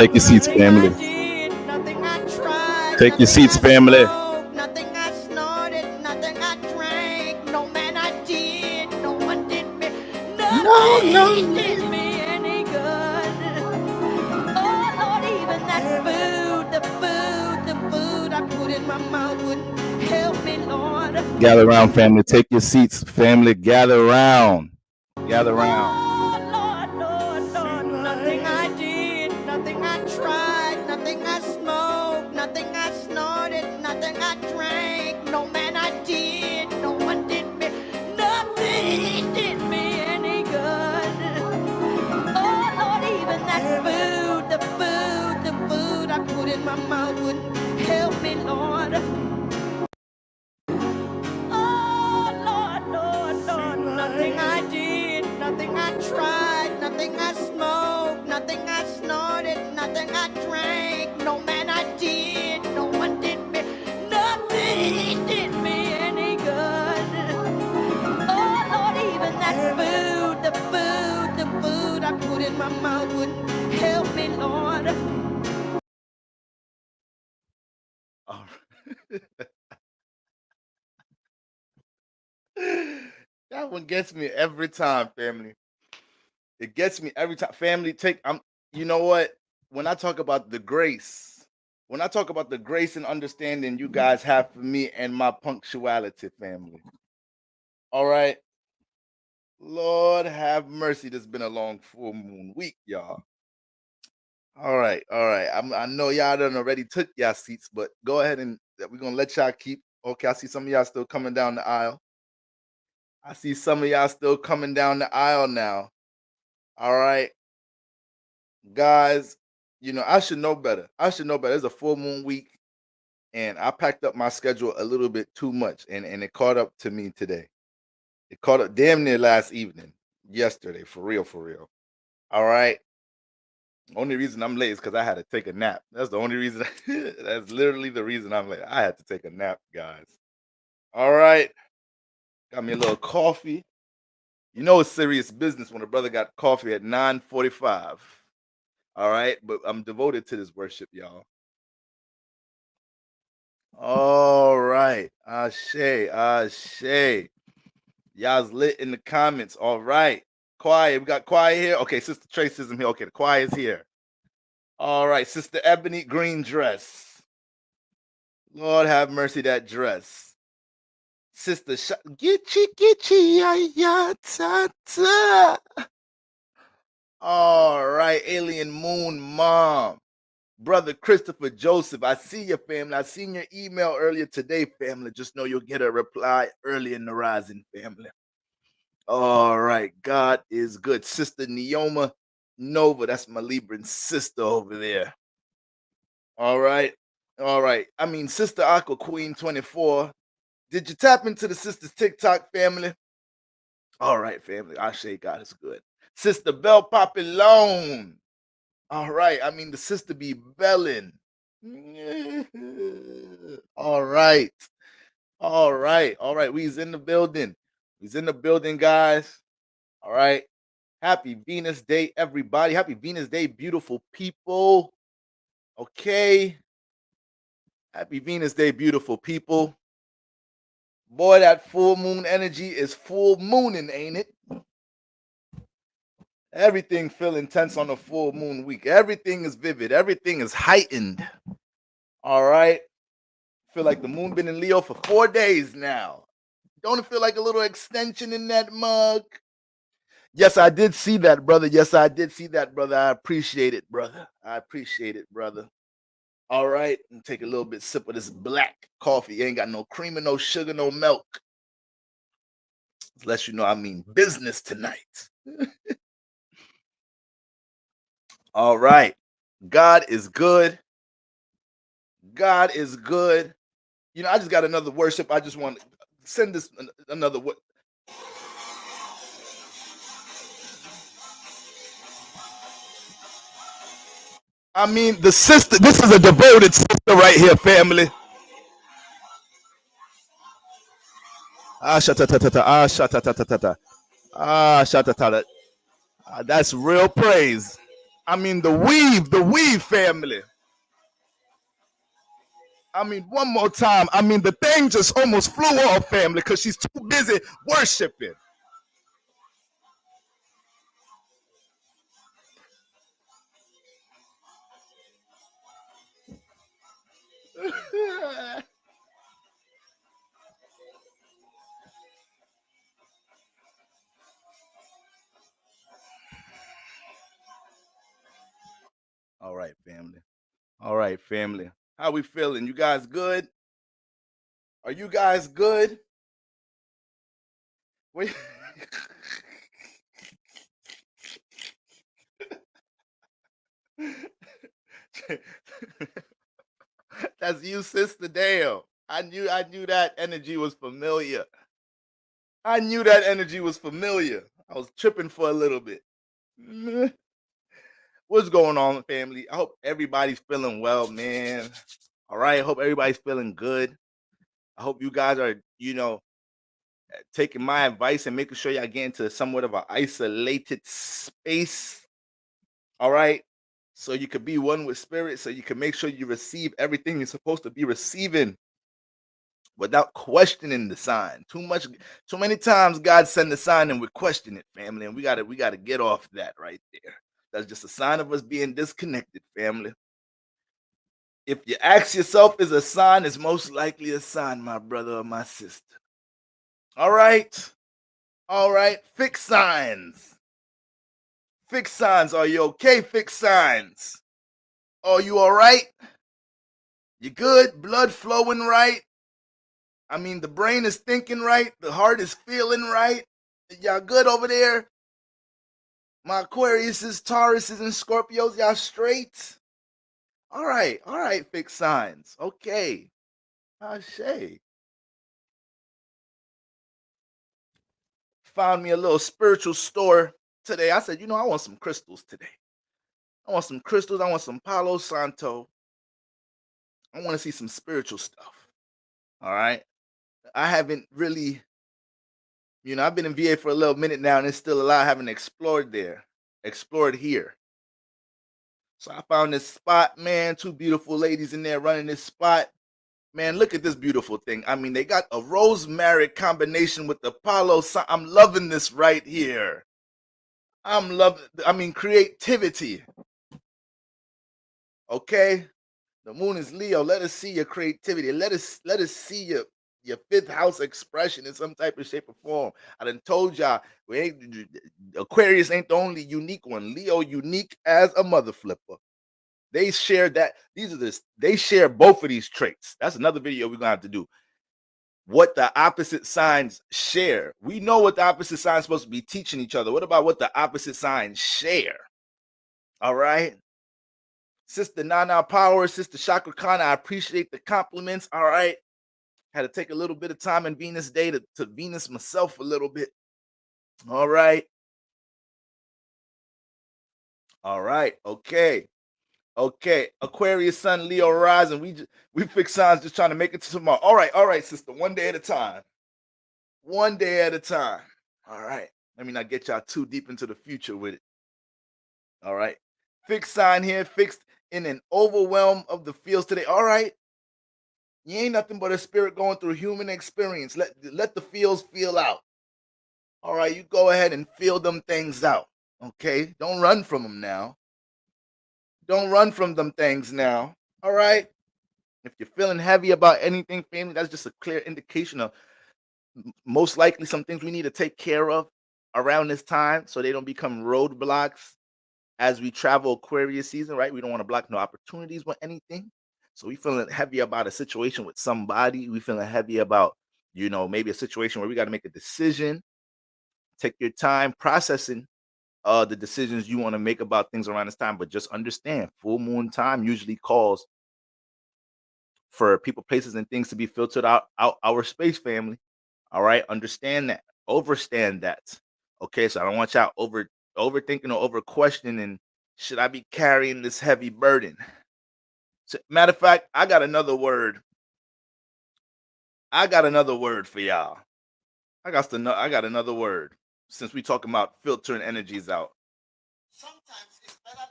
Take your seats, family. Nothing I tried. Take your seats, family. Nothing I snorted. Nothing I drank. No man I did. No one did me. Nothing did me any good. Oh Lord, even that food, the food I put in my mouth wouldn't help me, Lord. Gather around, family. Take your seats, family. Gather around. Gather around. Lord, nothing I did, nothing I tried, nothing I smoked, nothing I snorted, nothing I drank, no man I did, no one did me, nothing did me any good. Oh Lord, even that food, the food I put in my mouth wouldn't help me, Lord. Lord, nothing I did, nothing I tried, nothing I smoked, nothing I snorted, nothing I drank, no man I did, no one did me, nothing did me any good. Oh Lord, even that food, the food I put in my mouth wouldn't help me, Lord. That one gets me every time, family. It gets me every time. Family, you know what? When I talk about the grace, and understanding you guys have for me and my punctuality, family. All right. Lord have mercy. This has been a long full moon week, y'all. All right. I know y'all done already took y'all seats, but go ahead and we're gonna let y'all keep. Okay, I see some of y'all still coming down the aisle. Now. All right. Guys, I should know better. It's a full moon week, and I packed up my schedule a little bit too much, and it caught up to me today. It caught up damn near yesterday, for real. All right. Only reason I'm late is because I had to take a nap. That's the only reason. That's literally the reason I'm late. I had to take a nap, guys. All right. Got me a little coffee. It's serious business when a brother got coffee at 9:45. All right. But I'm devoted to this worship, y'all. All right. Ashe. Y'all's lit in the comments. All right. Quiet. We got quiet here. Okay, Sister Trace isn't here. Okay, the quiet is here. All right, Sister Ebony, green dress. Lord have mercy, that dress. Sister Gitchy, ya ta ta. All right, Alien Moon Mom. Brother Christopher Joseph, I see your family. I seen your email earlier today, family. Just know you'll get a reply early in the rising, family. All right, God is good. Sister Neoma Nova, that's my Libran sister over there. All right. I mean, Sister Aqua Queen 24. Did you tap into the sister's TikTok, family? All right, family. Ashe, God is good. Sister Belle Papillon. All right. I mean, the sister be belling. All right. We's in the building. Guys. All right. Happy Venus Day, everybody. Happy Venus Day, beautiful people. Okay. Happy Venus Day, beautiful people. Boy, that full moon energy is full mooning, ain't it? Everything feel intense on a full moon week. Everything is vivid. Everything is heightened. All right. Feel like the moon been in Leo for 4 days now. Don't it feel like a little extension in that mug? Yes, I did see that, brother. I appreciate it, brother. All right. And take a little bit sip of this black coffee. Ain't got no cream and no sugar, no milk. Let you know I mean business tonight. All right. God is good. I just got another worship. I just want to send this another. I mean, the sister, this is a devoted sister right here, family. That's real praise. I mean, the weave family. I mean, one more time. I mean, the thing just almost flew off, family, because she's too busy worshiping. All right, family. All right, family. How we feeling? You guys good? Are you guys good? Wait. That's you, Sister Dale. I knew that energy was familiar. I knew that energy was familiar. I was tripping for a little bit. What's going on, family? I hope everybody's feeling well, man. All right. I hope everybody's feeling good. I hope you guys are, taking my advice and making sure y'all get into somewhat of an isolated space. All right. So you could be one with spirit, so you can make sure you receive everything you're supposed to be receiving without questioning the sign. Too many times God send the sign and we question it, family. And we gotta get off that right there. That's just a sign of us being disconnected, family. If you ask yourself, is a sign, it's most likely a sign, my brother or my sister. All right. All right. Fixed signs. Fixed signs. Are you okay? Fixed signs. Are you all right? You good? Blood flowing right? I mean, the brain is thinking right. The heart is feeling right. Y'all good over there? My Aquariuses, Tauruses, and Scorpios, y'all straight? All right, fixed signs. Okay. Ashe. Found me a little spiritual store today. I said, I want some crystals today. I want some crystals. I want some Palo Santo. I want to see some spiritual stuff. All right. I haven't really, I've been in VA for a little minute now, and it's still a lot I haven't explored here. So I found this spot, man. Two beautiful ladies in there running this spot. Man, look at this beautiful thing. I mean, they got a rosemary combination with the Palo. I'm loving this right here. Creativity. Okay? The moon is Leo. Let us see your creativity. Let us see your fifth house expression in some type of shape or form. I done told y'all, Aquarius ain't the only unique one. Leo unique as a mother flipper. They share that. They share both of these traits. That's another video we're gonna have to do. What the opposite signs share. We know what the opposite signs are supposed to be teaching each other. What about what the opposite signs share? All right. Sister Nana Power, Sister Chakra Khan, I appreciate the compliments. All right. Had to take a little bit of time in Venus Day to Venus myself a little bit. All right. All right. Okay. Aquarius, Sun, Leo, Rising. We fix signs just trying to make it to tomorrow. All right, sister. One day at a time. One day at a time. All right. Let me not get y'all too deep into the future with it. All right. Fixed sign here, fixed in an overwhelm of the fields today. All right. You ain't nothing but a spirit going through human experience. Let the feels feel out. All right. You go ahead and feel them things out. Okay. Don't run from them now. Don't run from them things now. All right. If you're feeling heavy about anything, family, that's just a clear indication of most likely some things we need to take care of around this time so they don't become roadblocks as we travel Aquarius season, right? We don't want to block no opportunities with anything. So we feeling heavy about a situation with somebody. We feeling heavy about, maybe a situation where we got to make a decision. Take your time processing the decisions you want to make about things around this time, but just understand full moon time usually calls for people, places, and things to be filtered out our space, family. All right, understand that, overstand that. Okay, so I don't want y'all overthinking or over questioning. Should I be carrying this heavy burden? So, matter of fact, I got another word. For y'all. I got another word. Since we talking about filtering energies out. Sometimes it's better not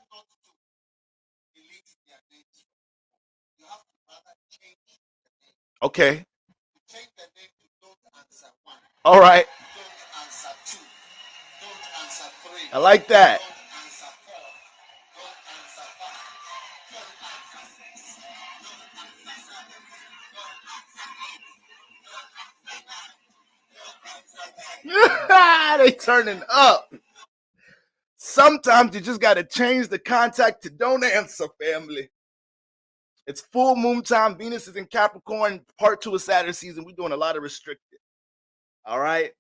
Okay. All right. I like that. They turning up. Sometimes you just got to change the contact to don't answer, family. It's full moon time. Venus is in Capricorn, part 2 of Saturn season. We're doing a lot of restricted. All right.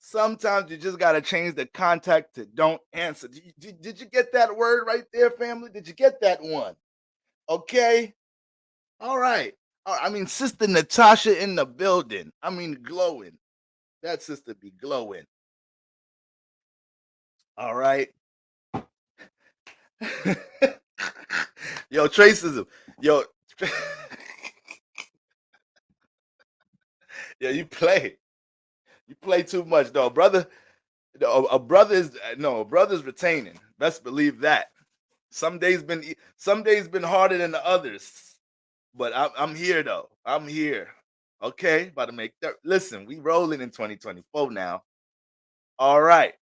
Sometimes you just got to change the contact to don't answer. Did you get that word right there, family? Did you get that one? Okay. All right. I mean, Sister Natasha in the building. I mean, glowing. That sister be glowing. All right. Yo, Tracism. Yo. Yeah, you play. You play too much, though, brother. A brother's retaining. Best believe that. Some days been harder than the others, but I'm here though. I'm here. Okay, about to make listen. We rolling in 2024 now. All right,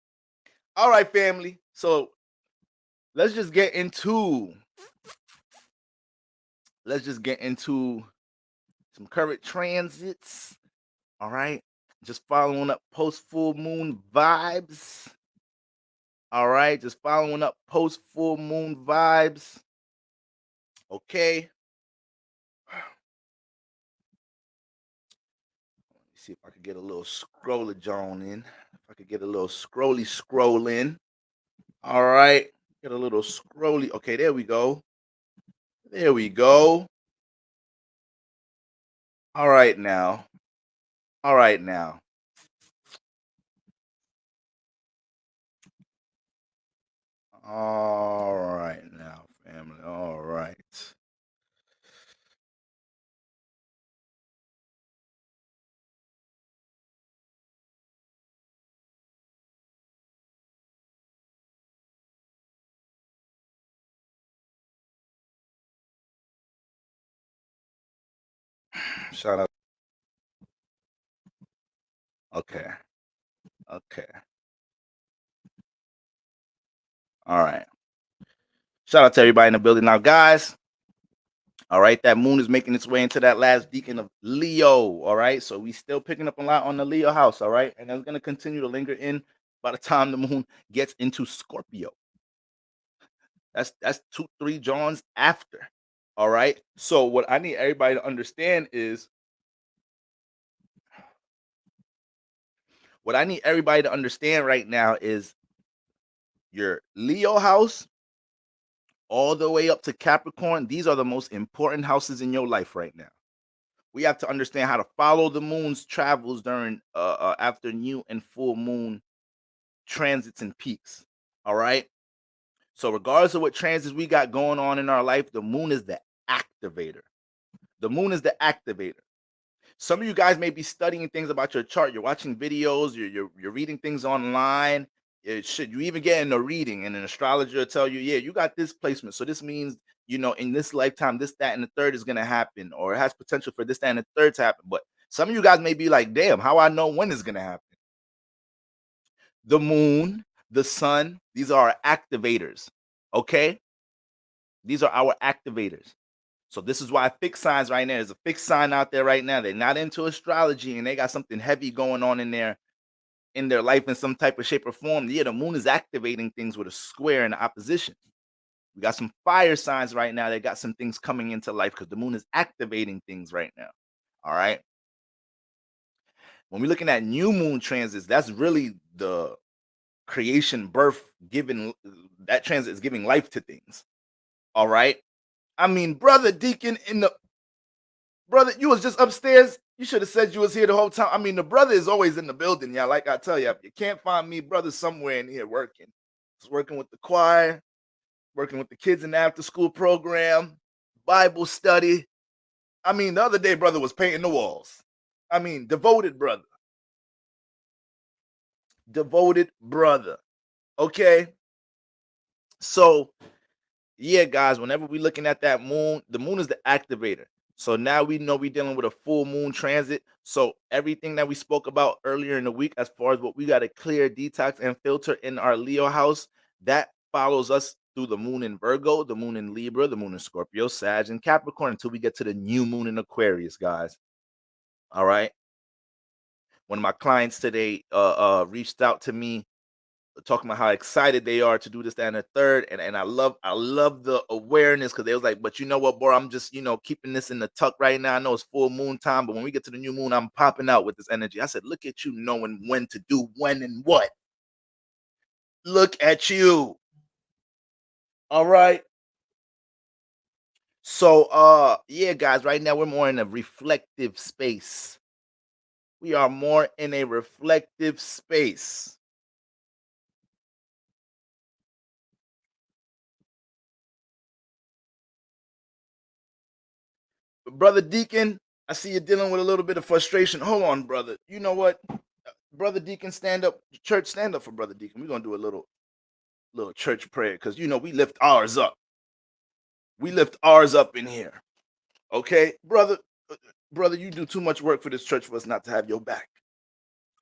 family. So let's just get into some current transits. All right, just following up post full moon vibes. All right, just following up post full moon vibes. Okay. Let me see if I could get a little scroller John in. If I could get a little scroll in. All right. Get a little scrolly. Okay, there we go. There we go. All right now. All right now. All right now, family. All right. Shout out. Okay. Okay. All right. Shout out to everybody in the building now, guys. All right, that moon is making its way into that last deacon of Leo. All right, so we still picking up a lot on the Leo house. All right, and that's gonna continue to linger in by the time the moon gets into Scorpio. That's 2-3 Johns after. All right, so what I need everybody to understand is right now is your Leo house all the way up to Capricorn. These are the most important houses in your life right now. We have to understand how to follow the moon's travels during after new and full moon transits and peaks. All right. So regardless of what transits we got going on in our life, the moon is the activator. The moon is the activator. Some of you guys may be studying things about your chart. You're watching videos. You're reading things online. Should you even get in a reading and an astrologer will tell you, yeah, you got this placement. So this means, in this lifetime, this, that, and the third is going to happen, or it has potential for this, that, and the third to happen. But some of you guys may be like, damn, how I know when it's going to happen? The moon, the sun, these are our activators. Okay? These are our activators. So this is why fixed signs right now, there's a fixed sign out there right now. They're not into astrology and they got something heavy going on in their life in some type of shape or form. Yeah, the moon is activating things with a square and opposition. We got some fire signs right now. They got some things coming into life because the moon is activating things right now. All right. When we're looking at new moon transits, that's really the creation, birth, giving. That transit is giving life to things. All right. I mean, brother Deacon brother, you was just upstairs. You should have said you was here the whole time. I mean, the brother is always in the building, yeah. Like I tell you, if you can't find me, brother, somewhere in here working. Just working with the choir, working with the kids in the after school program, Bible study. I mean, the other day, brother was painting the walls. I mean, devoted brother. Devoted brother. Okay. So, yeah, guys, whenever we're looking at that moon, the moon is the activator. So now we know we're dealing with a full moon transit. So everything that we spoke about earlier in the week, as far as what we got to clear, detox, and filter in our Leo house, that follows us through the moon in Virgo, the moon in Libra, the moon in Scorpio, Sag, and Capricorn until we get to the new moon in Aquarius, guys. All right. One of my clients today reached out to me talking about how excited they are to do this, that, and the third. And I love the awareness, because they was like, but you know what, bro, I'm just, keeping this in the tuck right now. I know it's full moon time, but when we get to the new moon, I'm popping out with this energy. I said, look at you knowing when to do when and what. Look at you. All right. So yeah, guys, right now we're more in a reflective space. We are more in a reflective space. Brother Deacon, I see you're dealing with a little bit of frustration. Hold on, brother. You know what? Brother Deacon, stand up. Church, stand up for Brother Deacon. We're gonna do a little church prayer, because we lift ours up. We lift ours up in here. Okay, brother. Brother, you do too much work for this church for us not to have your back.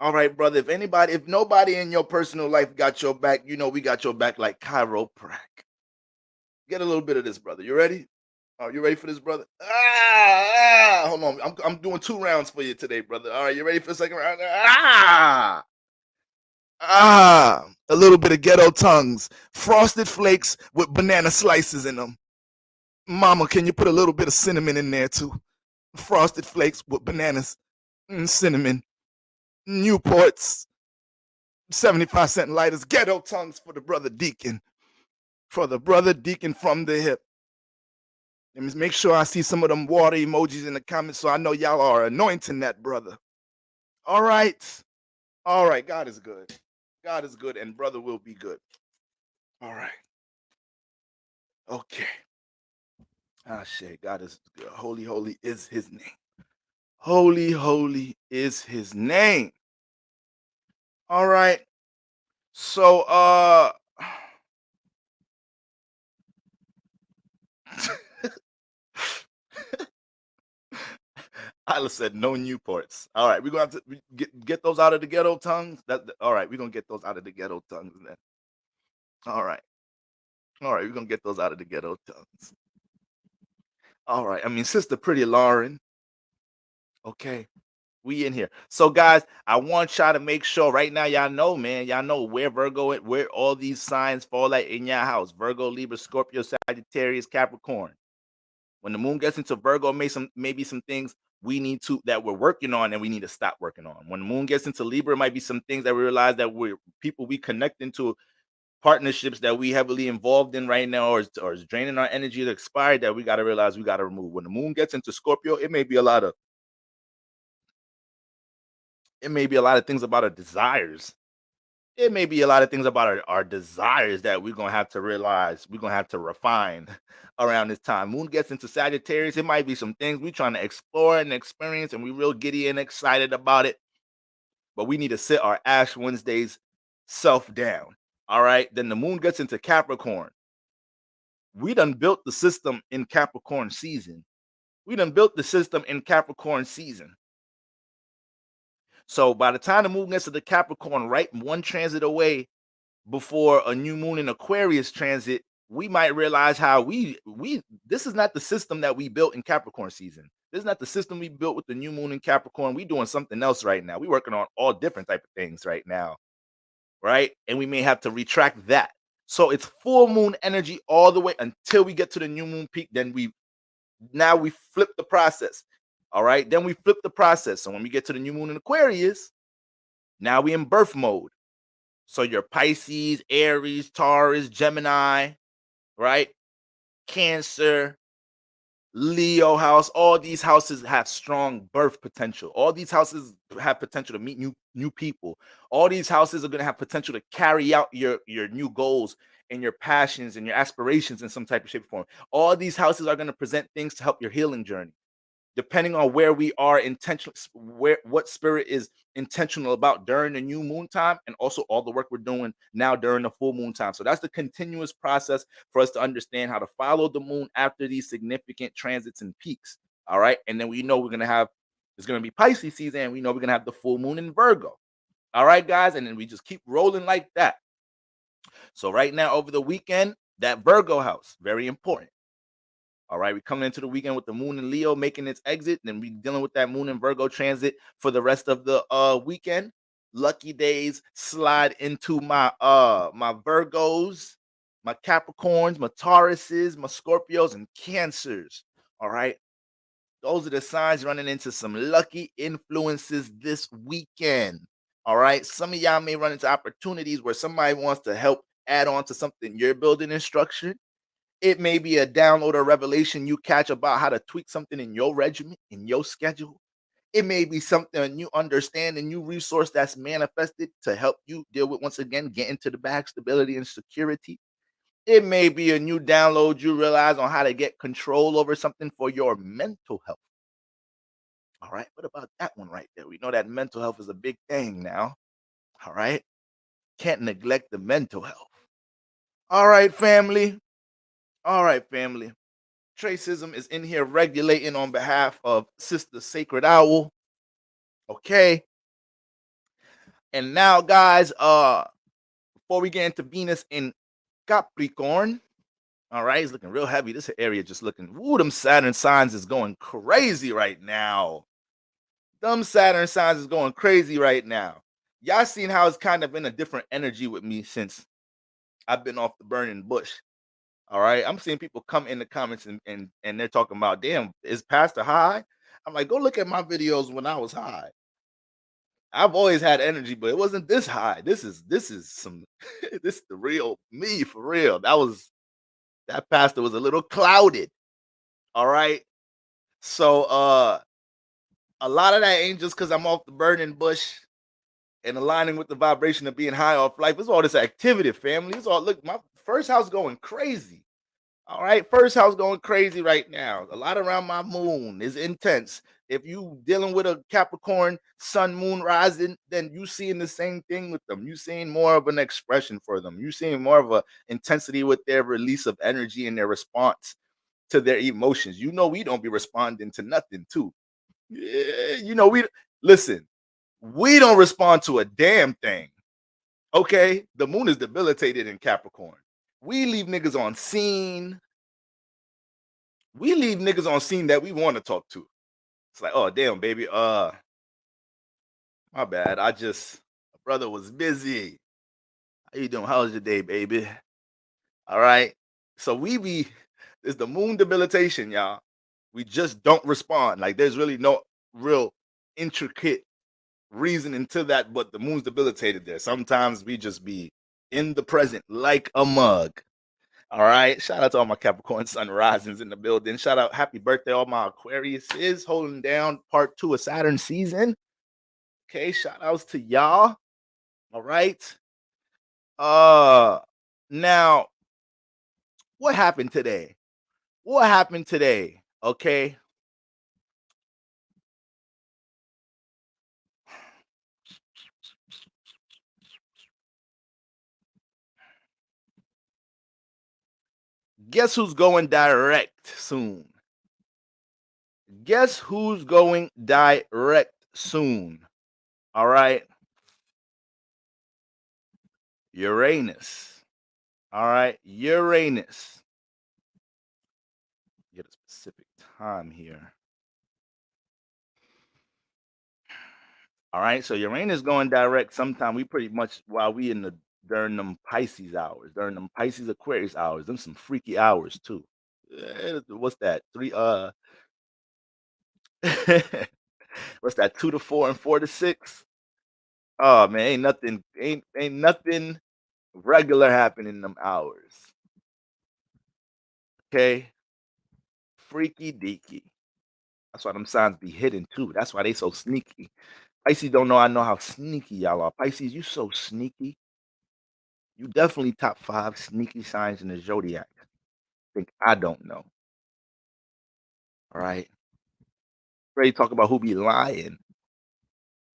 All right, brother. If nobody in your personal life got your back, we got your back like chiropractic. Get a little bit of this, brother. You ready? Are you ready for this, brother? Hold on. I'm doing 2 rounds for you today, brother. All right, you ready for the second round? A little bit of ghetto tongues. Frosted Flakes with banana slices in them. Mama, can you put a little bit of cinnamon in there too? Frosted Flakes with bananas and cinnamon. Newports. 75-cent lighters. Ghetto tongues for the brother Deacon. For the brother Deacon from the hip. Let me make sure I see some of them water emojis in the comments, so I know y'all are anointing that brother. All right. All right. God is good. God is good, and brother will be good. All right. Okay. Shit. God is good. Holy, holy is his name. Holy, holy is his name. All right. So, I said no Newports. All right, we're gonna have to get those out of the ghetto tongues. All right, we're gonna get those out of the ghetto tongues then. All right, we're gonna get those out of the ghetto tongues. All right, I mean, Sister Pretty Lauren. Okay, we in here. So, guys, I want y'all to make sure right now, y'all know, man, y'all know where Virgo, where all these signs fall at in your house: Virgo, Libra, Scorpio, Sagittarius, Capricorn. When the moon gets into Virgo, maybe some things that we're working on and we need to stop working on. When the moon gets into Libra, it might be some things that we realize that we connect into partnerships that we heavily involved in right now, or is draining our energy, to expired, that we got to realize we got to remove. When the moon gets into Scorpio, it may be a lot of things about our desires. It may be a lot of things about our desires that we're going to have to realize, we're going to have to refine around this time. Moon gets into Sagittarius. It might be some things we're trying to explore and experience, and we're real giddy and excited about it. But we need to sit our Ash Wednesdays self down. All right. Then the moon gets into Capricorn. We done built the system in Capricorn season. So by the time the moon gets to the Capricorn, right, one transit away before a new moon in Aquarius transit, we might realize how this is not the system that we built in Capricorn season. This is not the system we built with the new moon in Capricorn. We doing something else right now. We working on all different type of things right now, right? And we may have to retract that. So it's full moon energy all the way until we get to the new moon peak. Then we flip the process. All right. Then we flip the process. So when we get to the new moon in Aquarius, now we in birth mode. So your Pisces, Aries, Taurus, Gemini, right? Cancer, Leo house, all these houses have strong birth potential. All these houses have potential to meet new people. All these houses are going to have potential to carry out your new goals and your passions and your aspirations in some type of shape or form. All these houses are going to present things to help your healing journey. Depending on where we are intentional, what spirit is intentional about during the new moon time, and also all the work we're doing now during the full moon time. So that's the continuous process for us to understand how to follow the moon after these significant transits and peaks. All right. And then we know we're going to have, it's going to be Pisces season. And we know we're going to have the full moon in Virgo. All right, guys. And then we just keep rolling like that. So right now, over the weekend, that Virgo house, very important. All right, we're coming into the weekend with the moon in Leo making its exit. Then we dealing with that moon in Virgo transit for the rest of the weekend. Lucky days slide into my my Virgos, my Capricorns, my Tauruses, my Scorpios, and Cancers. All right. Those are the signs running into some lucky influences this weekend. All right. Some of y'all may run into opportunities where somebody wants to help add on to something you're building in structure. It may be a download or revelation you catch about how to tweak something in your regimen, in your schedule. It may be something you understand, a new resource that's manifested to help you deal with, once again, get into the bag, stability and security. It may be a new download you realize on how to get control over something for your mental health. All right, what about that one right there? We know that mental health is a big thing now. All right, can't neglect the mental health. All right, family. All right, family. Tracism is in here regulating on behalf of Sister Sacred Owl. Okay. And now, guys, before we get into Venus in Capricorn, all right, it's looking real heavy. This area just looking, ooh, them Saturn signs is going crazy right now. Them Saturn signs is going crazy right now. Y'all seen how it's kind of in a different energy with me since I've been off the burning bush. All right. I'm seeing people come in the comments and they're talking about, damn, is Pastor high? I'm like, go look at my videos when I was high. I've always had energy, but it wasn't this high. This is some this is the real me for real. That pastor was a little clouded. All right. So a lot of that ain't just because I'm off the burning bush and aligning with the vibration of being high off life. It's all this activity, family. It's all, look, my first house going crazy. All right, first house going crazy right now. A lot around my moon is intense. If you dealing with a Capricorn sun moon rising, then you seeing the same thing with them. You seeing more of an expression for them. You seeing more of a intensity with their release of energy and their response to their emotions. You know, we don't be responding to nothing too. Yeah, you know, listen, we don't respond to a damn thing. Okay, the moon is debilitated in Capricorn. We leave niggas on scene. We leave niggas on scene that we want to talk to. It's like, oh damn, baby. My bad. My brother was busy. How you doing? How was your day, baby? All right. So it's the moon debilitation, y'all. We just don't respond. Like there's really no real intricate reasoning to that, but the moon's debilitated there. Sometimes we just be in the present like a mug. All right. Shout out to all my Capricorn sun risings in the building. Shout out, happy birthday, all my Aquarius is holding down part 2 of Saturn season. Okay, shout outs to y'all. All right. Now, what happened today? What happened today? Okay. Guess who's going direct soon? Guess who's going direct soon? All right. Uranus. All right. Uranus. Get a specific time here. All right. So Uranus going direct sometime. We pretty much while we in the during them Pisces hours, during them Pisces Aquarius hours, them some freaky hours too. What's that? What's that? 2 to 4 and 4 to 6? Oh man, ain't nothing regular happening in them hours. Okay. Freaky deaky. That's why them signs be hidden too. That's why they so sneaky. Pisces don't know I know how sneaky y'all are. Pisces, you so sneaky. You definitely top 5 sneaky signs in the zodiac. Think I don't know. All right. Ready to talk about who be lying.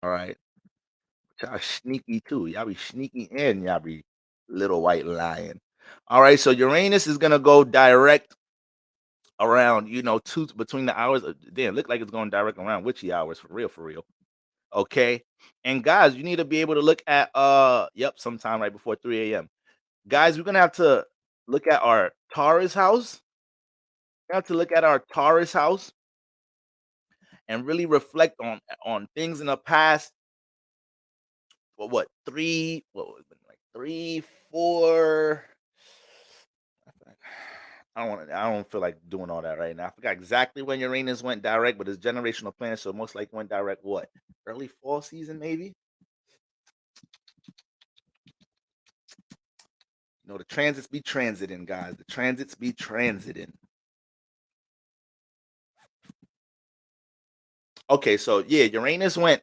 All right. Y'all sneaky too. Y'all be sneaky and y'all be little white lying. All right. So Uranus is gonna go direct around, between the hours. Damn, look like it's going direct around witchy hours, for real, for real. Okay. And guys, you need to be able to look at sometime right before 3 a.m. Guys, we're gonna have to look at our Taurus house. We have to look at our Taurus house and really reflect on things in the past. What 3, what was it, like 3, 4. I don't feel like doing all that right now. I forgot exactly when Uranus went direct, but it's generational planet, so most likely went direct what? Early fall season, maybe? The transits be transiting, guys. The transits be transiting. Okay, so yeah, Uranus went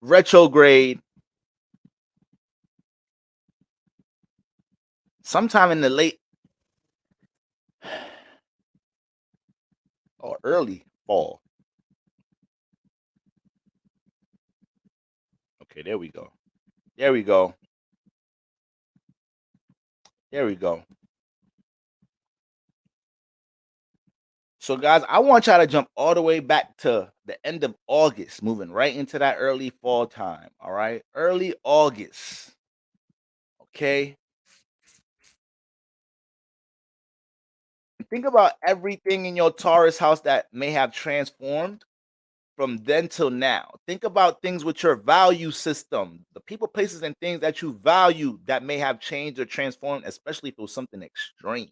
retrograde sometime in the late or early fall. Okay, there we go. There we go. There we go. So, guys, I want y'all to jump all the way back to the end of August, moving right into that early fall time. All right, early August. Okay. Think about everything in your Taurus house that may have transformed from then till now. Think about things with your value system, the people, places, and things that you value that may have changed or transformed, especially if it was something extreme.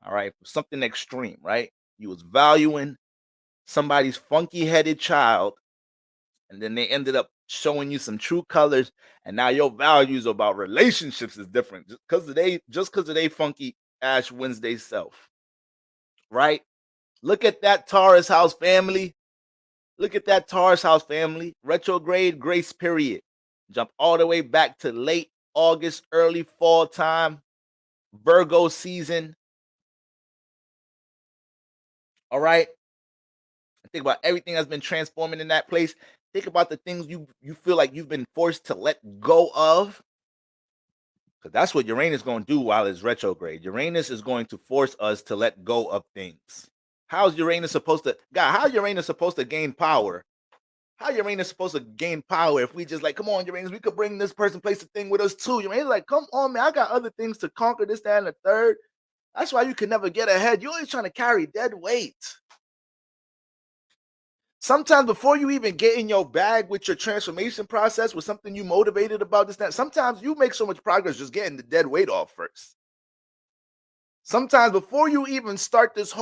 All right, something extreme, right? You was valuing somebody's funky headed child, and then they ended up showing you some true colors, and now your values about relationships is different just because of they funky Ash Wednesday self, right? Look at that Taurus house family. Look at that Taurus house family. Retrograde grace period. Jump all the way back to late August, early fall time, Virgo season. All right. Think about everything that's been transforming in that place. Think about the things you feel like you've been forced to let go of. Because that's what Uranus is going to do while it's retrograde. Uranus is going to force us to let go of things. How's Uranus supposed to, God, how Uranus supposed to gain power? How Uranus supposed to gain power if we just like, come on, Uranus, we could bring this person, place, a thing with us too. Uranus like, come on, man, I got other things to conquer, this, that, and the third. That's why you can never get ahead. You're always trying to carry dead weight. Sometimes before you even get in your bag with your transformation process, with something you motivated about this, that, sometimes you make so much progress just getting the dead weight off first. Sometimes before you even start this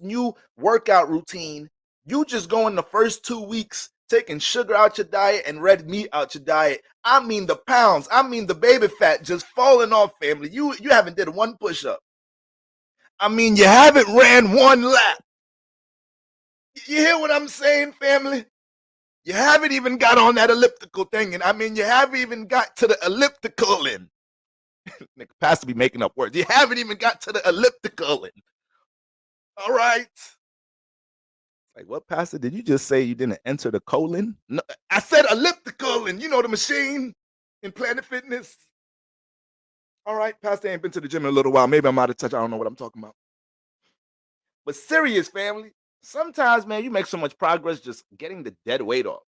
new workout routine, you just go in the first 2 weeks taking sugar out your diet and red meat out your diet. I mean the pounds, I mean the baby fat just falling off, family. You haven't did one push-up. I mean, you haven't ran one lap. You hear what I'm saying, family? You haven't even got on that elliptical thing. And I mean, you haven't even got to the elliptical in. Nigga, Pastor be making up words. You haven't even got to the elliptical in. All right. Like, what, Pastor? Did you just say you didn't enter the colon? No, I said elliptical, and the machine in Planet Fitness. All right, Pastor ain't been to the gym in a little while. Maybe I'm out of touch. I don't know what I'm talking about. But serious, family. Sometimes, man, you make so much progress just getting the dead weight off.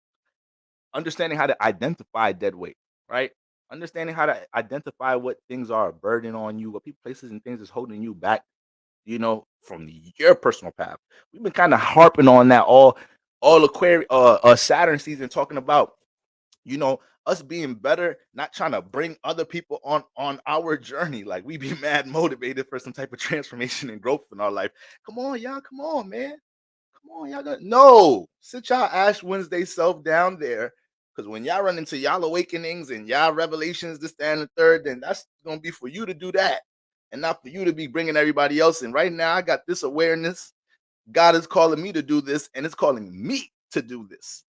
Understanding how to identify dead weight, right? Understanding how to identify what things are a burden on you, what people, places, and things is holding you back, from your personal path. We've been kind of harping on that all Aquarius, Saturn season, talking about, us being better, not trying to bring other people on our journey. Like, we be mad motivated for some type of transformation and growth in our life. Come on, y'all. Come on, man. Come on, y'all. No, sit y'all Ash Wednesday self down there. Because when y'all run into y'all awakenings and y'all revelations, this, that, and the third, then that's going to be for you to do that and not for you to be bringing everybody else in. Right now, I got this awareness. God is calling me to do this, and it's calling me to do this.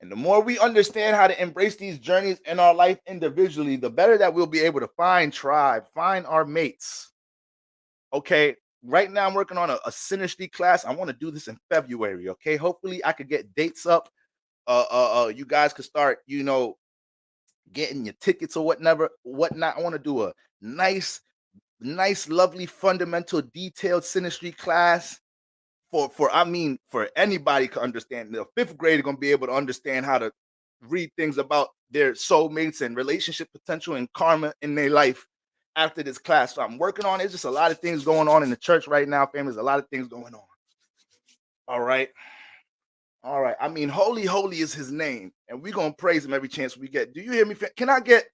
And the more we understand how to embrace these journeys in our life individually, the better that we'll be able to find tribe, find our mates. Okay, right now I'm working on a synergy class. I want to do this in February. Okay, hopefully I could get dates up. You guys could start, getting your tickets or whatnot. I want to do a nice nice, lovely, fundamental, detailed synastry class for anybody to understand. The fifth grade are gonna be able to understand how to read things about their soulmates and relationship potential and karma in their life after this class. So I'm working on it. There's just a lot of things going on in the church right now, family. There's a lot of things going on. All right. All right. I mean, holy, holy is his name, and we're gonna praise him every chance we get. Do you hear me? Can I get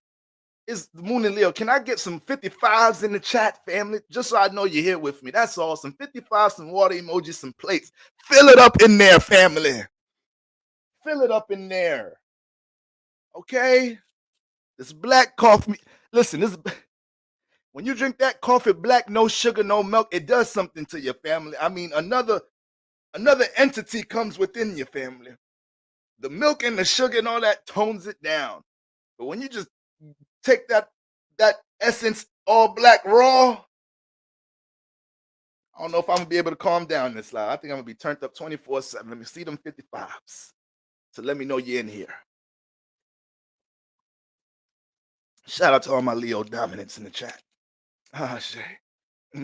is the moon and Leo? Can I get some 55s in the chat, family? Just so I know you're here with me. That's all. Some 55, some water emojis, some plates. Fill it up in there, family. Fill it up in there. Okay? This black coffee. Listen, when you drink that coffee black, no sugar, no milk, it does something to your family. I mean, another entity comes within your family. The milk and the sugar and all that tones it down. But when you just take that essence all black raw, I don't know if I'm gonna be able to calm down this loud. I think I'm gonna be turned up 24/7. Let me see them 55s. So let me know you're in here. Shout out to all my Leo dominants in the chat. Ah, Shay.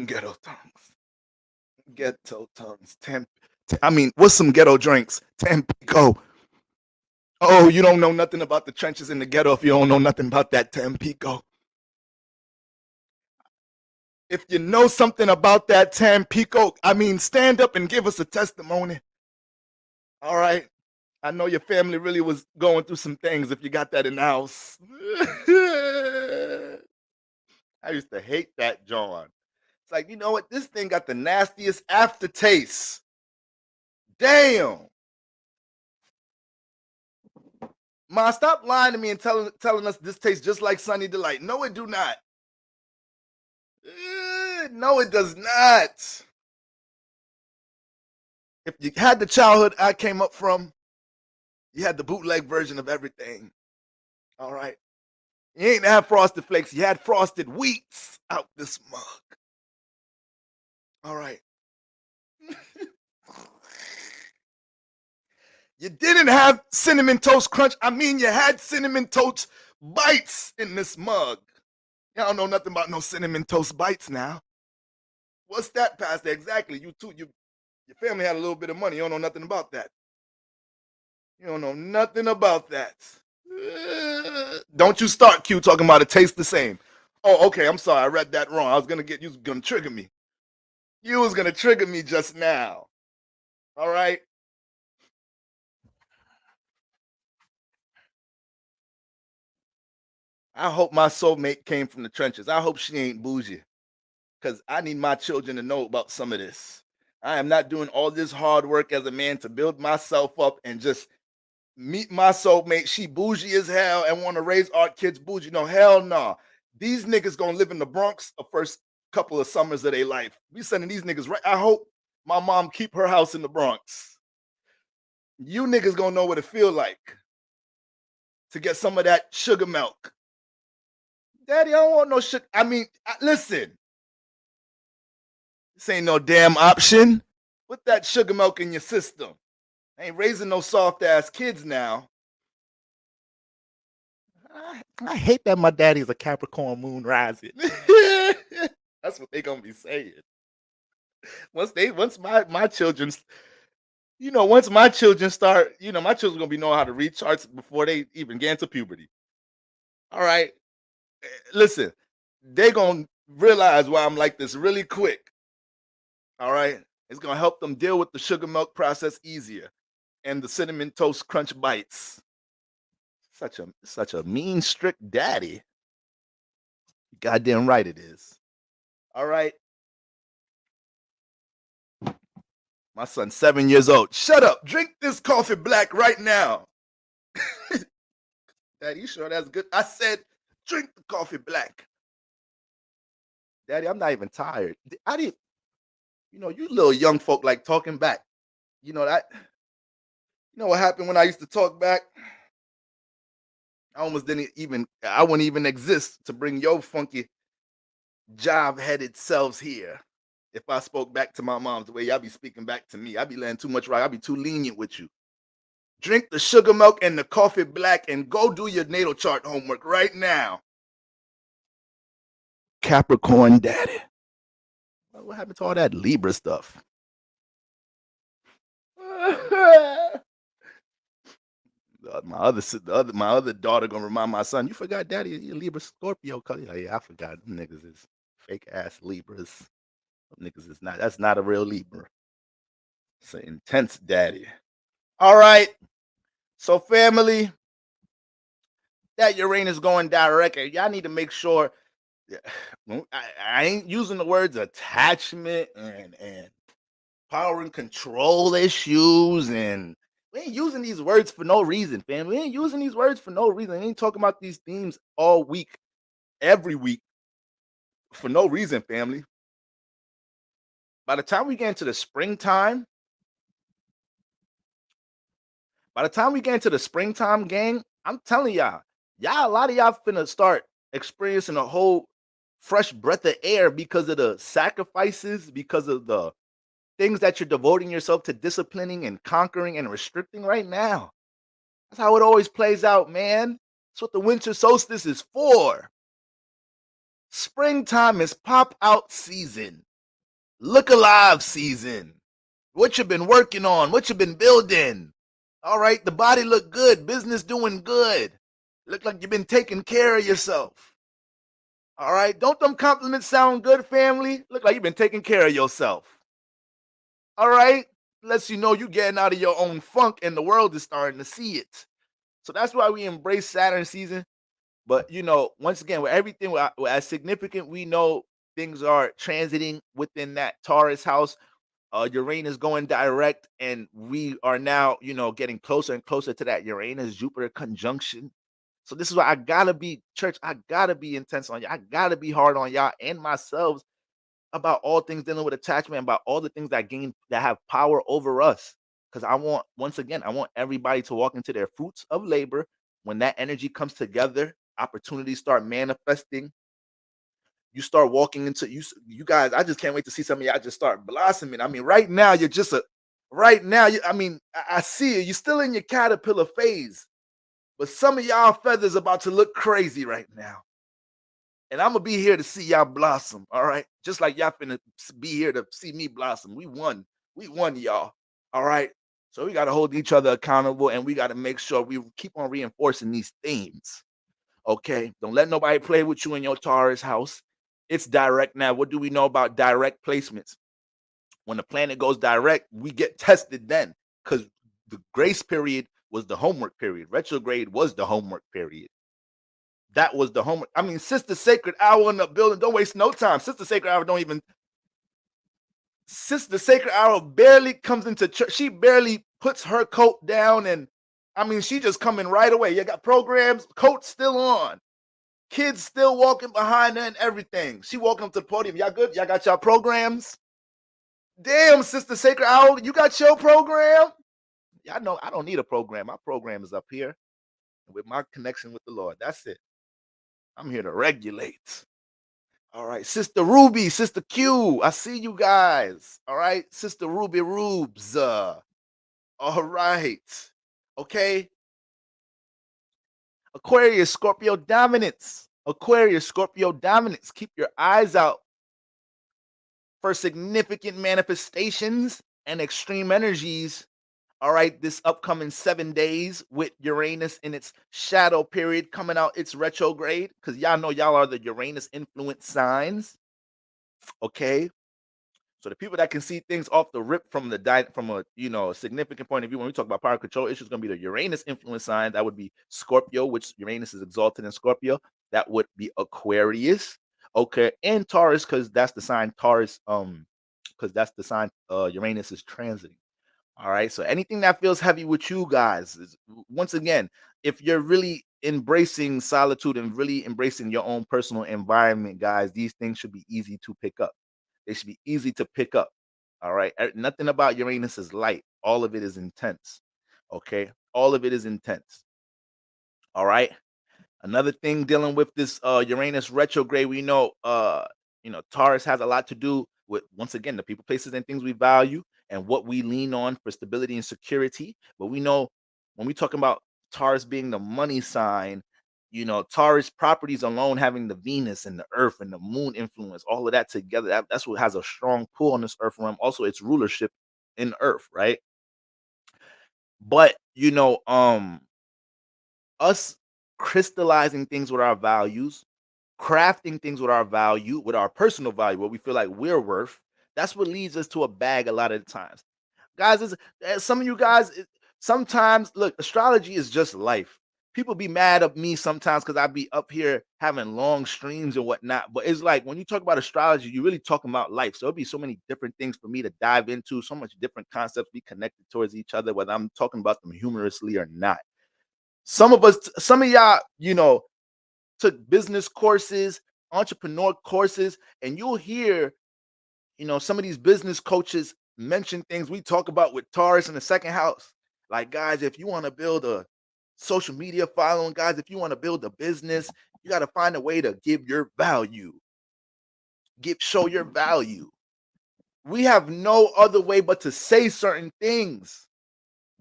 Ghetto tongues. Ghetto tongues. What's some ghetto drinks? Tampico. Oh, you don't know nothing about the trenches in the ghetto if you don't know nothing about that Tampico. If you know something about that Tampico, stand up and give us a testimony. All right. I know your family really was going through some things if you got that in the house. I used to hate that, John. It's like, you know what? This thing got the nastiest aftertaste. Damn. Ma, stop lying to me and telling us this tastes just like Sunny Delight. No, it do not. No, it does not. If you had the childhood I came up from, you had the bootleg version of everything. All right. You ain't had Frosted Flakes. You had Frosted Wheats out this mug. All right. You didn't have Cinnamon Toast Crunch. You had Cinnamon Toast Bites in this mug. Y'all don't know nothing about no Cinnamon Toast Bites now. What's that, Pastor? Exactly. You too. Your family had a little bit of money. You don't know nothing about that. You don't know nothing about that. Don't you start, Q, talking about it tastes the same. Oh, okay. I'm sorry. I read that wrong. You was gonna trigger me. You was gonna trigger me just now. All right. I hope my soulmate came from the trenches. I hope she ain't bougie, because I need my children to know about some of this. I am not doing all this hard work as a man to build myself up and just meet my soulmate. She bougie as hell and want to raise our kids bougie. No, hell no. These niggas gonna live in the Bronx the first couple of summers of their life. We sending these niggas right. I hope my mom keep her house in the Bronx. You niggas gonna know what it feel like to get some of that sugar milk. Daddy, I don't want no sugar. Listen. This ain't no damn option. Put that sugar milk in your system. I ain't raising no soft ass kids now. I hate that my daddy's a Capricorn moon rising. That's what they gonna be saying. Once my children, once my children start, my children gonna be knowing how to read charts before they even get into puberty. All right. Listen, they gonna realize why I'm like this really quick. All right. It's gonna help them deal with the sugar milk process easier and the Cinnamon Toast Crunch bites. Such a mean, strict daddy. Goddamn right it is. All right. My son's 7 years old. Shut up. Drink this coffee black right now. Daddy, you sure that's good? I said, drink the coffee black. Daddy, I'm not even tired. You little young folk like talking back. You know what happened when I used to talk back? I wouldn't even exist to bring your funky job-headed selves here. If I spoke back to my mom's the way y'all be speaking back to me, I'd be letting too much right. I'd be too lenient with you. Drink the sugar milk and the coffee black and go do your natal chart homework right now. Capricorn daddy. What happened to all that Libra stuff? My other daughter gonna remind my son, you forgot daddy, you Libra Scorpio. Yeah, I forgot. Them niggas is fake ass Libras. Them niggas is not, that's not a real Libra. It's an intense daddy. All right. So family, that Uranus going direct, and y'all need to make sure. I ain't using the words attachment and power and control issues, and we ain't using these words for no reason, fam. We ain't using these words for no reason. We ain't talking about these themes all week, every week, for no reason, family. By the time we get into the springtime, gang, I'm telling y'all, a lot of y'all finna start experiencing a whole fresh breath of air because of the sacrifices, because of the things that you're devoting yourself to disciplining and conquering and restricting right now. That's how it always plays out, man. That's what the winter solstice is for. Springtime is pop out season, look alive season. What you been working on, what you been building. All right, the body look good, business doing good. Look like you've been taking care of yourself. All right, don't them compliments sound good, family? Look like you've been taking care of yourself. All right, lets you know you getting out of your own funk and the world is starting to see it. So that's why we embrace Saturn season. But once again, with everything as significant, we know things are transiting within that Taurus house. Uranus going direct, and we are now, getting closer and closer to that Uranus Jupiter conjunction. So this is why I gotta be church. I gotta be intense on y'all. I gotta be hard on y'all and myself about all things dealing with attachment, about all the things that have power over us. Because I want everybody to walk into their fruits of labor. When that energy comes together, opportunities start manifesting. You start walking into you guys. I just can't wait to see some of y'all just start blossoming. I mean, right now you're just I see it. You're still in your caterpillar phase, but some of y'all feathers about to look crazy right now. And I'm gonna be here to see y'all blossom. All right, just like y'all finna be here to see me blossom. We won, y'all. All right. So we gotta hold each other accountable, and we gotta make sure we keep on reinforcing these themes. Okay, don't let nobody play with you in your Taurus house. It's direct now. What do we know about direct placements? When the planet goes direct, we get tested then, because the grace period was the homework period. Retrograde was the homework period. That was the homework. I mean, Sister Sacred Hour in the building. Don't waste no time. Sister Sacred Hour Sister Sacred Hour barely comes into church. She barely puts her coat down, and I mean, she just coming right away. You got programs, coat still on. Kids still walking behind her and everything. She walking up to the podium. Y'all good? Y'all got y'all programs? Damn, Sister Sacred Owl, you got your program? Y'all know I don't need a program. My program is up here with my connection with the Lord. That's it. I'm here to regulate. All right, Sister Ruby, Sister Q, I see you guys. All right, Sister Ruby Rubes. All right. Okay. Aquarius, Scorpio dominance. Aquarius, Scorpio dominance. Keep your eyes out for significant manifestations and extreme energies. All right, this upcoming 7 days with Uranus in its shadow period coming out its retrograde, because y'all know y'all are the Uranus influence signs. Okay. So the people that can see things off the rip from a significant point of view, when we talk about power control issues, going to be the Uranus influence sign. That would be Scorpio, which Uranus is exalted in Scorpio. That would be Aquarius, okay, and Taurus, because that's the sign Uranus is transiting. All right, so anything that feels heavy with you guys is, once again, if you're really embracing solitude and really embracing your own personal environment, guys, these things should be easy to pick up. They should be easy to pick up. All right. Nothing about Uranus is light. All of it is intense. Okay. All of it is intense. All right. Another thing dealing with this Uranus retrograde, we know Taurus has a lot to do with, once again, the people, places, and things we value and what we lean on for stability and security. But we know when we talk about Taurus being the money sign, You know, Taurus properties alone, having the Venus and the Earth and the Moon influence, all of that together, that's what has a strong pull on this Earth realm. Also, its rulership in Earth, right? But you know, us crystallizing things with our values, crafting things with our value, with our personal value, what we feel like we're worth. That's what leads us to a bag a lot of the times. Guys, some of you guys, sometimes, look, astrology is just life. People be mad at me sometimes because I be up here having long streams and whatnot. But it's like when you talk about astrology, you're really talking about life. So it'll be so many different things for me to dive into, so much different concepts be connected towards each other, whether I'm talking about them humorously or not. Some of y'all, you know, took business courses, entrepreneur courses, and you'll hear, you know, some of these business coaches mention things we talk about with Taurus in the second house. Like, guys, if you want to build a social media following, guys, if you want to build a business, you got to find a way to give your value, show your value. We have no other way but to say certain things.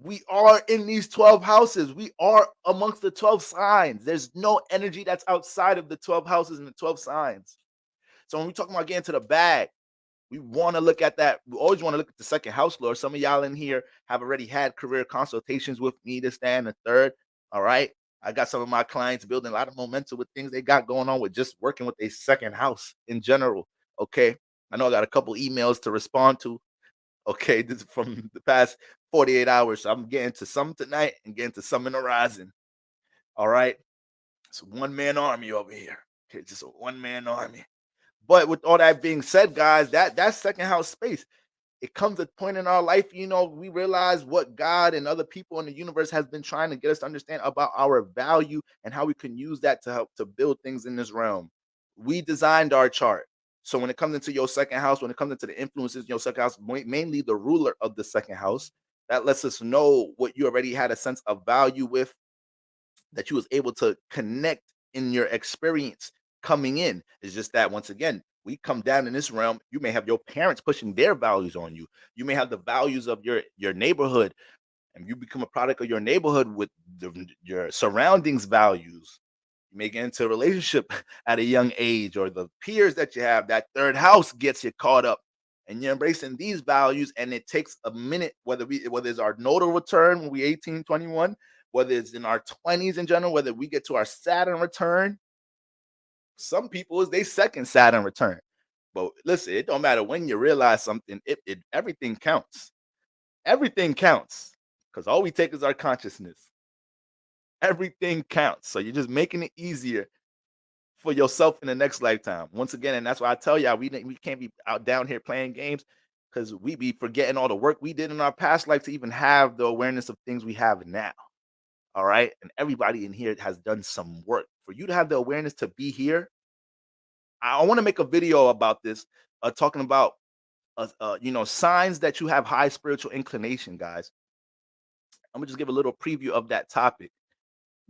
We are in these 12 houses. We are amongst the 12 signs. There's no energy that's outside of the 12 houses and the 12 signs. So when we talk about getting to the bag, we want to look at that. We always want to look at the second house lord. Some of y'all in here have already had career consultations with me, this, that, and the third. All right. I got some of my clients building a lot of momentum with things they got going on with just working with a second house in general. Okay. I know I got a couple emails to respond to. Okay. This is from the past 48 hours. So I'm getting to some tonight and getting to some in the rising. All right. It's a one-man army over here. Okay. Just a one-man army. But with all that being said, guys, that second house space, it comes a point in our life, you know, we realize what God and other people in the universe has been trying to get us to understand about our value and how we can use that to help to build things in this realm. We designed our chart. So when it comes into your second house, when it comes into the influences in your second house, mainly the ruler of the second house, that lets us know what you already had a sense of value with, that you was able to connect in your experience coming in. It's just that, once again, we come down in this realm, you may have your parents pushing their values on you. You may have the values of your neighborhood, and you become a product of your neighborhood with your surroundings values. You may get into a relationship at a young age, or the peers that you have, that third house gets you caught up, and you're embracing these values. And it takes a minute, whether it's our nodal return when we 18, 21, whether it's in our 20s in general, whether we get to our Saturn return. Some people is they second Saturn return. But listen, it don't matter when you realize something, it everything counts. Everything counts. Because all we take is our consciousness. Everything counts. So you're just making it easier for yourself in the next lifetime. Once again, and that's why I tell y'all, we can't be out down here playing games, because we be forgetting all the work we did in our past life to even have the awareness of things we have now. All right. And everybody in here has done some work. For you to have the awareness to be here, I want to make a video about this, talking about, you know, signs that you have high spiritual inclination, guys. I'm gonna just give a little preview of that topic.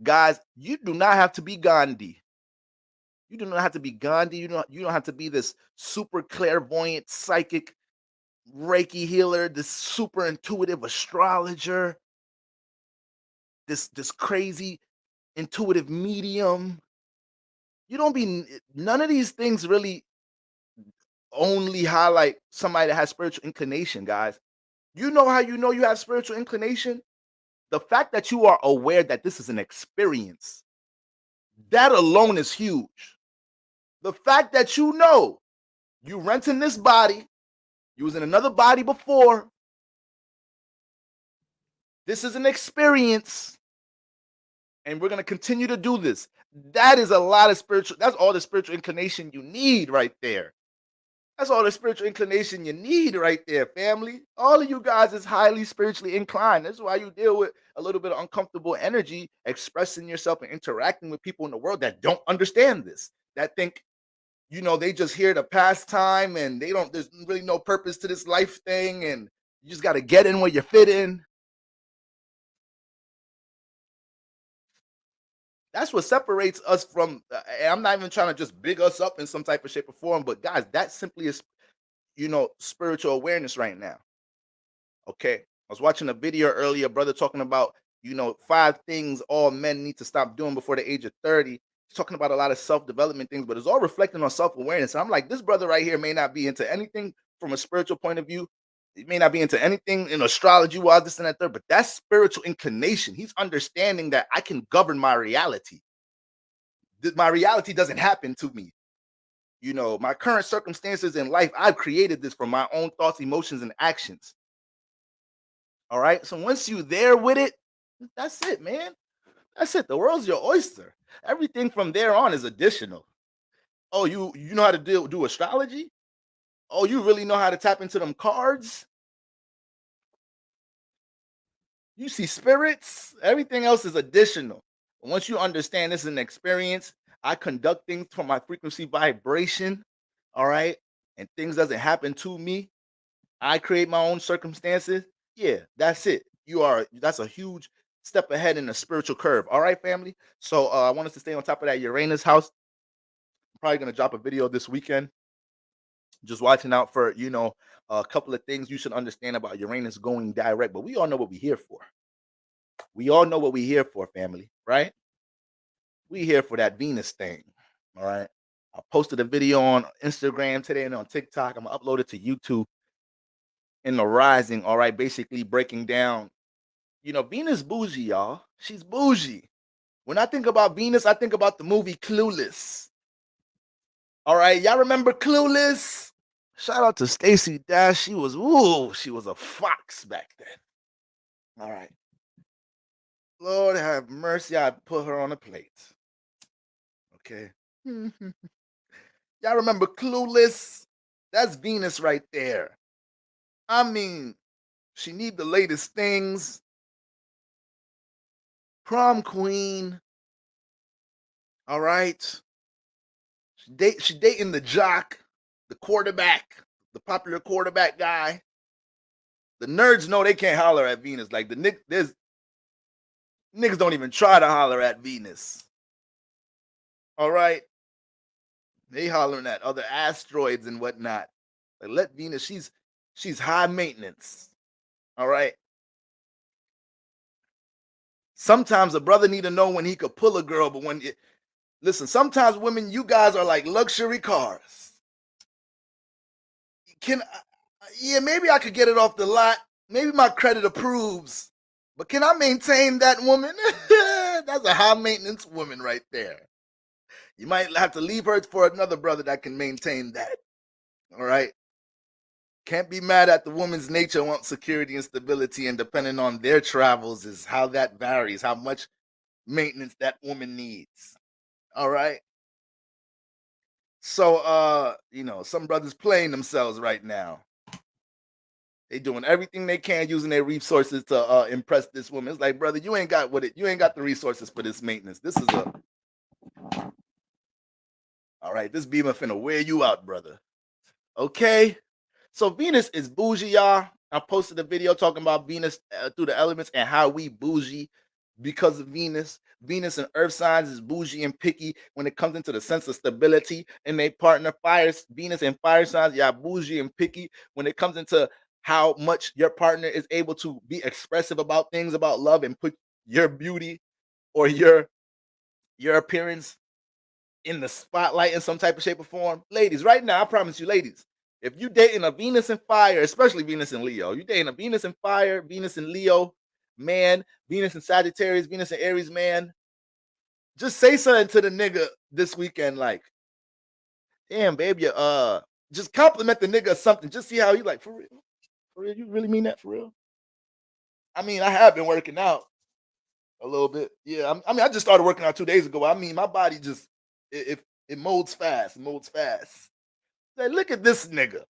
Guys, you do not have to be Gandhi. You do not have to be Gandhi. You don't have to be this super clairvoyant, psychic, Reiki healer, this super intuitive astrologer, this crazy intuitive medium. You don't be none of these things really only highlight somebody that has spiritual inclination, guys. You know how you know you have spiritual inclination? The fact that you are aware that this is an experience, that alone is huge. The fact that you know you renting this body, you was in another body before, this is an experience, and we're going to continue to do this. That is a lot of spiritual, that's all the spiritual inclination you need right there. That's all the spiritual inclination you need right there, family. All of you guys is highly spiritually inclined. That's why you deal with a little bit of uncomfortable energy, expressing yourself and interacting with people in the world that don't understand this, that think, you know, they just here to pass time, and there's really no purpose to this life thing, and you just got to get in where you fit in. That's what separates us from, I'm not even trying to just big us up in some type of shape or form, but guys, that simply is, you know, spiritual awareness right now. Okay. I was watching a video earlier, brother talking about 5 things all men need to stop doing before the age of 30. He's talking about a lot of self-development things, but it's all reflecting on self-awareness. And I'm like, this brother right here may not be into anything from a spiritual point of view. He may not be into anything in astrology, wise, this and that, third, but that's spiritual inclination. He's understanding that I can govern my reality. My reality doesn't happen to me. My current circumstances in life, I've created this from my own thoughts, emotions, and actions. All right. So once you're there with it, that's it, man. That's it. The world's your oyster. Everything from there on is additional. Oh, you know how to do astrology? Oh, you really know how to tap into them cards? You see spirits? Everything else is additional. Once you understand this is an experience, I conduct things from my frequency vibration. All right. And things doesn't happen to me. I create my own circumstances. Yeah, that's it. That's a huge step ahead in the spiritual curve. All right, family. So I want us to stay on top of that Uranus house. I'm probably gonna drop a video this weekend. Just watching out for, a couple of things you should understand about Uranus going direct. But we all know what we're here for. We all know what we're here for, family, right? We here for that Venus thing. All right. I posted a video on Instagram today and on TikTok. I'm gonna upload it to YouTube in the rising. All right, basically breaking down. Venus bougie, y'all. She's bougie. When I think about Venus, I think about the movie Clueless. All right, y'all remember Clueless? Shout out to Stacey Dash. She was a fox back then. All right. Lord have mercy, I put her on a plate. Okay. Y'all remember Clueless? That's Venus right there. I mean, she need the latest things. Prom queen. All right. She dating the jock, the quarterback, the popular quarterback guy. The nerds know they can't holler at Venus. Like niggas don't even try to holler at Venus. All right. They hollering at other asteroids and whatnot. Like, let Venus, she's high maintenance. All right. Sometimes a brother need to know when he could pull a girl, but listen, sometimes women, you guys are like luxury cars. Maybe I could get it off the lot. Maybe my credit approves, but can I maintain that woman? That's a high maintenance woman right there. You might have to leave her for another brother that can maintain that. All right. Can't be mad at the woman's nature, wants security and stability, and depending on their travels is how that varies, how much maintenance that woman needs. All right. So some brothers playing themselves right now. They doing everything they can using their resources to impress this woman. It's like, brother, you ain't got the resources for this maintenance. This is all right, this beamer finna wear you out, brother. Okay. So Venus is bougie, y'all. I posted a video talking about Venus through the elements and how we bougie because of Venus. Venus and earth signs is bougie and picky when it comes into the sense of stability. And they partner Venus and fire signs, y'all bougie and picky when it comes into how much your partner is able to be expressive about things, about love, and put your beauty or your appearance in the spotlight in some type of shape or form. Ladies, right now, I promise you, ladies, if you dating a Venus and fire, especially Venus and Leo, you dating a Venus and fire, Venus and Leo man, Venus and Sagittarius, Venus and Aries man, just say something to the nigga this weekend like, damn, baby, just compliment the nigga or something. Just see how he like, for real? For real? You really mean that for real? I mean, I have been working out a little bit. Yeah, I just started working out 2 days ago. I mean, my body just, it molds fast. Like, look at this nigga.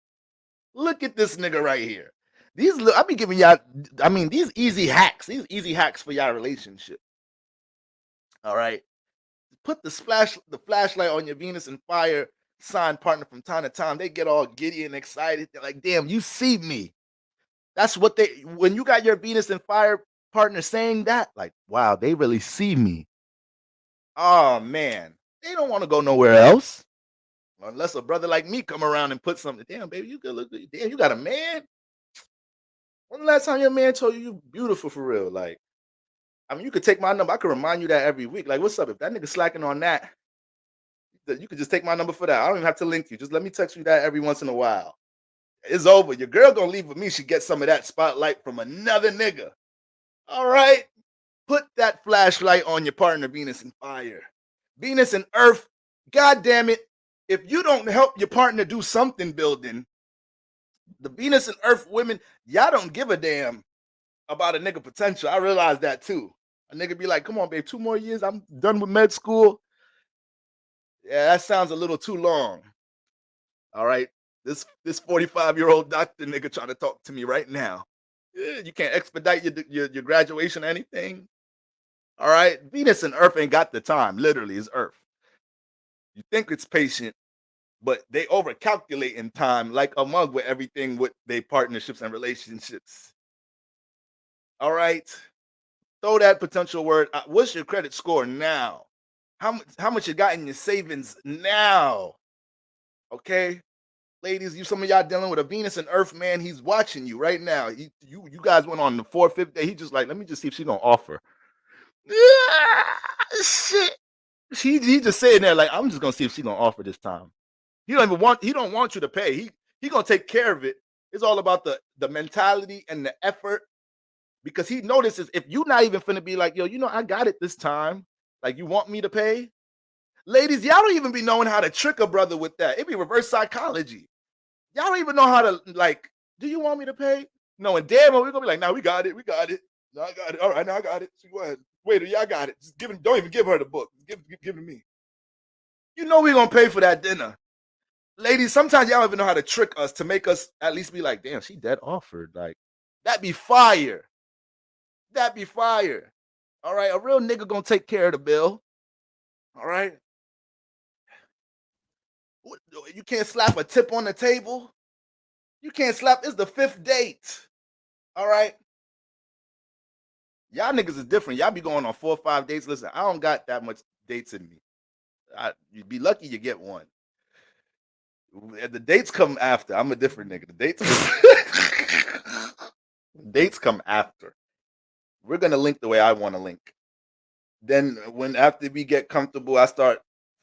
Look at this nigga right here. I be giving y'all, these easy hacks for y'all relationship. All right. Put the flashlight on your Venus and fire sign partner from time to time. They get all giddy and excited. They're like, damn, you see me. That's what when you got your Venus and fire partner saying that, like, wow, they really see me. Oh man, they don't want to go nowhere else. Unless a brother like me come around and put something, damn, baby, you good look good. Damn, you got a man? When the last time your man told you beautiful for real? Like, I mean, you could take my number. I could remind you that every week. Like, what's up? If that nigga slacking on that, you could just take my number for that. I don't even have to link you. Just let me text you that every once in a while. It's over. Your girl gonna leave with me. She gets some of that spotlight from another nigga. All right? Put that flashlight on your partner, Venus and fire. Venus and Earth, God damn it. If you don't help your partner do something building, the Venus and Earth women, y'all don't give a damn about a nigga potential. I realize that too. A nigga be like, come on, babe, 2 more years, I'm done with med school. Yeah, that sounds a little too long. All right. This 45-year-old doctor nigga trying to talk to me right now. Yeah, you can't expedite your graduation or anything. All right. Venus and Earth ain't got the time. Literally, it's Earth. You think it's patient, but they overcalculate in time like a mug with everything with their partnerships and relationships. All right. Throw that potential word. What's your credit score now? How much you got in your savings now? Okay. Ladies, some of y'all dealing with a Venus and Earth man. He's watching you right now. You guys went on the 4th, 5th day. He just like, let me just see if she's gonna offer. Shit. He just sitting there like, I'm just gonna see if she's gonna offer this time. He don't want you to pay. He gonna take care of it. It's all about the mentality and the effort, because he notices if you're not even finna be like, yo, I got it this time. Like, you want me to pay? Ladies, y'all don't even be knowing how to trick a brother with that. It be reverse psychology. Y'all don't even know how to, like, do you want me to pay? No, and damn, we're gonna be like, nah, we got it. No, I got it. All right, now I got it. So go ahead. Wait, y'all got it. Just don't even give her the book. Give it to me. You know we're gonna pay for that dinner. Ladies, sometimes y'all don't even know how to trick us to make us at least be like, damn, she dead offered. Like, that'd be fire. That'd be fire. All right, a real nigga gonna take care of the bill. All right. You can't slap a tip on the table. You can't slap. It's the 5th date. All right. Y'all niggas is different. Y'all be going on 4 or 5 dates. Listen, I don't got that much dates in me. You'd be lucky you get one. The dates come after. I'm a different nigga. Dates come after. We're gonna link the way I want to link. Then after we get comfortable, I start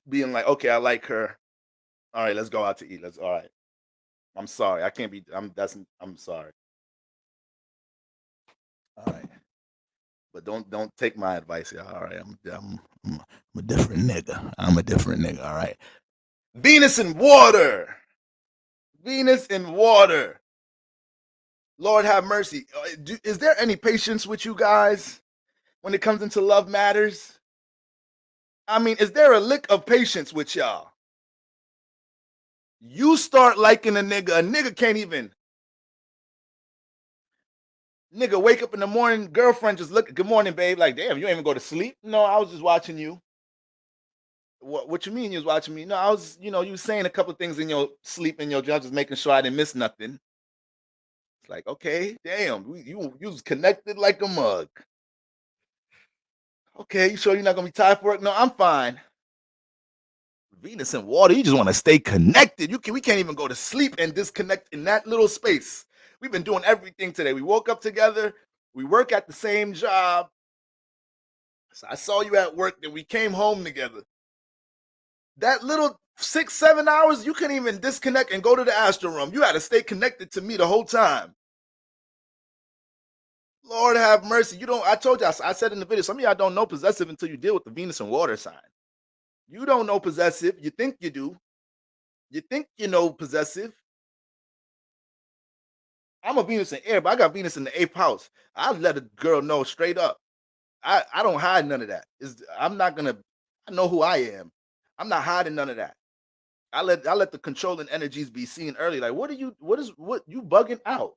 being like, okay, I like her. All right, let's go out to eat. All right. I'm sorry. I can't be. I'm sorry. All right. But don't take my advice, y'all. All right. I'm a different nigga. I'm a different nigga. All right. Venus in water. Venus in water. Lord have mercy. Is there any patience with you guys when it comes into love matters? I mean, is there a lick of patience with y'all? You start liking a nigga can't even. Nigga wake up in the morning, girlfriend just look, good morning, babe. Like, damn, you ain't even go to sleep? No, I was just watching you. What you mean you was watching me? No, I was, you was saying a couple things in your sleep, in your job, just making sure I didn't miss nothing. It's like, okay, damn, you was connected like a mug. Okay, you sure you're not gonna be tired for it? No, I'm fine. Venus and water, you just want to stay connected. We can't even go to sleep and disconnect in that little space. We've been doing everything today. We woke up together. We work at the same job. So I saw you at work, then we came home together. That little 6-7 hours, you couldn't even disconnect and go to the astral room. You had to stay connected to me the whole time. Lord have mercy. I told y'all, I said in the video, some of y'all don't know possessive until you deal with the Venus and water sign. You don't know possessive. You think you do. You think you know possessive. I'm a Venus in air, but I got Venus in the 8th house. I let a girl know straight up. I don't hide none of that. I know who I am. I'm not hiding none of that. I let the controlling energies be seen early. Like, what you bugging out?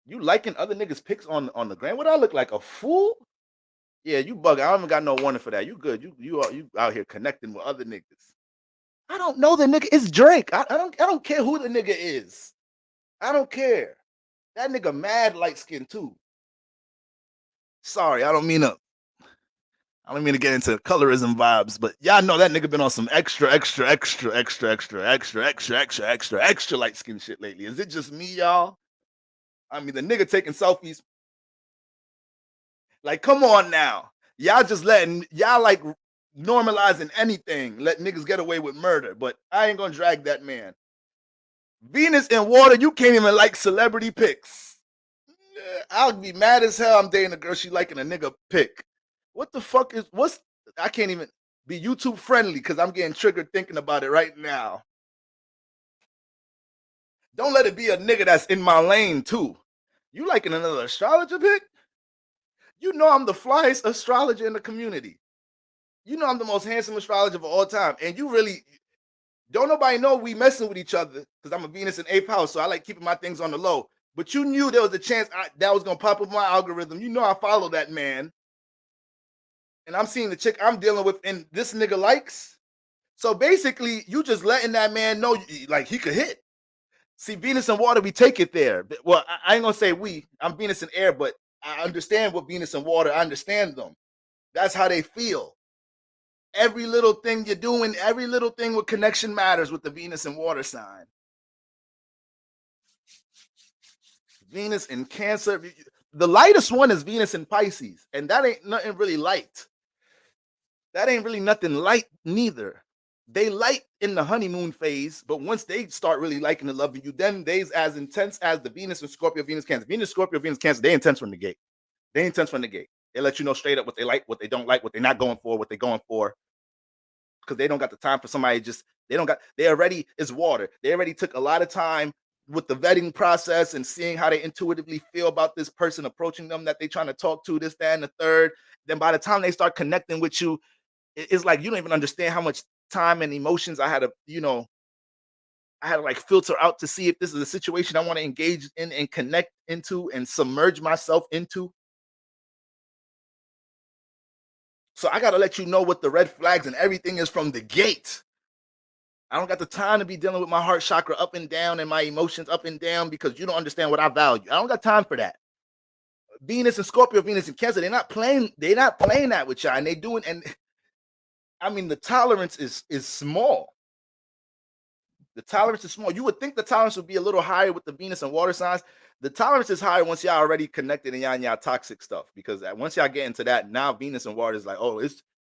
You liking other niggas' pics on the gram? What I look like, a fool? Yeah, you bugging. I haven't got no warning for that. You good. You out here connecting with other niggas. I don't know the nigga. It's Drake. I don't care who the nigga is. I don't care. That nigga mad light skin too. Sorry, I don't mean to get into colorism vibes, but y'all know that nigga been on some extra light skin shit lately. Is it just me, y'all? I mean, the nigga taking selfies. Like, come on now. Y'all just letting, y'all like normalizing anything, let niggas get away with murder. But I ain't gonna drag that man. Venus in water, you can't even like celebrity pics. I'll be mad as hell. I'm dating a girl, she liking a nigga pic. What the fuck is, I can't even be YouTube friendly because I'm getting triggered thinking about it right now. Don't let it be a nigga that's in my lane too. You liking another astrologer pic? You know I'm the flyest astrologer in the community. You know I'm the most handsome astrologer of all time. And you really, don't nobody know we messing with each other because I'm a Venus in 8th house, so I like keeping my things on the low. But you knew there was a chance that was going to pop up my algorithm. You know I follow that man. And I'm seeing the chick I'm dealing with and this nigga likes. So basically, you just letting that man know, like, he could hit. See, Venus and water, we take it there. Well, I ain't going to say we. I'm Venus and air, but I understand what Venus and water, I understand them. That's how they feel. Every little thing you're doing, every little thing with connection matters with the Venus and water sign. Venus in Cancer. The lightest one is Venus in Pisces, and that ain't nothing really light. That ain't really nothing light neither. They light in the honeymoon phase, but once they start really liking and loving you, then they's as intense as the Venus and Scorpio, Venus, Cancer. Venus, Scorpio, Venus, Cancer, they intense from the gate. They intense from the gate. They let you know straight up what they like, what they don't like, what they're not going for, what they're going for. Because they don't got the time for somebody they already is water. They already took a lot of time with the vetting process and seeing how they intuitively feel about this person approaching them that they trying to talk to, this, that, and the third. Then by the time they start connecting with you, it's like you don't even understand how much time and emotions I had to, I had to like filter out to see if this is a situation I want to engage in and connect into and submerge myself into. So I got to let you know what the red flags and everything is from the gate. I don't got the time to be dealing with my heart chakra up and down and my emotions up and down because you don't understand what I value. I don't got time for that. Venus and Scorpio, Venus and Cancer, they're not playing that with y'all. And they doing, and I mean, the tolerance is small. The tolerance is small. You would think the tolerance would be a little higher with the Venus and water signs. The tolerance is higher once y'all already connected and y'all in y'all toxic stuff. Because once y'all get into that, now Venus and water is like, oh,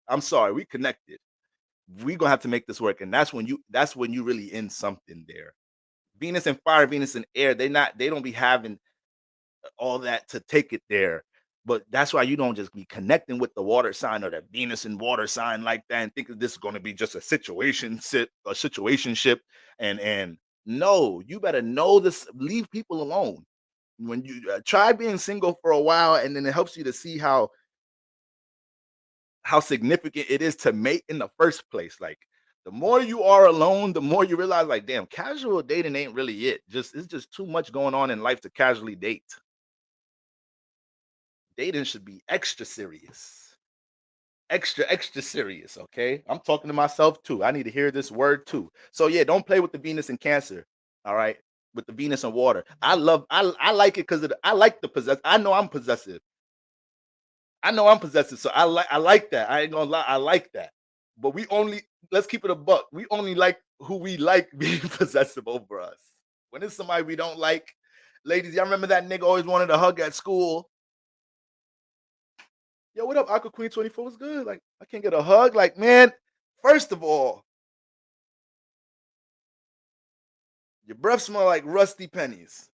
I'm sorry, we connected. We gonna have to make this work. And that's when you really in something there. Venus and fire, Venus and air, they don't be having all that to take it there. But that's why you don't just be connecting with the water sign or the Venus and water sign like that and think that this is going to be just a situationship. And no, you better know this. Leave people alone. When you try being single for a while, and then it helps you to see how significant it is to mate in the first place. Like the more you are alone, the more you realize, like, damn, casual dating ain't really it. It's just too much going on in life to casually date. Dating should be extra serious. Extra serious, okay? I'm talking to myself too. I need to hear this word too. So yeah, don't play with the Venus and Cancer, all right? With the Venus and water. I like it because I like the possessive. I know I'm possessive. So I like that. I ain't gonna lie, I like that. But let's keep it a buck. We only like who we like being possessive over us. When it's somebody we don't like, ladies, y'all remember that nigga always wanted a hug at school? Yo, what up, Aqua Queen 24? Was good. Like, I can't get a hug. Like, man, first of all, your breath smell like rusty pennies.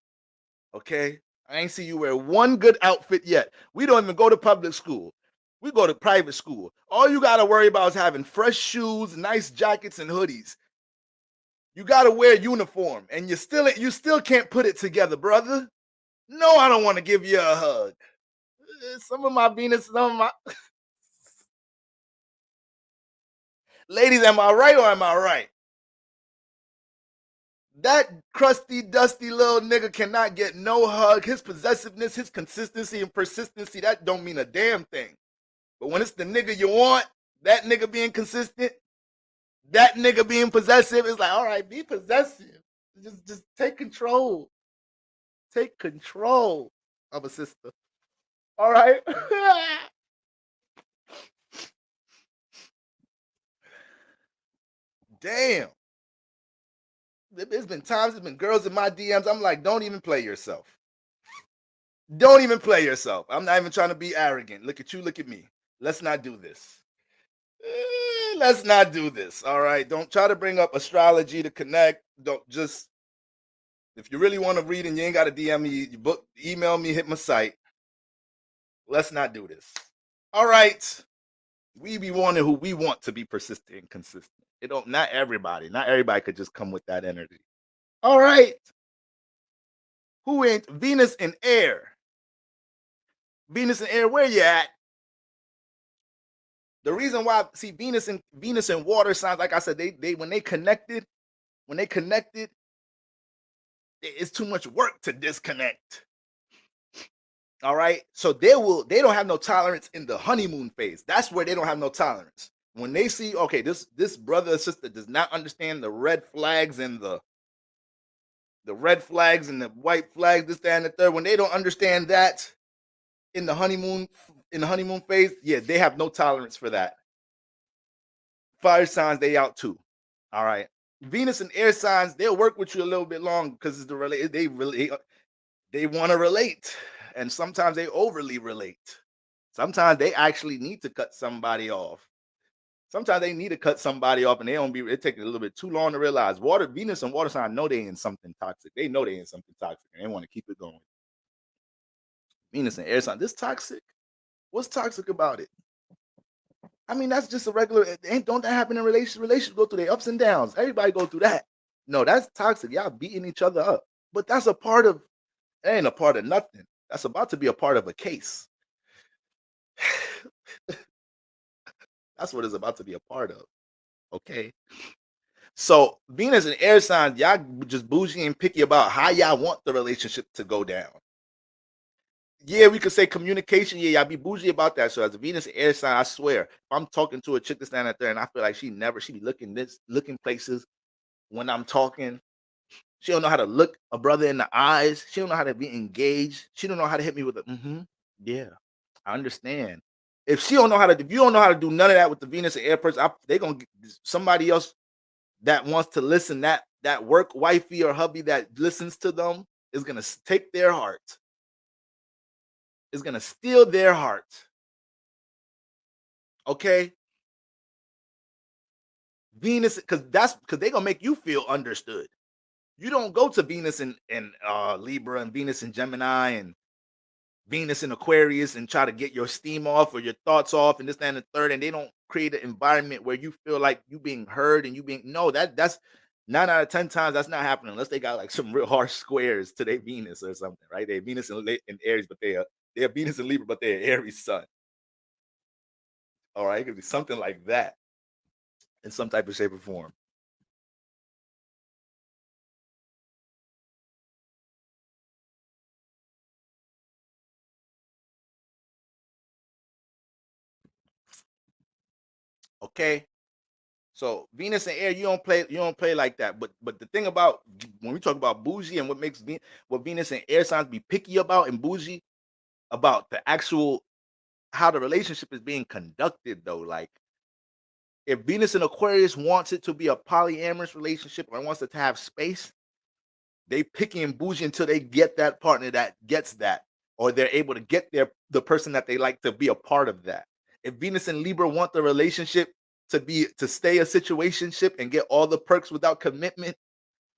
Okay? I ain't see you wear one good outfit yet. We don't even go to public school. We go to private school. All you gotta worry about is having fresh shoes, nice jackets, and hoodies. You gotta wear uniform, and you still can't put it together, brother. No, I don't want to give you a hug. Some of my Venus, some of my ladies, am I right or am I right? That crusty, dusty little nigga cannot get no hug. His possessiveness, his consistency and persistency, that don't mean a damn thing. But when it's the nigga you want, that nigga being consistent, that nigga being possessive, it's like, all right, be possessive. Just take control. Take control of a sister. All right? Damn. There's been girls in my DMs, I'm like, don't even play yourself. Don't even play yourself. I'm not even trying to be arrogant. Look at you, look at me. Let's not do this. Let's not do this. All right. Don't try to bring up astrology to connect. Don't just, if you really want to read and you ain't got to DM me, you book, email me, hit my site. Let's not do this. All right. We be wanting who we want to be persistent and consistent. It don't, not everybody could just come with that energy. All right. Who ain't Venus in air? Venus in air, where you at? The reason why, see, Venus and water signs, like I said, they when they connected, it's too much work to disconnect. All right. So they don't have no tolerance in the honeymoon phase. That's where they don't have no tolerance. When they see, okay, this brother or sister does not understand the red flags and the red flags and the white flags, this, that, and the third, when they don't understand that in the honeymoon phase, yeah, they have no tolerance for that. Fire signs, they out too. All right. Venus and air signs, they'll work with you a little bit long because it's they want to relate. And sometimes they overly relate. Sometimes they actually need to cut somebody off. Sometimes they need to cut somebody off, and it takes a little bit too long to realize. Venus and water sign know they in something toxic. They know they in something toxic, and they want to keep it going. Venus and air sign, this toxic? What's toxic about it? I mean, that's just a regular. Don't that happen in relationships? Relationships go through their ups and downs. Everybody go through that. No, that's toxic. Y'all beating each other up. But that's it ain't a part of nothing. That's about to be a part of a case. That's what it's about to be a part of. Okay. So Venus and air signs, y'all just bougie and picky about how y'all want the relationship to go down. Yeah, we could say communication. Yeah, y'all be bougie about that. So as a Venus and air sign, I swear, if I'm talking to a chick that's standing there and I feel like she be looking places when I'm talking. She don't know how to look a brother in the eyes. She don't know how to be engaged. She don't know how to hit me with a yeah, I understand. If you don't know how to do none of that with the Venus and air person, they gonna get somebody else that wants to listen. That work wifey or hubby that listens to them is gonna take their heart. Is gonna steal their heart. Okay, Venus, because they're gonna make you feel understood. You don't go to Venus and Libra and Venus and Gemini and Venus and Aquarius and try to get your steam off or your thoughts off and this, that, and the third, and they don't create an environment where you feel like you being heard and you being that's 9 out of 10 times that's not happening unless they got like some real harsh squares to their Venus or something, right? They're Venus in Aries, but they're Venus and Libra, but they're Aries sun. All right, it could be something like that in some type of shape or form. Okay. So Venus and air, you don't play like that. But the thing about when we talk about bougie and what Venus and air signs be picky about and bougie about the actual how the relationship is being conducted though. Like if Venus and Aquarius wants it to be a polyamorous relationship or wants it to have space, they picky and bougie until they get that partner that gets that, or they're able to get the person that they like to be a part of that. If Venus and Libra want the relationship to stay a situationship and get all the perks without commitment,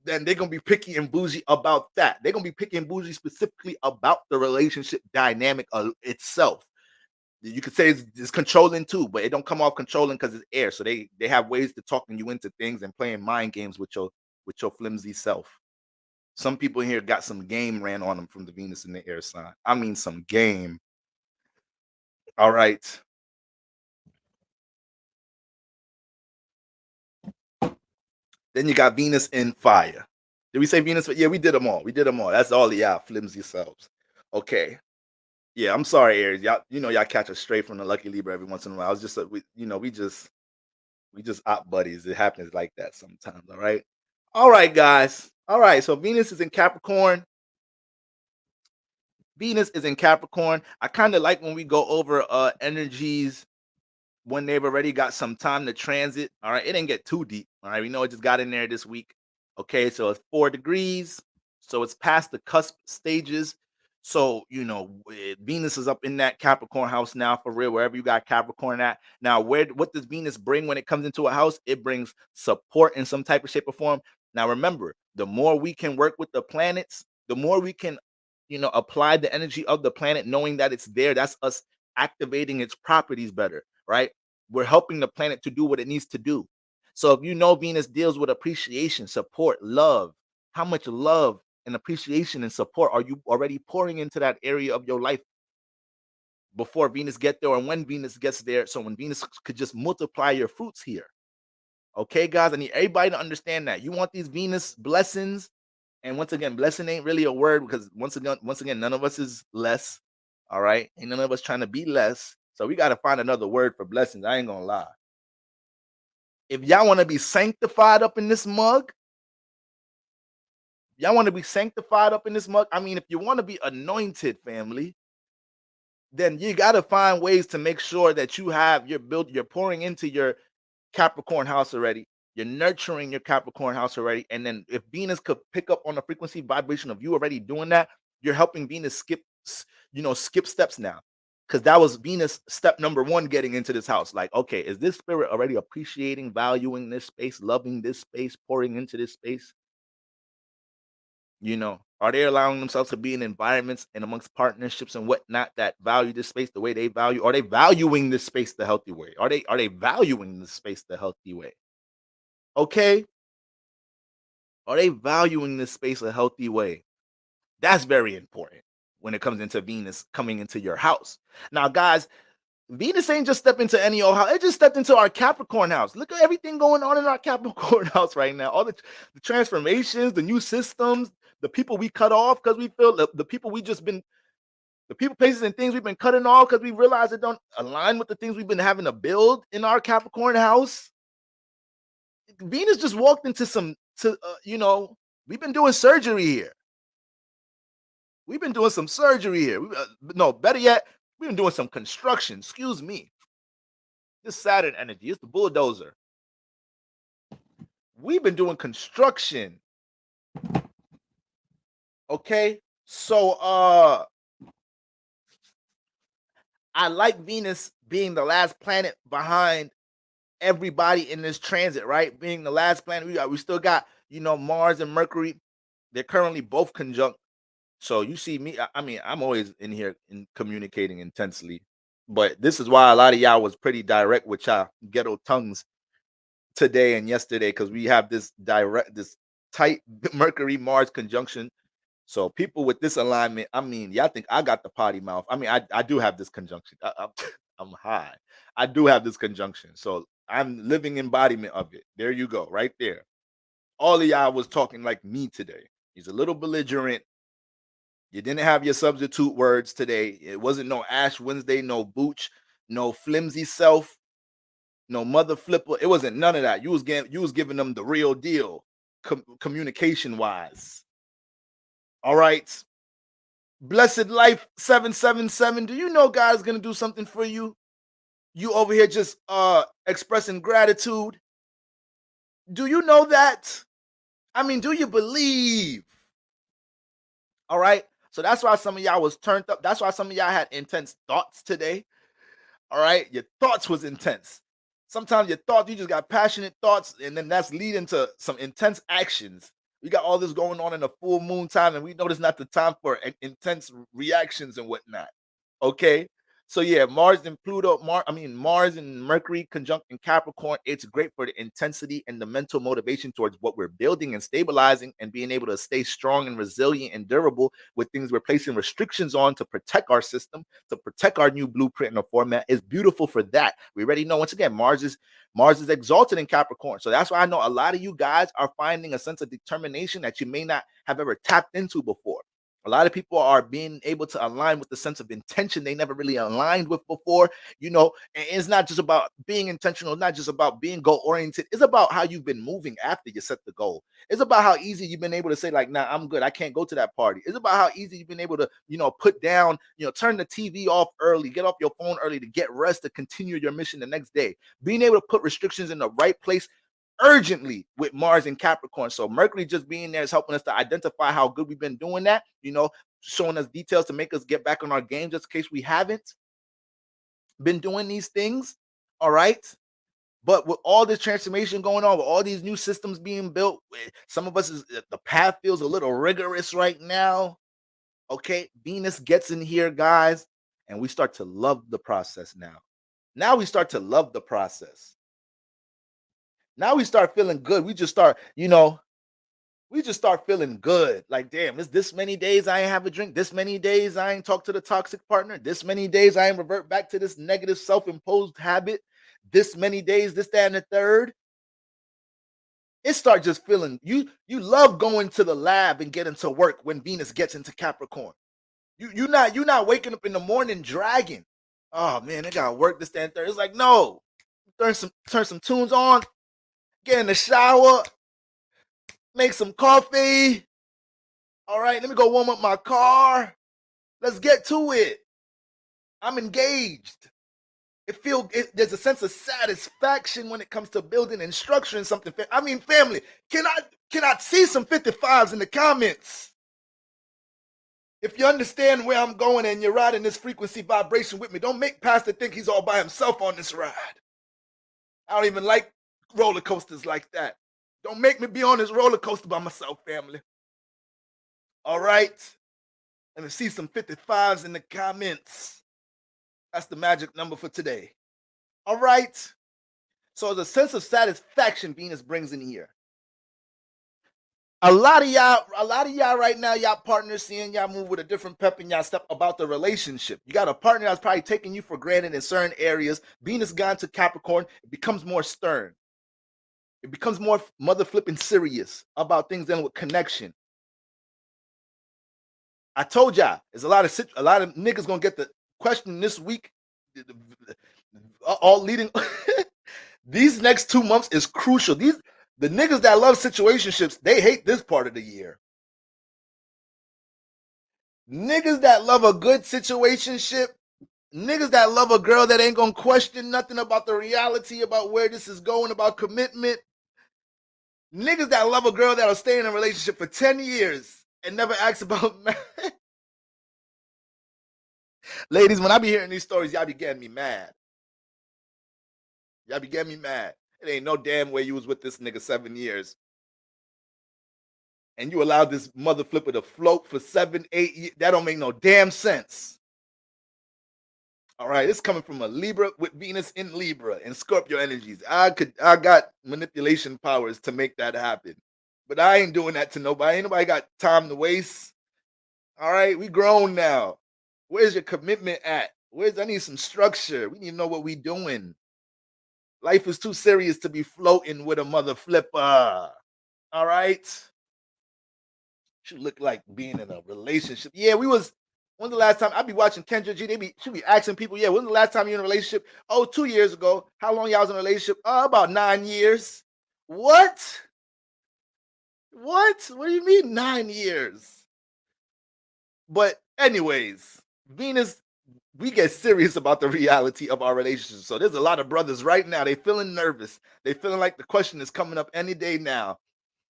then they're gonna be picky and bougie about that. They're gonna be picky and bougie specifically about the relationship dynamic itself. You could say it's controlling too, but it don't come off controlling because it's air. So they have ways to talking you into things and playing mind games with your flimsy self. Some people in here got some game ran on them from the Venus and the air sign. I mean, some game. All right. Then you got Venus in fire. Did we say Venus? Yeah, we did them all. That's all of y'all flimsy selves. Okay. Yeah, I'm sorry, Aries. Y'all, y'all catch us straight from the Lucky Libra every once in a while. I was just, we just op buddies. It happens like that sometimes. All right. All right, guys. All right. So Venus is in Capricorn. I kind of like when we go over energies when they've already got some time to transit. All right. It didn't get too deep. All right. We know it just got in there this week. Okay. So it's 4 degrees. So it's past the cusp stages. So, Venus is up in that Capricorn house now, for real, wherever you got Capricorn at. Now, what does Venus bring when it comes into a house? It brings support in some type of shape or form. Now, remember, the more we can work with the planets, the more we can, apply the energy of the planet, knowing that it's there. That's us activating its properties better, right? We're helping the planet to do what it needs to do. So if Venus deals with appreciation, support, love, how much love and appreciation and support are you already pouring into that area of your life before Venus get there, and when Venus gets there? So when Venus could just multiply your fruits here. Okay, guys, I need everybody to understand that. You want these Venus blessings. And once again, blessing ain't really a word, because once again, none of us is less. All right. Ain't none of us trying to be less. So we got to find another word for blessings. I ain't gonna lie. If y'all want to be sanctified up in this mug, I mean, if you want to be anointed, family, then you got to find ways to make sure that you're pouring into your Capricorn house already. You're nurturing your Capricorn house already. And then if Venus could pick up on the frequency vibration of you already doing that, you're helping Venus skip steps now. Because that was Venus step number 1 getting into this house. Like, okay, is this spirit already appreciating, valuing this space, loving this space, pouring into this space? Are they allowing themselves to be in environments and amongst partnerships and whatnot that value this space the way they value? Are they valuing this space the healthy way? Are they valuing this space the healthy way? Okay. Are they valuing this space a healthy way? That's very important when it comes into Venus coming into your house. Now, guys, Venus ain't just stepped into any old house. It just stepped into our Capricorn house. Look at everything going on in our Capricorn house right now. All the transformations, the new systems, the people we cut off because we feel the people the people, places, and things we've been cutting off because we realize it don't align with the things we've been having to build in our Capricorn house. Venus just walked into we've been doing surgery here. We've been doing some surgery here. No, better yet, we've been doing some construction. Excuse me. This Saturn energy, it's the bulldozer. We've been doing construction. Okay, so I like Venus being the last planet behind everybody in this transit, right? Being the last planet, we still got Mars and Mercury. They're currently both conjunct. So you see me, I mean, I'm always in here communicating intensely, but this is why a lot of y'all was pretty direct with y'all ghetto tongues today and yesterday, because we have this tight Mercury Mars conjunction. So people with this alignment, I mean, y'all think I got the potty mouth. I mean, I do have this conjunction. I'm high. I do have this conjunction. So I'm living embodiment of it. There you go, right there. All of y'all was talking like me today. He's a little belligerent. You didn't have your substitute words today. It wasn't no Ash Wednesday, no booch, no flimsy self, no mother flipper. It wasn't none of that. You was giving them the real deal, communication wise. All right. Blessed Life 777. Do you know God's gonna do something for you? You over here just expressing gratitude. Do you know that? I mean, do you believe? All right. So that's why some of y'all was turned up. That's why some of y'all had intense thoughts today. All right. Your thoughts was intense. Sometimes your thoughts, you just got passionate thoughts, and then that's leading to some intense actions. We got all this going on in the full moon time, and we know it's not the time for intense reactions and whatnot. Okay. So yeah, Mars and Mercury conjunct in Capricorn. It's great for the intensity and the mental motivation towards what we're building and stabilizing, and being able to stay strong and resilient and durable with things we're placing restrictions on to protect our system, to protect our new blueprint and format. Is beautiful for that. We already know, once again, Mars is exalted in Capricorn. So that's why I know a lot of you guys are finding a sense of determination that you may not have ever tapped into before. A lot of people are being able to align with the sense of intention they never really aligned with before, and it's not just about being intentional, not just about being goal oriented. It's about how you've been moving after you set the goal. It's about how easy you've been able to say, like, nah, I'm good, I can't go to that party. It's about how easy you've been able to, put down, turn the TV off early, get off your phone early to get rest, to continue your mission the next day. Being able to put restrictions in the right place urgently with Mars and Capricorn. So Mercury just being there is helping us to identify how good we've been doing that, showing us details to make us get back on our game, just in case we haven't been doing these things. All right. But with all this transformation going on, with all these new systems being built, some of us, the path feels a little rigorous right now. Okay. Venus gets in here, guys, and we start to love the process now. Now we start to love the process. Now we start feeling good. We just start, we just start feeling good. Like, damn, it's this many days I ain't have a drink. This many days I ain't talk to the toxic partner. This many days I ain't revert back to this negative self-imposed habit. This many days, this, that, and the third. It starts just feeling, you love going to the lab and getting to work when Venus gets into Capricorn. You're not waking up in the morning dragging. Oh man, I gotta work, this, that, and third. It's like, no. Turn some tunes on, get in the shower, make some coffee. All right, let me go warm up my car. Let's get to it. I'm engaged. There's a sense of satisfaction when it comes to building and structuring something. I mean, family, can I see some 55s in the comments? If you understand where I'm going and you're riding this frequency vibration with me, don't make Pastor think he's all by himself on this ride. I don't even like roller coasters like that. Don't make me be on this roller coaster by myself, family. All right? Let me see some 55s in the comments. That's the magic number for today. All right? So the sense of satisfaction Venus brings in here. A lot of y'all right now, y'all partners seeing y'all move with a different pep in y'all step about the relationship. You got a partner that's probably taking you for granted in certain areas. Venus gone to Capricorn, it becomes more stern. It becomes more mother flipping serious about things dealing with connection. I told y'all, there's a lot of niggas gonna get the question this week. All leading these next 2 months is crucial. The niggas that love situationships, they hate this part of the year. Niggas that love a good situationship, niggas that love a girl that ain't gonna question nothing about the reality, about where this is going, about commitment. Niggas that love a girl that'll stay in a relationship for 10 years and never ask about marriage. Ladies, when I be hearing these stories, y'all be getting me mad. Y'all be getting me mad. It ain't no damn way you was with this nigga 7 years. And you allowed this mother flipper to float for 7, 8 years. That don't make no damn sense. All right, it's coming from a Libra with Venus in Libra and Scorpio energies. I got manipulation powers to make that happen. But I ain't doing that to nobody. Ain't nobody got time to waste. All right, we grown now. Where's your commitment at? I need some structure. We need to know what we doing. Life is too serious to be floating with a mother flipper. All right? Should look like being in a relationship. Yeah, when's the last time? I be watching Kendra G. She be asking people, yeah, when's the last time you in a relationship? Oh, 2 years ago. How long y'all was in a relationship? About 9 years. What? What do you mean 9 years? But anyways, Venus, we get serious about the reality of our relationship. So there's a lot of brothers right now, they feeling nervous. They feeling like the question is coming up any day now.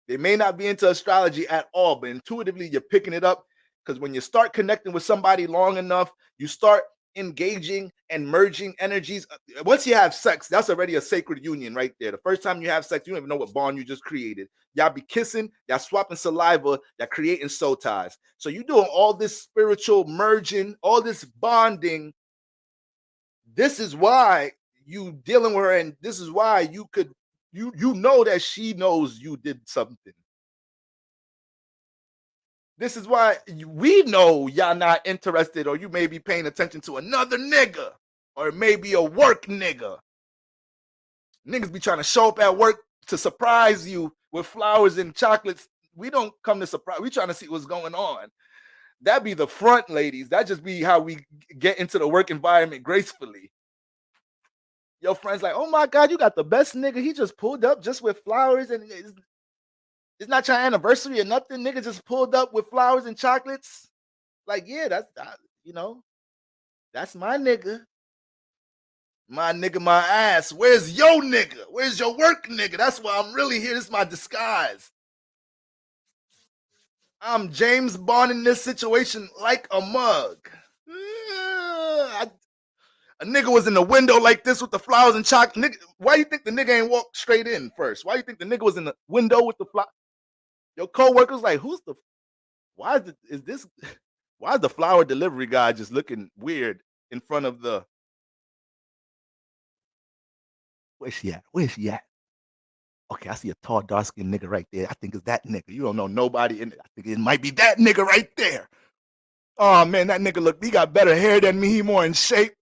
They may not be into astrology at all, but intuitively you're picking it up, because when you start connecting with somebody long enough, you start engaging and merging energies. Once you have sex, that's already a sacred union right there. The first time you have sex, you don't even know what bond you just created. Y'all be kissing, y'all swapping saliva, y'all creating soul ties. So you're doing all this spiritual merging, all this bonding. This is why you dealing with her, and this is why you know that she knows you did something. This is why we know y'all not interested, or you may be paying attention to another nigga, or maybe a work nigga. Niggas be trying to show up at work to surprise you with flowers and chocolates. We don't come to surprise. We trying to see what's going on. That be the front, ladies. That just be how we get into the work environment gracefully. Your friend's like, oh my God, you got the best nigga. He just pulled up just with flowers, and it's not your anniversary or nothing. Nigga just pulled up with flowers and chocolates. Like, yeah, that's my nigga. My nigga, my ass. Where's your nigga? Where's your work nigga? That's why I'm really here. This is my disguise. I'm James Bond in this situation like a mug. A nigga was in the window like this with the flowers and chocolate. Nigga, why you think the nigga ain't walked straight in first? Why you think the nigga was in the window with the flower? Your co-worker's like, who's the? Why is this? Why is the flower delivery guy just looking weird in front of the? Where's she at? Where's she at? Okay, I see a tall, dark-skinned nigga right there. I think it's that nigga. You don't know nobody in it. I think it might be that nigga right there. Oh man, that nigga look, he got better hair than me. He more in shape.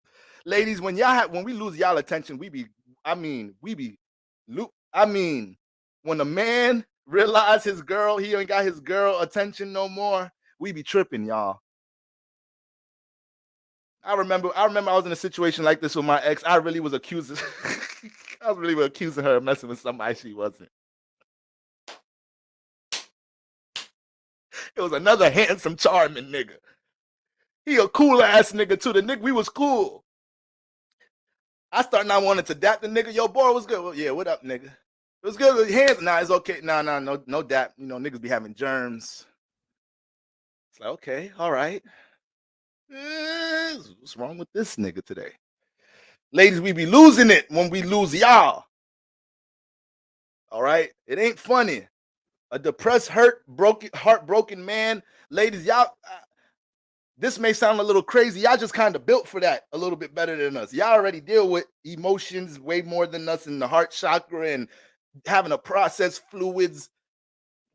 Ladies, when we lose y'all attention, when a man realize his girl, he ain't got his girl attention no more, we be tripping, y'all. I remember I was in a situation like this with my ex. I really was accusing her of messing with somebody she wasn't. It was another handsome, charming nigga. He a cool ass nigga too. The nigga, we was cool. I started not wanting to dap the nigga. Yo, boy, what's good? Well, yeah, what up, nigga? It was good with hands. Nah, it's okay. Nah, no dap. You know, niggas be having germs. It's like, okay, all right. What's wrong with this nigga today? Ladies, we be losing it when we lose y'all. All right? It ain't funny. A depressed, heartbroken man. Ladies, y'all, this may sound a little crazy. Y'all just kind of built for that a little bit better than us. Y'all already deal with emotions way more than us in the heart chakra and having to process fluids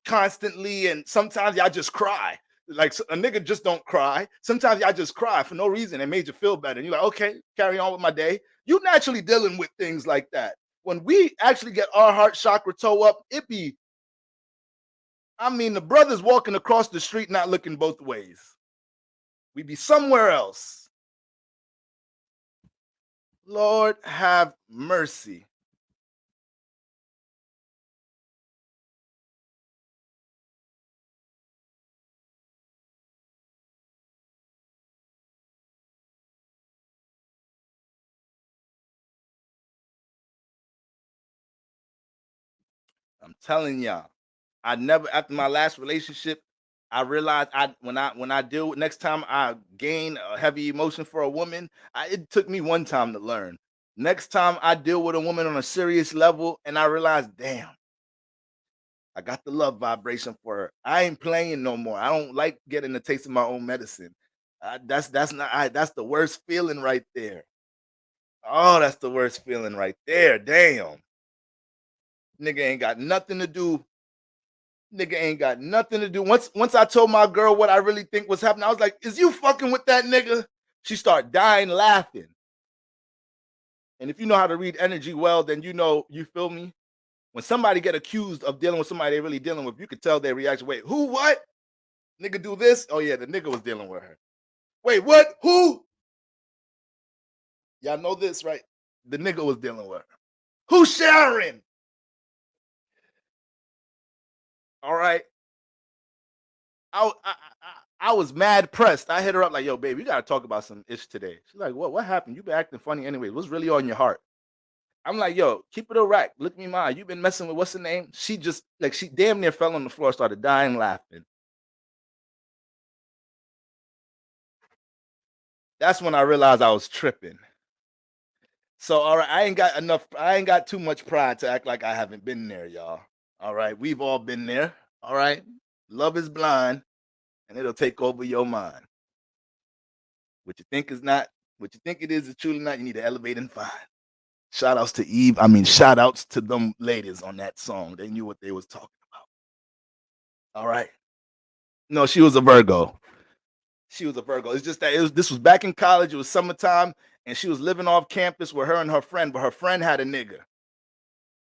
constantly. And sometimes y'all just cry. Like a nigga just don't cry. Sometimes y'all just cry for no reason. It made you feel better. And you're like, okay, carry on with my day. You naturally dealing with things like that. When we actually get our heart chakra toe up, the brothers walking across the street not looking both ways. We be somewhere else. Lord have mercy. I'm telling y'all, after my last relationship, I realized when I deal with, next time I gain a heavy emotion for a woman, it took me one time to learn. Next time I deal with a woman on a serious level, and I realize, damn, I got the love vibration for her. I ain't playing no more. I don't like getting a taste of my own medicine. That's the worst feeling right there. Oh, that's the worst feeling right there. Damn. Nigga ain't got nothing to do. Once I told my girl what I really think was happening, I was like, is you fucking with that nigga? She started dying laughing. And if you know how to read energy well, then you know, you feel me? When somebody get accused of dealing with somebody they really dealing with, you could tell their reaction. Wait, who, what? Nigga do this? Oh yeah, the nigga was dealing with her. Wait, what? Who? Y'all know this, right? The nigga was dealing with her. Who's Sharon? All right. I was mad pressed. I hit her up like, yo, babe, you gotta talk about some ish today. She's like, what happened? You been acting funny anyway. What's really on your heart? I'm like, yo, keep it a rack. Look me in my eye. You been messing with what's her name? She damn near fell on the floor, started dying laughing. That's when I realized I was tripping. So, all right, I ain't got too much pride to act like I haven't been there, y'all. All right, we've all been there. All right, love is blind, and it'll take over your mind. What you think it is truly not. You need to elevate and find. Shout outs to Eve. Shout outs to them ladies on that song. They knew what they was talking about. All right. No, she was a Virgo. It's just that this was back in college. It was summertime, and she was living off campus with her and her friend, but her friend had a nigga.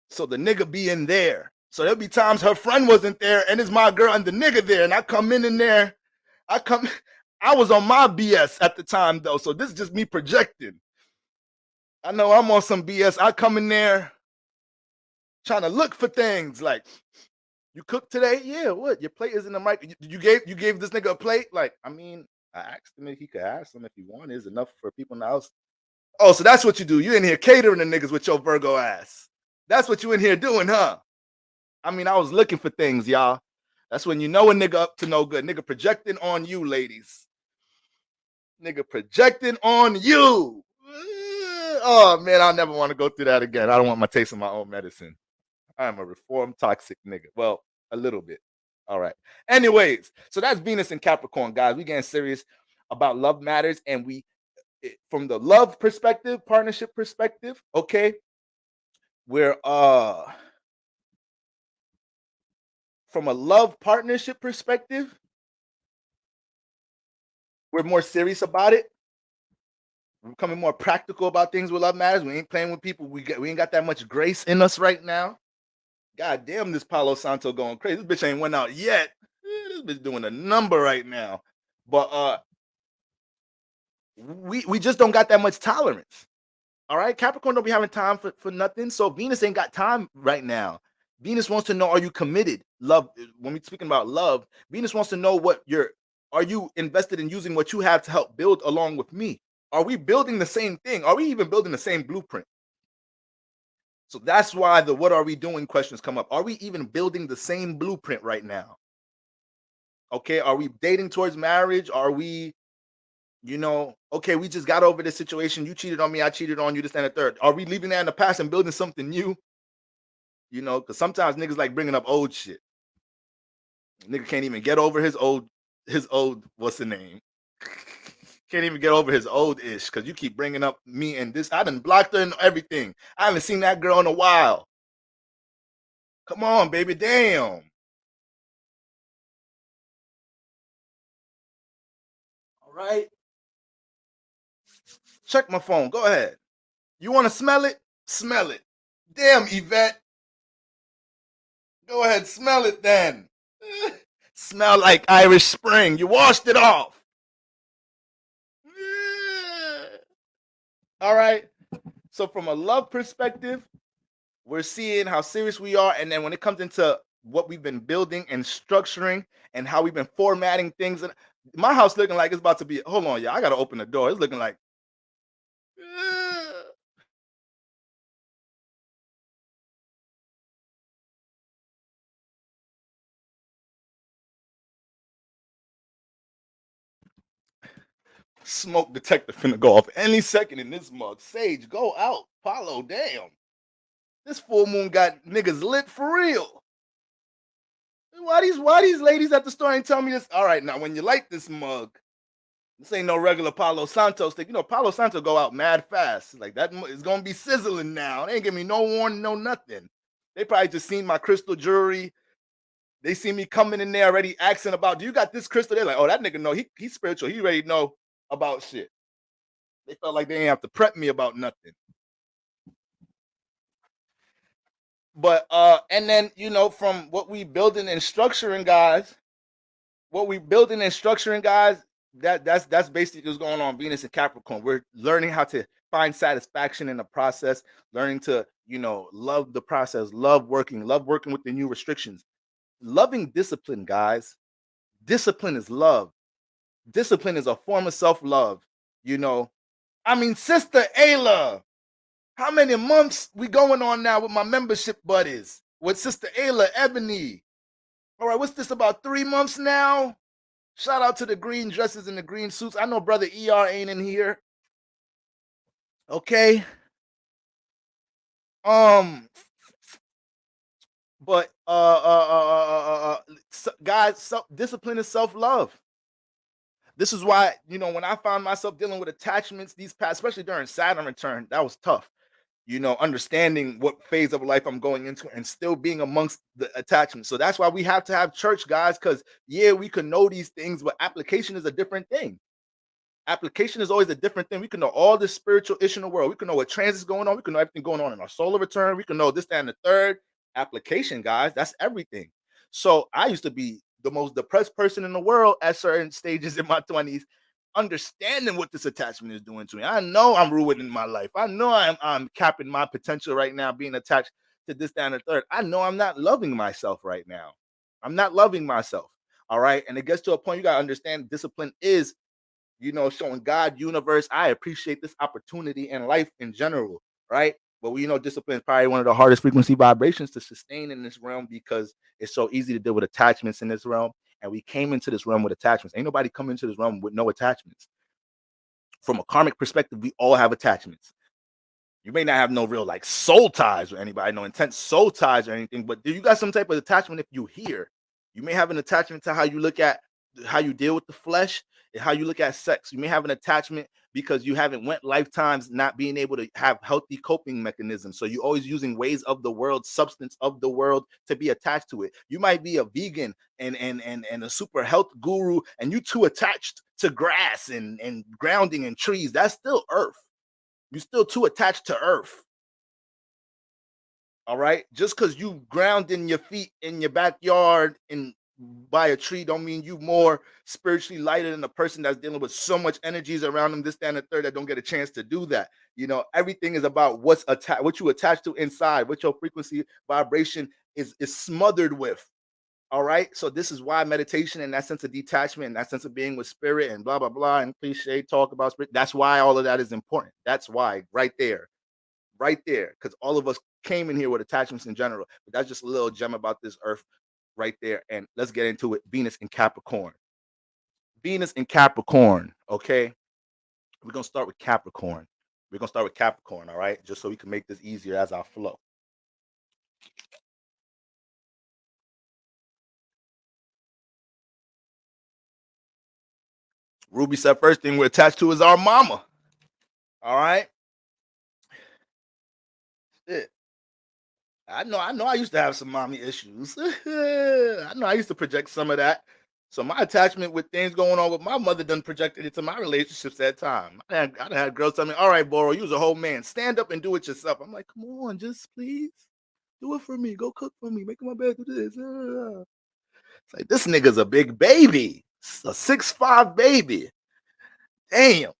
So the nigga be in there. So there'll be times her friend wasn't there, and it's my girl and the nigga there, and I come in there. I was on my BS at the time though, so this is just me projecting. I know I'm on some BS. I come in there trying to look for things like, you cooked today? Yeah, what? Your plate is in the mic. You gave this nigga a plate? Like, I asked him if he could ask him if he wanted. Is enough for people in the house? Oh, so that's what you do. You in here catering the niggas with your Virgo ass. That's what you in here doing, huh? I was looking for things, y'all. That's when you know a nigga up to no good. Nigga projecting on you, ladies. Nigga projecting on you. Oh man, I'll never want to go through that again. I don't want my taste of my own medicine. I'm a reformed toxic nigga. Well, a little bit. All right. Anyways, so that's Venus and Capricorn, guys. We getting serious about love matters, and from the love perspective, partnership perspective, okay, we're from a love partnership perspective, we're more serious about it. We're becoming more practical about things with love matters. We ain't playing with people. We ain't got that much grace in us right now. God damn, this Palo Santo going crazy. This bitch ain't went out yet. This bitch doing a number right now. But we just don't got that much tolerance. All right, Capricorn don't be having time for nothing. So Venus ain't got time right now. Venus wants to know, are you committed? Love, when we're speaking about love, Venus wants to know are you invested in using what you have to help build along with me? Are we building the same thing? Are we even building the same blueprint? So that's why the what are we doing questions come up. Are we even building the same blueprint right now? Okay, are we dating towards marriage? Are we, okay, we just got over this situation. You cheated on me, I cheated on you, this and the third. Are we leaving that in the past and building something new? Because sometimes niggas like bringing up old shit. Nigga can't even get over his old, what's the name? Can't even get over his old ish because you keep bringing up me and this. I done blocked her and everything. I haven't seen that girl in a while. Come on, baby, damn. All right. Check my phone. Go ahead. You want to smell it? Smell it. Damn, Yvette. Go ahead, smell it then. Smell like Irish Spring. You washed it off. All right. So from a love perspective, we're seeing how serious we are. And then when it comes into what we've been building and structuring and how we've been formatting things, and my house looking like it's about to be, hold on, yeah, I got to open the door. It's looking like, smoke detector finna go off any second in this mug. Sage, go out. Paulo, damn. This full moon got niggas lit for real. Why these ladies at the store ain't telling me this? All right, now when you light this mug, this ain't no regular Palo Santo stick. Palo Santo go out mad fast. Like that is gonna be sizzling now. They ain't give me no warning, no nothing. They probably just seen my crystal jewelry. They see me coming in there already asking about, do you got this crystal? They're like, oh, that nigga know he's spiritual. He already know about shit. They felt like they didn't have to prep me about nothing. But and then from what we building and structuring, guys, that's basically what's going on. Venus and Capricorn. We're learning how to find satisfaction in the process, learning to love the process, love working with the new restrictions, loving discipline, guys. Discipline is love. Discipline is a form of self-love. I mean, Sister Ayla, how many months we going on now with my membership buddies? With Sister Ayla, Ebony. All right, what's this, about 3 months now? Shout out to the green dresses and the green suits. I know Brother ER ain't in here. Okay. But guys, discipline is self-love. This is why, when I found myself dealing with attachments these past, especially during Saturn return, that was tough. Understanding what phase of life I'm going into and still being amongst the attachments. So that's why we have to have church, guys, because we can know these things, but application is a different thing. Application is always a different thing. We can know all the spiritual ish in the world. We can know what transits going on. We can know everything going on in our solar return. We can know this, that, and the third. Application, guys, that's everything. So I used to be the most depressed person in the world at certain stages in my 20s, understanding what this attachment is doing to me. I know I'm ruining my life. I know I'm capping my potential right now, being attached to this, that, and the third. I know I'm not loving myself right now. I'm not loving myself. All right. And it gets to a point you got to understand discipline is, showing God, universe, I appreciate this opportunity in life in general. Right. But we know discipline is probably one of the hardest frequency vibrations to sustain in this realm because it's so easy to deal with attachments in this realm. And we came into this realm with attachments. Ain't nobody come into this realm with no attachments. From a karmic perspective, we all have attachments. You may not have no real like soul ties with anybody, no intense soul ties or anything, but do you got some type of attachment if you hear? You may have an attachment to how you look at how you deal with the flesh and how you look at sex. You may have an attachment because you haven't went lifetimes not being able to have healthy coping mechanisms. So you're always using ways of the world, substance of the world to be attached to it. You might be a vegan and a super health guru, and you too attached to grass and grounding and trees. That's still earth. You're still too attached to earth. All right. Just because you grounding your feet in your backyard and by a tree don't mean you more spiritually lighter than a person that's dealing with so much energies around them, this, that, and the third, that don't get a chance to do that. You know, everything is about what you attach to inside, what your frequency vibration is smothered with. All right. So this is why meditation and that sense of detachment and that sense of being with spirit and blah, blah, blah, and cliche talk about spirit. That's why all of that is important. That's why right there. Because all of us came in here with attachments in general. But that's just a little gem about this earth right there. And let's get into it. Venus in Capricorn. Okay. We're going to start with Capricorn. All right. Just so we can make this easier as our flow. Ruby said first thing we're attached to is our mama. All right. Shit. I know I used to have some mommy issues. I know I used to project some of that. So my attachment with things going on with my mother done projected it to my relationships at time. I had girls tell me, all right, Boro, you was a whole man. Stand up and do it yourself. I'm like, come on, just please. Do it for me. Go cook for me. Make my bed, do this. It's like, this nigga's a big baby. A 6'5" baby. Damn.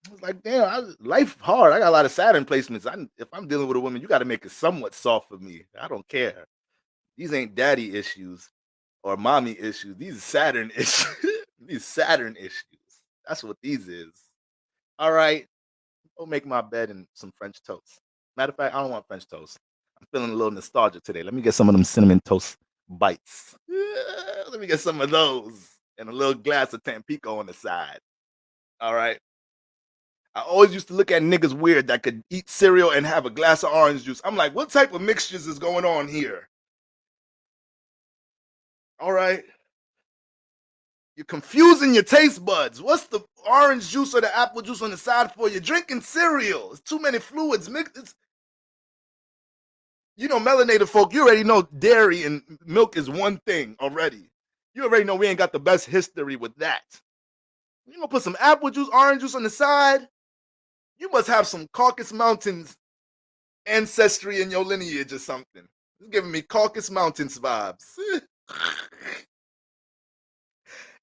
I was like, damn, life hard. I got a lot of Saturn placements. If I'm dealing with a woman, you got to make it somewhat soft for me. I don't care. These ain't daddy issues or mommy issues. These are Saturn issues. These Saturn issues. That's what these is. All right. Go make my bed and some French toast. Matter of fact, I don't want French toast. I'm feeling a little nostalgic today. Let me get some of them cinnamon toast bites. Let me get some of those and a little glass of Tampico on the side. All right. I always used to look at niggas weird that could eat cereal and have a glass of orange juice. I'm like, what type of mixtures is going on here? All right. You're confusing your taste buds. What's the orange juice or the apple juice on the side for? You're drinking cereal. It's too many fluids mixed. You know, melanated folk, you already know dairy and milk is one thing already. You already know we ain't got the best history with that. You gonna put some apple juice, orange juice on the side? You must have some Caucasus Mountains ancestry in your lineage or something. It's giving me Caucasus Mountains vibes.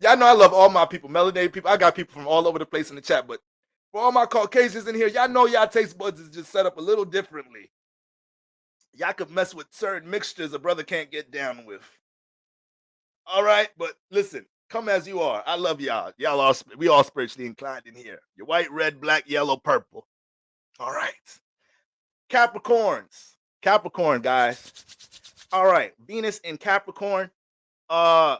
Y'all know I love all my people, melanated people. I got people from all over the place in the chat, but for all my Caucasians in here, y'all know y'all taste buds is just set up a little differently. Y'all could mess with certain mixtures a brother can't get down with. All right, but listen, come as you are. I love y'all. We all spiritually inclined in here. You're white, red, black, yellow, purple. All right. Capricorn, guys. All right. Venus in Capricorn. All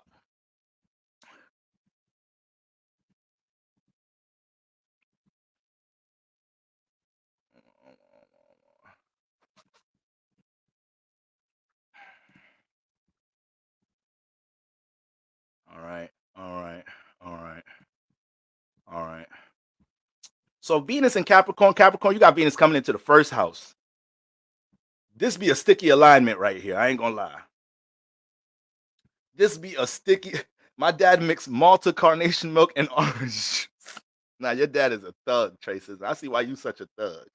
right. So Venus and Capricorn, you got Venus coming into the first house. This be a sticky alignment right here. I ain't gonna lie. This be a sticky. My dad mixed Malta carnation milk and orange. Now your dad is a thug, Traces. I see why you such a thug.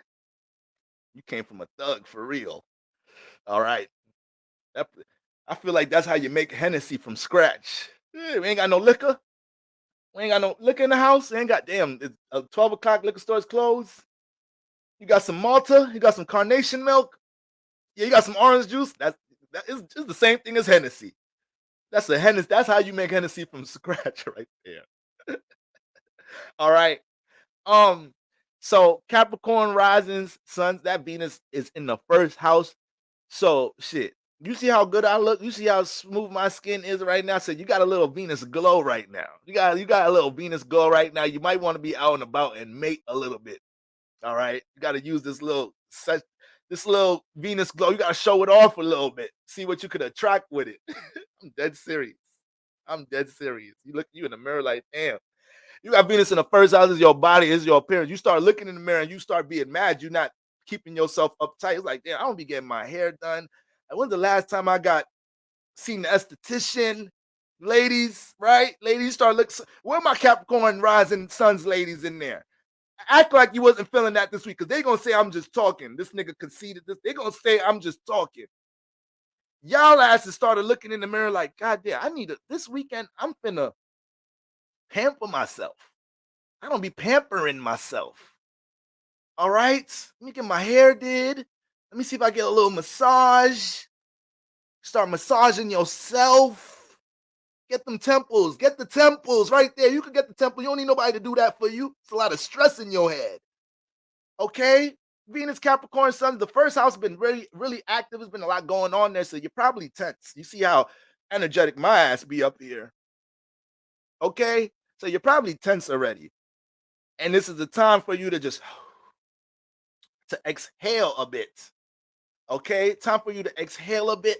You came from a thug for real. All right. I feel like that's how you make Hennessy from scratch. We ain't got no liquor. We ain't got no liquor in the house. We ain't got, damn, 12 o'clock liquor stores closed. You got some Malta. You got some carnation milk. Yeah, you got some orange juice. That is the same thing as Hennessy. That's a Hennessy. That's how you make Hennessy from scratch right there. All right. So Capricorn risings, suns, that Venus is in the first house. So shit, you see how good I look? You see how smooth my skin is right now? So you got a little Venus glow right now. You got a little Venus glow right now. You might want to be out and about and mate a little bit. All right. You got to use this little Venus glow. You got to show it off a little bit. See what you could attract with it. I'm dead serious. I'm dead serious. You look you in the mirror like, damn. You got Venus in the first house, is your body, is your appearance. You start looking in the mirror and you start being mad. You're not keeping yourself uptight. It's like, damn, I don't be getting my hair done. And when's the last time I seen the esthetician? Ladies, right? Ladies start looking. Where my Capricorn rising sons ladies in there? Act like you wasn't feeling that this week, because they're gonna say I'm just talking. This nigga conceded this. They're gonna say I'm just talking. Y'all asses started looking in the mirror like, God damn, I need this weekend. I'm finna pamper myself. I don't be pampering myself. All right, let me get my hair did. Let me see if I get a little massage. Start massaging yourself. Get them temples. Get the temples right there. You can get the temple. You don't need nobody to do that for you. It's a lot of stress in your head. Okay? Venus, Capricorn, Sun, the first house has been really, really active. There's been a lot going on there, so you're probably tense. You see how energetic my ass be up here. Okay? So you're probably tense already. And this is the time for you to just to exhale a bit. Okay? Time for you to exhale a bit.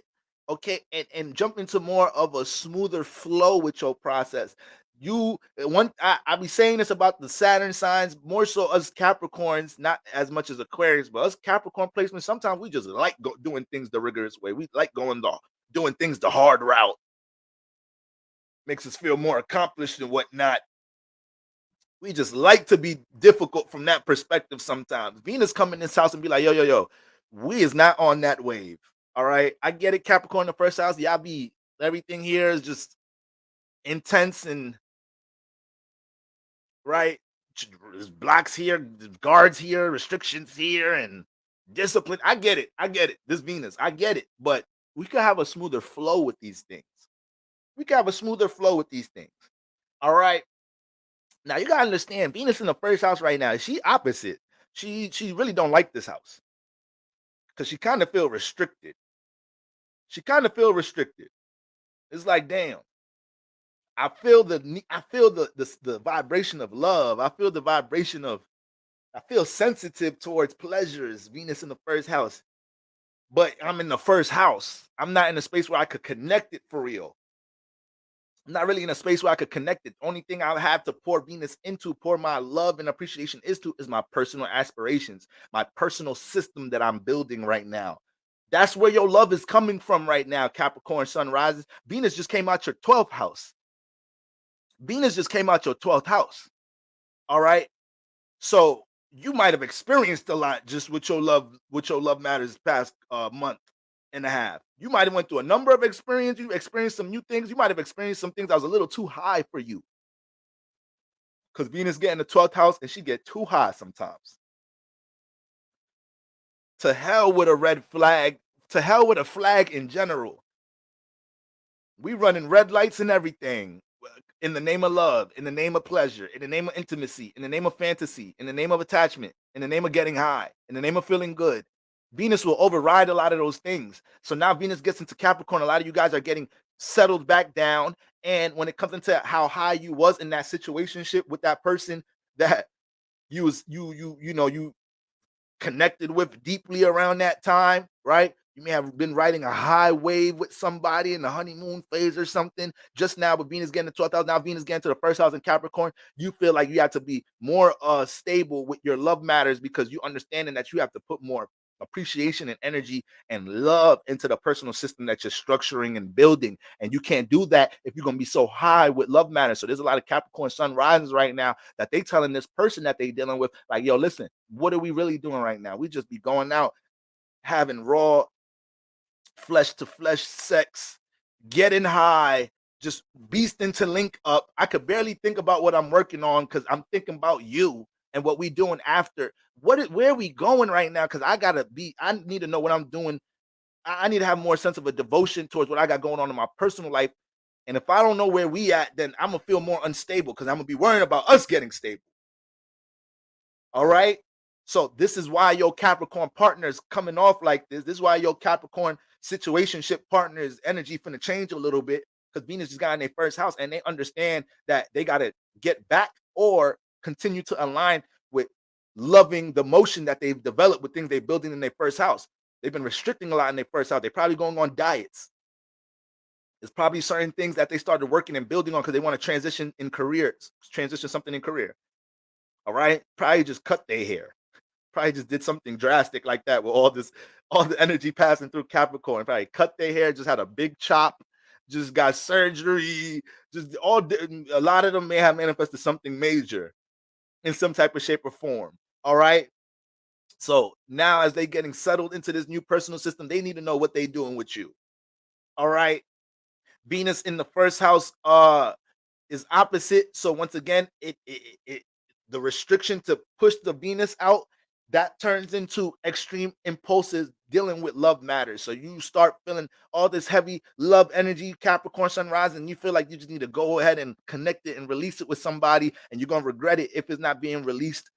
Okay, and jump into more of a smoother flow with your process. I be saying this about the Saturn signs, more so us Capricorns, not as much as Aquarius, but us Capricorn placements. Sometimes we just like doing things the rigorous way. We like doing things the hard route. Makes us feel more accomplished and whatnot. We just like to be difficult from that perspective sometimes. Venus come in this house and be like, yo, we is not on that wave. All right, I get it. Capricorn, the first house, y'all be everything here is just intense and right. There's blocks here, guards here, restrictions here, and discipline. I get it. This Venus, I get it. But we could have a smoother flow with these things. All right. Now you gotta understand, Venus in the first house right now. She opposite. She really don't like this house because she kind of feel restricted. It's like, damn. I feel the vibration of love. I feel sensitive towards pleasures. Venus in the first house, but I'm in the first house. I'm not in a space where I could connect it for real. I'm not really in a space where I could connect it. The only thing I have to pour Venus into, pour my love and appreciation is my personal aspirations, my personal system that I'm building right now. That's where your love is coming from right now, Capricorn Sun rises. Venus just came out your 12th house. All right. So you might have experienced a lot just with your love matters past month and a half. You might have went through a number of experiences. You experienced some new things. You might have experienced some things that was a little too high for you. Because Venus get in the 12th house and she get too high sometimes. To hell with a red flag. To hell with a flag in general. We running red lights and everything. In the name of love, in the name of pleasure, in the name of intimacy, in the name of fantasy, in the name of attachment, in the name of getting high, in the name of feeling good. Venus will override a lot of those things. So now Venus gets into Capricorn. A lot of you guys are getting settled back down. And when it comes into how high you was in that situationship with that person that you connected with deeply around that time, right? You may have been riding a high wave with somebody in the honeymoon phase or something. Just now, with Venus getting to 12th house, now Venus getting to the first house in Capricorn, you feel like you have to be more stable with your love matters because you understanding that you have to put more appreciation and energy and love into the personal system that you're structuring and building. And you can't do that if you're going to be so high with love matters. So there's a lot of Capricorn sun rises right now that they telling this person that they dealing with, like, yo, listen, what are we really doing right now? We just be going out, having raw flesh to flesh sex, getting high, just beasting to link up. I could barely think about what I'm working on because I'm thinking about you and what we doing after. Where are we going right now? Because I need to know what I'm doing. I need to have more sense of a devotion towards what I got going on in my personal life. And if I don't know where we at, then I'm gonna feel more unstable because I'm gonna be worrying about us getting stable. All right. So this is why your Capricorn partner is coming off like this. This is why your Capricorn situationship partner's energy finna change a little bit, because Venus just got in their first house and they understand that they got to get back or continue to align with loving the motion that they've developed with things they're building in their first house. They've been restricting a lot in their first house. They're probably going on diets. There's probably certain things that they started working and building on because they want to transition in careers, transition something in career. All right. Probably just cut their hair. Probably just did something drastic like that with all the energy passing through Capricorn. Probably cut their hair, just had a big chop, just got surgery, just a lot of them may have manifested something major in some type of shape or form. All right. So now as they getting settled into this new personal system, they need to know what they doing with you. All right. Venus in the first house is opposite. So once again, it the restriction to push the Venus out, that turns into extreme impulses dealing with love matters. So you start feeling all this heavy love energy, Capricorn sun rising, and you feel like you just need to go ahead and connect it and release it with somebody, and you're gonna regret it if it's not being released.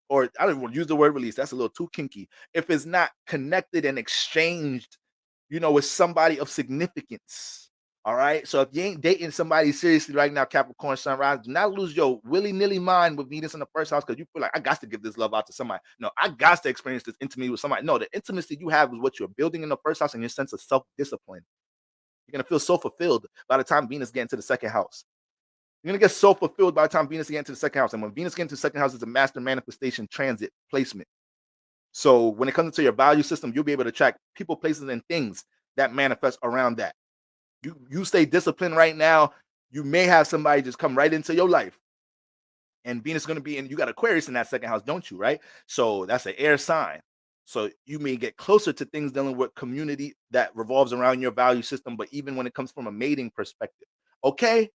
Or I don't even want to use the word release. That's a little too kinky. If it's not connected and exchanged, with somebody of significance. All right. So if you ain't dating somebody seriously right now, Capricorn sunrise, do not lose your willy-nilly mind with Venus in the first house because you feel like I got to give this love out to somebody. No, I got to experience this intimacy with somebody. No, the intimacy you have is what you're building in the first house and your sense of self-discipline. You're gonna feel so fulfilled by the time Venus gets into the second house. You're gonna get so fulfilled by the time Venus gets into the second house. And when Venus gets into the second house, it's a master manifestation transit placement. So when it comes into your value system, you'll be able to track people, places, and things that manifest around that. You stay disciplined right now, you may have somebody just come right into your life. And Venus is going to be in, you got Aquarius in that second house, don't you? Right. So that's an air sign. So you may get closer to things dealing with community that revolves around your value system, but even when it comes from a mating perspective. Okay.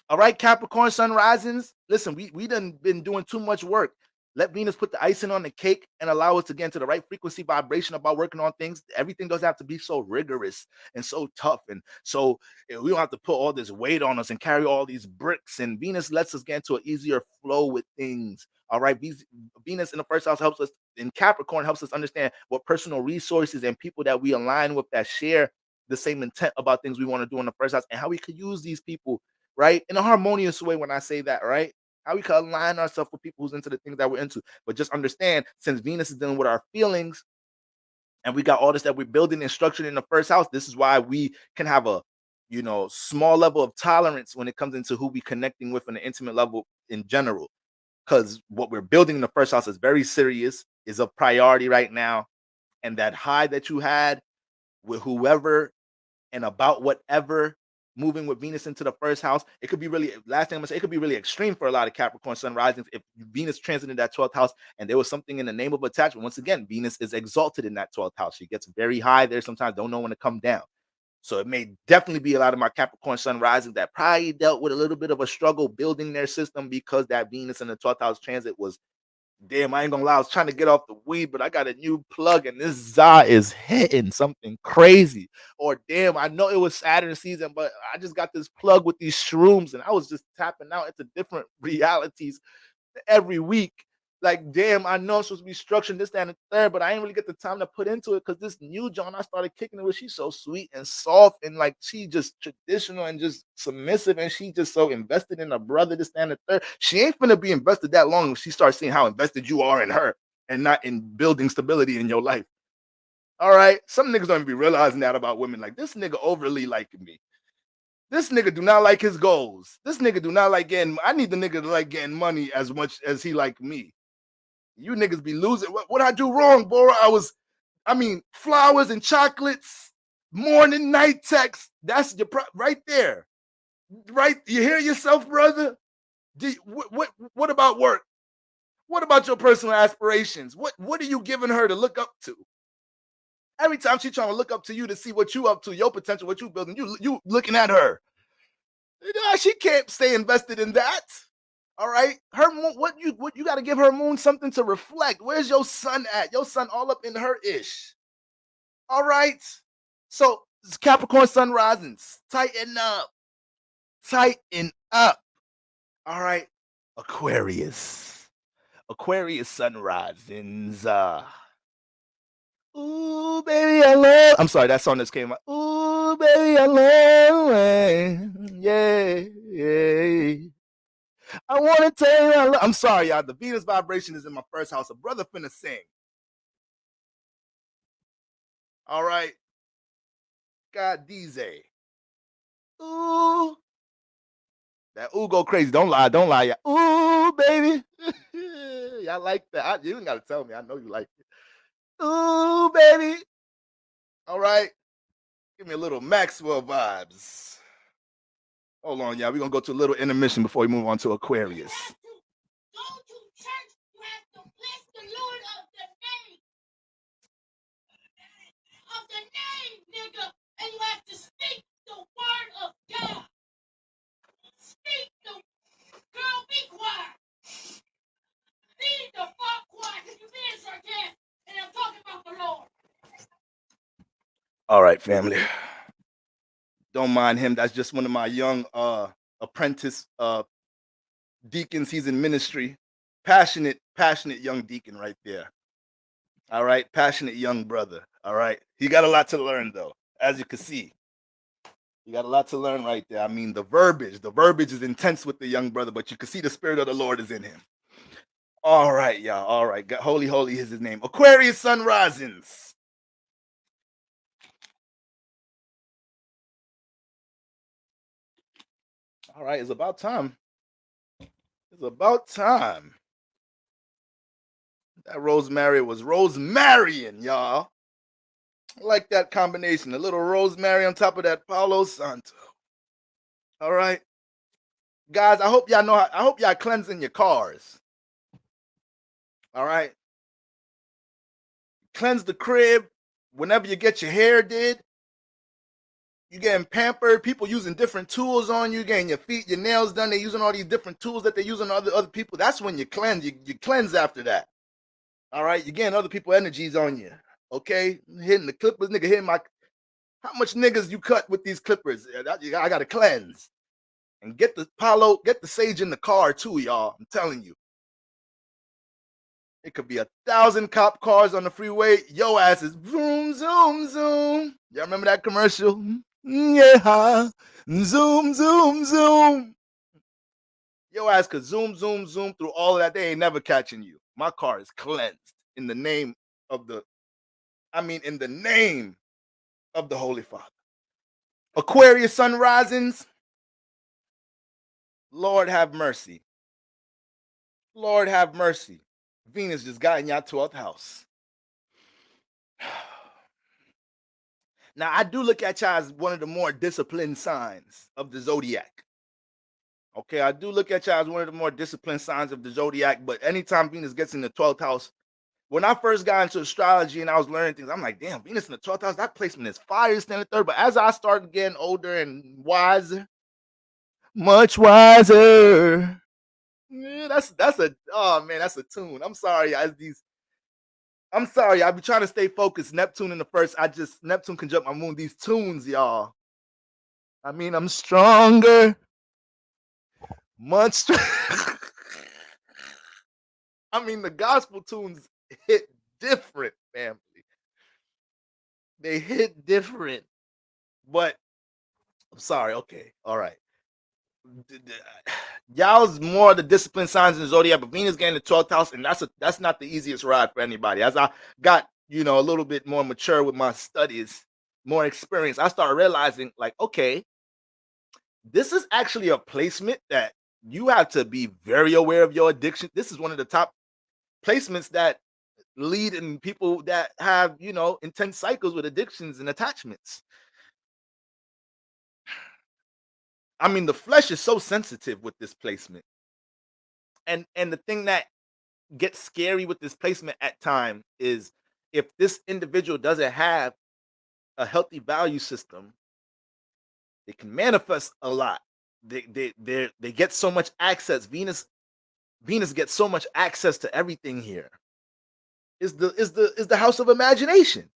All right, Capricorn sun risings. Listen, we done been doing too much work. Let Venus put the icing on the cake and allow us to get into the right frequency vibration about working on things. Everything doesn't have to be so rigorous and so tough. And so we don't have to put all this weight on us and carry all these bricks. And Venus lets us get into an easier flow with things. All right. Venus in the first house helps us, in Capricorn helps us understand what personal resources and people that we align with that share the same intent about things we want to do in the first house and how we could use these people, right, in a harmonious way. When I say that, right, how we can align ourselves with people who's into the things that we're into. But just understand, since Venus is dealing with our feelings and we got all this that we're building and structuring in the first house, this is why we can have a small level of tolerance when it comes into who we connecting with on an intimate level in general. Because what we're building in the first house is very serious, is a priority right now. And that high that you had with whoever and about whatever, moving with Venus into the first house, it could be really, last thing I'm gonna say, it could be really extreme for a lot of Capricorn sun risings if Venus transited that 12th house and there was something in the name of attachment. Once again, Venus is exalted in that 12th house. She gets very high there sometimes, don't know when to come down. So it may definitely be a lot of my Capricorn sun risings that probably dealt with a little bit of a struggle building their system because that Venus in the 12th house transit was, damn, I ain't gonna lie, I was trying to get off the weed, but I got a new plug and this za is hitting something crazy. Or damn, I know it was Saturn season, but I just got this plug with these shrooms and I was just tapping out into different realities every week. Like, damn, I know I'm supposed to be structuring this, that, and the third, but I ain't really get the time to put into it because this new John I started kicking it with, she's so sweet and soft and like she just traditional and just submissive and she just so invested in her brother, this, that, and the third. She ain't gonna be invested that long when she starts seeing how invested you are in her and not in building stability in your life. All right. Some niggas don't even be realizing that about women. Like, this nigga overly liking me. This nigga do not like his goals. This nigga do not like getting, I need the nigga to like getting money as much as he like me. You niggas be losing. What I do wrong, Bora? Flowers and chocolates, morning, night text. That's your right there. Right? You hear yourself, brother? What about work? What about your personal aspirations? What are you giving her to look up to? Every time she's trying to look up to you to see what you up to, your potential, what you building, you looking at her. She can't stay invested in that. All right, her moon, what you got to give her moon something to reflect. Where's your sun at? Your sun all up in her ish. All right, so Capricorn sun risings, tighten up, tighten up. All right, Aquarius. Aquarius sun risings. Ooh, baby, I love. I'm sorry, that song just came out. Ooh, baby, I love. Yeah, yeah. I want to tell you, I'm sorry, y'all. The Venus vibration is in my first house. A brother finna sing. All right. God, DJ. Ooh. That ooh go crazy. Don't lie. Don't lie. Y'all. Ooh, baby. Y'all like that. You ain't got to tell me. I know you like it. Ooh, baby. All right. Give me a little Maxwell vibes. Hold on, y'all. We're going to go to a little intermission before we move on to Aquarius. Go to church, you have to bless the Lord of the name, nigga, and you have to speak the word of God. Speak the girl, be quiet. Be the fuck quiet, because you're being sarcastic, and I'm talking about the Lord. All right, family. Don't mind him. That's just one of my young apprentice deacons. He's in ministry. Passionate young deacon right there. All right, passionate young brother. All right, he got a lot to learn though, as you can see. You got a lot to learn right there. I mean, the verbiage is intense with the young brother, but you can see the spirit of the Lord is in him. All right, y'all. All right, God, holy is his name. Aquarius sun risings. All right, it's about time. It's about time. That rosemary was Rosemarying, y'all. I like that combination. A little rosemary on top of that Palo Santo. All right. Guys, I hope y'all cleansing your cars. All right. Cleanse the crib whenever you get your hair did. You getting pampered. People using different tools on you, getting your feet, your nails done. They're using all these different tools that they use on other people. That's when you cleanse. You cleanse after that. All right. You're getting other people energies on you. Okay. Hitting the clippers, nigga, hitting my. How much niggas you cut with these clippers? I got to cleanse. And get the sage in the car too, y'all. I'm telling you. It could be 1,000 cop cars on the freeway. Yo ass is zoom, zoom, zoom. Y'all remember that commercial? Yeah. Zoom, zoom, zoom. Yo ass could zoom, zoom, zoom through all of that. They ain't never catching you. My car is cleansed in the name of the Holy Father. Aquarius sun risings. Lord have mercy. Lord have mercy. Venus just got in your 12th house. Now, I do look at y'all as one of the more disciplined signs of the zodiac. Okay, I do look at y'all as one of the more disciplined signs of the zodiac, but anytime Venus gets in the 12th house, when I first got into astrology and I was learning things, I'm like, damn, Venus in the 12th house, that placement is fire, standing third. But as I started getting older and wiser, much wiser, yeah, that's a tune. I'm sorry, I've been trying to stay focused. Neptune in the first, Neptune conjunct my moon. These tunes, y'all. I mean, I'm stronger. Much stronger. I mean, the gospel tunes hit different, family. They hit different. But I'm sorry. Okay. All right. Y'all's more the discipline signs in the zodiac, but Venus getting the 12th house, and that's not the easiest ride for anybody. As I got, a little bit more mature with my studies, more experience, I started realizing, like, okay, this is actually a placement that you have to be very aware of your addiction. This is one of the top placements that lead in people that have, intense cycles with addictions and attachments. I mean, the flesh is so sensitive with this placement. And the thing that gets scary with this placement at time is if this individual doesn't have a healthy value system, they can manifest a lot. They get so much access. Venus gets so much access to everything here. Is the house of imagination.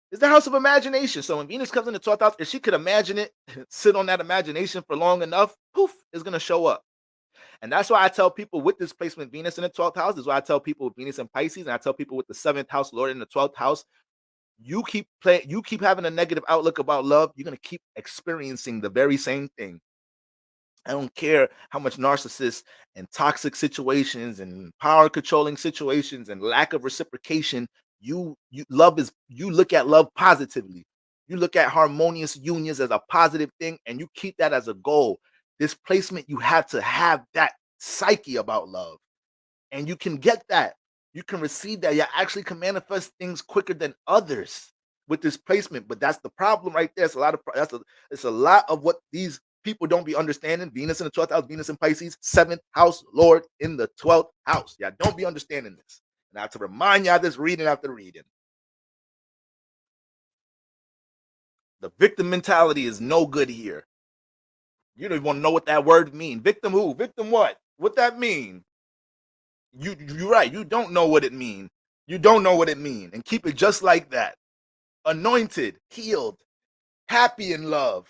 It's the house of imagination. So when Venus comes in the 12th house, if she could imagine it, sit on that imagination for long enough, poof, it's gonna show up. And that's why I tell people with this placement, Venus in the 12th house, is why I tell people with Venus in Pisces, and I tell people with the 7th house, Lord in the 12th house, you keep having a negative outlook about love, you're going to keep experiencing the very same thing. I don't care how much narcissists and toxic situations and power controlling situations and lack of reciprocation. You look at love positively. You look at harmonious unions as a positive thing, and you keep that as a goal. This placement, you have to have that psyche about love, and you can get that. You can receive that. You actually can manifest things quicker than others with this placement. But that's the problem right there. It's a lot of what these people don't be understanding. Venus in the 12th house, Venus in Pisces, 7th house, Lord in the 12th house. Yeah, don't be understanding this. And I have to remind y'all this reading after reading. The victim mentality is no good here. You don't even want to know what that word means. Victim who? Victim what? What that mean? You're right. You don't know what it mean. You don't know what it mean. And keep it just like that. Anointed, healed, happy in love.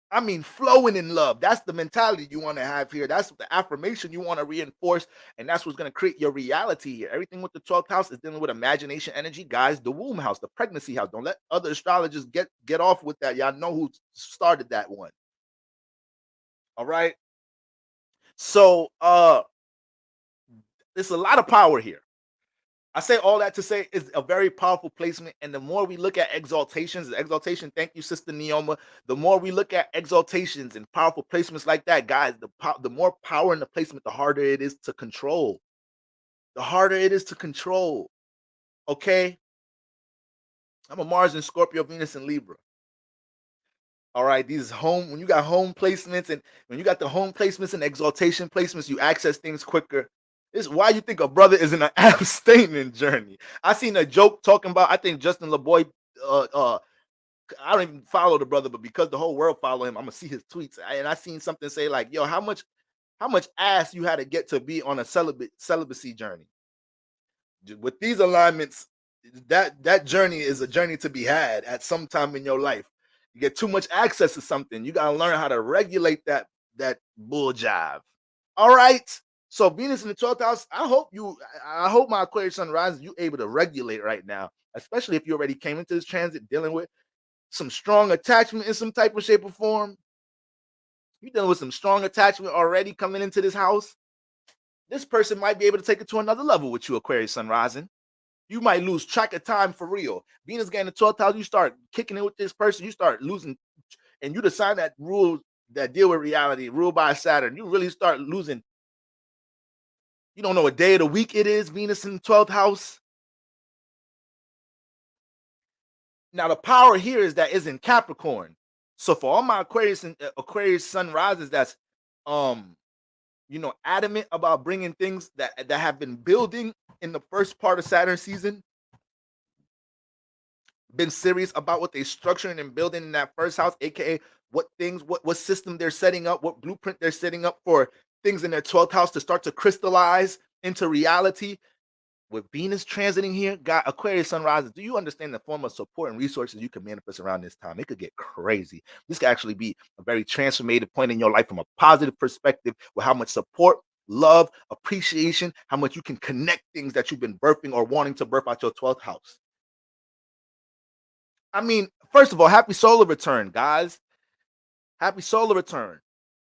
I mean, flowing in love. That's the mentality you want to have here. That's the affirmation you want to reinforce. And that's what's going to create your reality here. Everything with the 12th house is dealing with imagination energy. Guys, the womb house, the pregnancy house. Don't let other astrologers get off with that. Y'all know who started that one. All right. So there's a lot of power here. I say all that to say it's a very powerful placement. And the more we look at exaltations, thank you, Sister Neoma. The more we look at exaltations and powerful placements like that, guys, the more power in the placement, the harder it is to control. The harder it is to control. Okay? I'm a Mars and Scorpio, Venus and Libra. All right, these when you got home placements, and when you got the home placements and exaltation placements, you access things quicker. This is why you think a brother is in an abstaining journey. I seen a joke talking about, I think Justin LeBoy, I don't even follow the brother, but because the whole world follow him, I'm gonna see his tweets. And I seen something say like, yo, how much ass you had to get to be on a celibacy journey. With these alignments, that journey is a journey to be had at some time in your life. You get too much access to something, you gotta learn how to regulate that bull jive. All right. So Venus in the 12th house, I hope my Aquarius sun rises, you able to regulate right now, especially if you already came into this transit dealing with some strong attachment in some type of shape or form. You're dealing with some strong attachment already coming into this house. This person might be able to take it to another level with you, Aquarius sun rising. You might lose track of time for real. Venus getting the 12th house, you start kicking it with this person, you start losing, and you decide that rule that deal with reality, ruled by Saturn, you really start losing. You don't know what day of the week it is, Venus in the 12th house. Now, the power here is that is in Capricorn. So for all my Aquarius and Aquarius sun rises that's adamant about bringing things that have been building in the first part of Saturn season, been serious about what they're structuring and building in that first house, aka what system they're setting up, what blueprint they're setting up for things in their 12th house to start to crystallize into reality. With Venus transiting here, God, Aquarius sun rises, do you understand the form of support and resources you can manifest around this time? It could get crazy. This could actually be a very transformative point in your life from a positive perspective with how much support, love, appreciation, how much you can connect things that you've been birthing or wanting to birth out your 12th house. I mean, first of all, happy solar return, guys. Happy solar return.